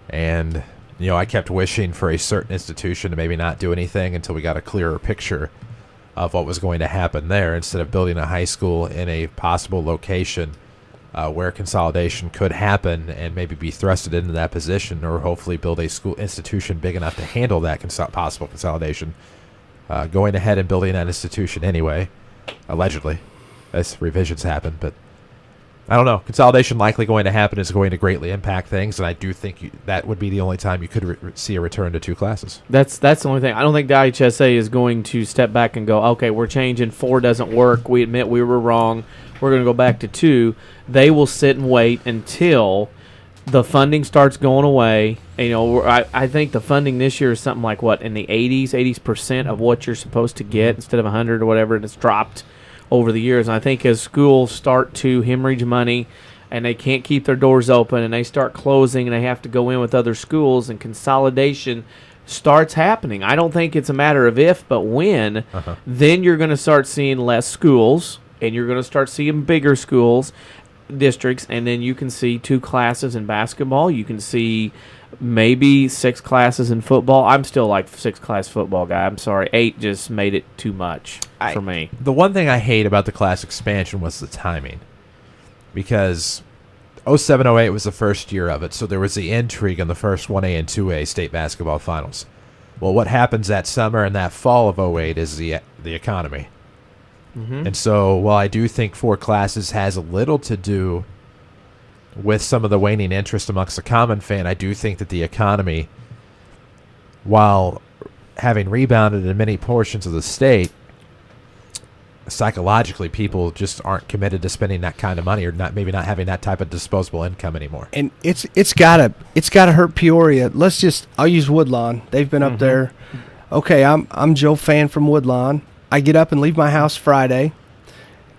S2: And, I kept wishing for a certain institution to maybe not do anything until we got a clearer picture of what was going to happen there, instead of building a high school in a possible location where consolidation could happen and maybe be thrusted into that position, or hopefully build a school institution big enough to handle that possible consolidation. Going ahead and building that institution anyway, allegedly, as revisions happen. But I don't know. Consolidation likely going to happen, is going to greatly impact things, and I do think that would be the only time you could see a return to 2 classes.
S3: That's the only thing. I don't think the IHSA is going to step back and go, okay, we're changing, 4 doesn't work, we admit we were wrong, we're going to go back to 2. They will sit and wait until the funding starts going away. I think the funding this year is something like, in the 80% of what you're supposed to get instead of 100 or whatever, and it's dropped over the years. And I think as schools start to hemorrhage money and they can't keep their doors open and they start closing and they have to go in with other schools and consolidation starts happening. I don't think it's a matter of if, but when. Then you're going to start seeing less schools and you're going to start seeing bigger schools. districts, and then you can see 2 classes in basketball. You can see maybe 6 classes in football. I'm still like 6-class football guy. I'm sorry. 8 just made it too much for me.
S2: The one thing I hate about the class expansion was the timing, because 07-08 was the first year of it, so there was the intrigue in the first 1A and 2A state basketball finals. Well, what happens that summer and that fall of 08 is the economy.
S3: Mm-hmm.
S2: And so while I do think 4 classes has a little to do with some of the waning interest amongst the common fan, I do think that the economy, while having rebounded in many portions of the state, psychologically people just aren't committed to spending that kind of money, or maybe not having that type of disposable income anymore.
S4: And it's gotta hurt Peoria. I'll use Woodlawn. They've been up there. Okay, I'm Joe Fan from Woodlawn. I get up and leave my house Friday,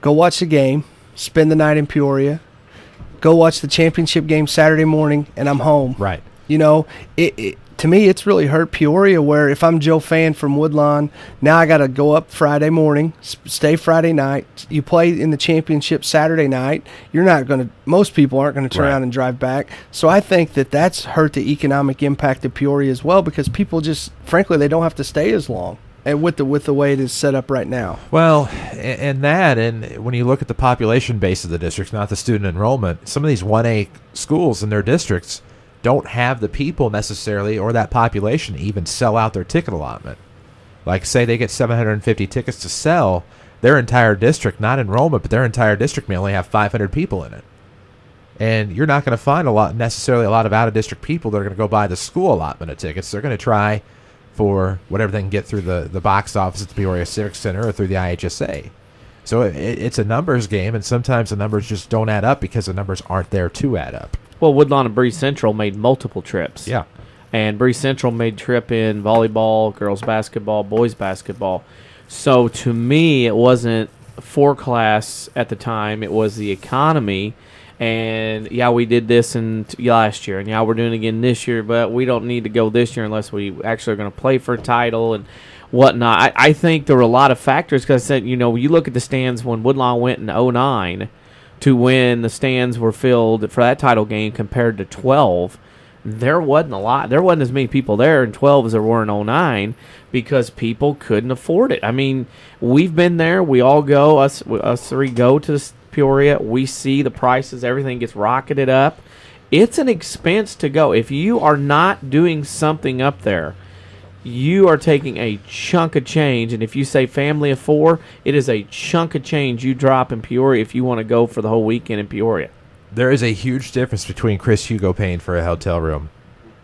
S4: go watch the game, spend the night in Peoria, go watch the championship game Saturday morning, and I'm home.
S2: Right.
S4: You know, to me, it's really hurt Peoria, where if I'm Joe Fan from Woodlawn, now I got to go up Friday morning, stay Friday night. You play in the championship Saturday night. Most people aren't going to turn around and drive back. So I think that's hurt the economic impact of Peoria as well, because people just, frankly, they don't have to stay as long. And with the way it is set up right now.
S2: Well, and when you look at the population base of the districts, not the student enrollment, some of these 1A schools in their districts don't have the people necessarily, or that population, to even sell out their ticket allotment. Like, say they get 750 tickets to sell, their entire district, not enrollment, but their entire district may only have 500 people in it. And you're not going to find necessarily a lot of out-of-district people that are going to go buy the school allotment of tickets. They're going to try for whatever they can get through the box office at the Peoria Civic Center or through the IHSA. So it's a numbers game, and sometimes the numbers just don't add up because the numbers aren't there to add up.
S3: Well, Woodlawn and Breeze Central made multiple trips.
S2: Yeah.
S3: And Breeze Central made trip in volleyball, girls basketball, boys basketball. So to me, it wasn't 4 class at the time. It was the economy. And, yeah, we did this last year, and, yeah, we're doing it again this year, but we don't need to go this year unless we actually are going to play for a title and whatnot. I think there were a lot of factors, because I said, you look at the stands when Woodlawn went in 09 to when the stands were filled for that title game compared to 12. There wasn't a lot. There wasn't as many people there in 12 as there were in 09 because people couldn't afford it. I mean, we've been there. We all go. Us 3 go to Peoria. We see the prices. Everything gets rocketed up. It's an expense to go. If you are not doing something up there, you are taking a chunk of change. And if you say family of 4, it is a chunk of change you drop in Peoria if you want to go for the whole weekend in Peoria.
S2: There is a huge difference between Chris Hugo paying for a hotel room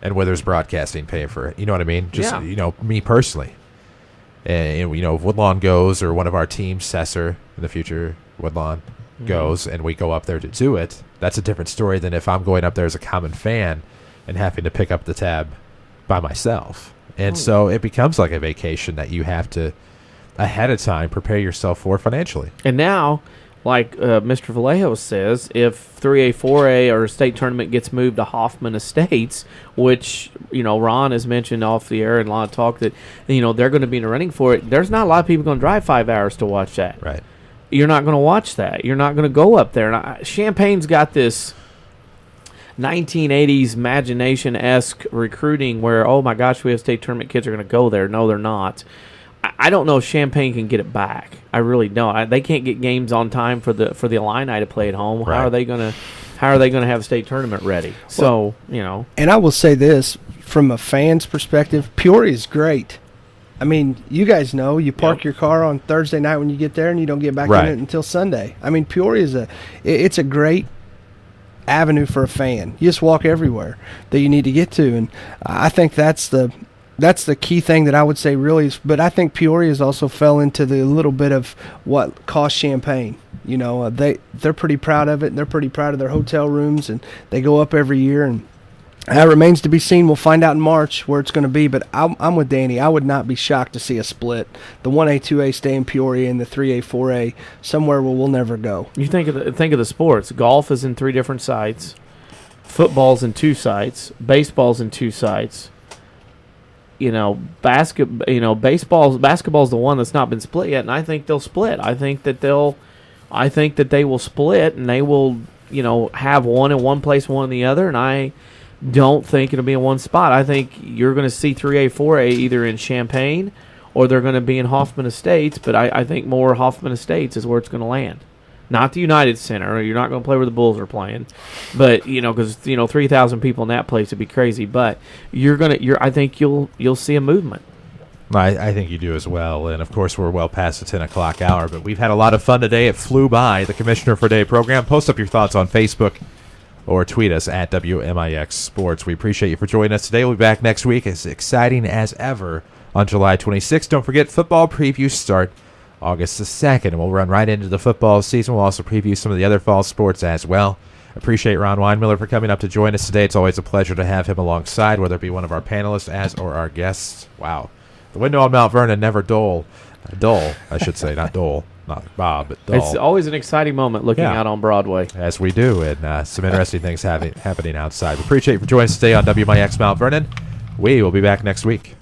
S2: and Withers Broadcasting paying for it. You know what I mean? Just, me personally. And, if Woodlawn goes, or one of our teams, Sesser, in the future, Woodlawn, goes, and we go up there to do it, that's a different story than if I'm going up there as a common fan and having to pick up the tab by myself. And so it becomes like a vacation that you have to, ahead of time, prepare yourself for financially.
S3: And now, like Mr. Vallejo says, if 3A, 4A, or a state tournament gets moved to Hoffman Estates, which, Ron has mentioned off the air and a lot of talk that, they're going to be in the running for it, there's not a lot of people going to drive 5 hours to watch that.
S2: Right.
S3: You're not going to watch that. You're not going to go up there. And Champaign's got this 1980s imagination-esque recruiting where, oh my gosh, we have state tournament kids are going to go there. No, they're not. I don't know if Champaign can get it back. I really don't. They can't get games on time for the Illini to play at home.
S2: Right.
S3: How are they going to have a state tournament ready? So,
S4: And I will say this, from a fan's perspective, Peoria is great. I mean, you guys know, you park your car on Thursday night when you get there, and you don't get back in it until Sunday. I mean, Peoria it's a great avenue for a fan. You just walk everywhere that you need to get to, and I think that's the key thing that I would say really. But I think Peoria's also fell into the little bit of what cost Champaign. They're pretty proud of it, and they're pretty proud of their hotel rooms, and they go up every year, and that remains to be seen. We'll find out in March where it's going to be, but I'm with Danny. I would not be shocked to see a split. The 1A, 2A stay in Peoria, and the 3A, 4A somewhere where we'll never go.
S3: You think of the sports. Golf is in 3 different sites. Football's in 2 sites. Baseball's in 2 sites. Basketball's the one that's not been split yet, and I think they'll split. I think that they will split, and they will have one in one place, one in the other, and I don't think it'll be in one spot. I think you're going to see 3A, 4A either in Champaign or they're going to be in Hoffman Estates, but I think more Hoffman Estates is where it's going to land. Not the United Center. You're not going to play where the Bulls are playing, but because 3,000 people in that place would be crazy. But I think you'll see a movement.
S2: I think you do as well, and of course we're well past the 10 o'clock hour. But we've had a lot of fun today. It flew by. The Commissioner for Day program. Post up your thoughts on Facebook or tweet us at WMIX Sports. We appreciate you for joining us today. We'll be back next week, as exciting as ever, on July 26th. Don't forget, football previews start August the 2nd, and we'll run right into the football season. We'll also preview some of the other fall sports as well. Appreciate Ron Weinmiller for coming up to join us today. It's always a pleasure to have him alongside, whether it be one of our panelists or our guests. Wow. The window on Mount Vernon never dull, I should say, not dull. Not Bob, but dull.
S3: It's always an exciting moment looking out on Broadway.
S2: As we do, and some interesting things happening outside. We appreciate you for joining us today on WMIX Mount Vernon. We will be back next week.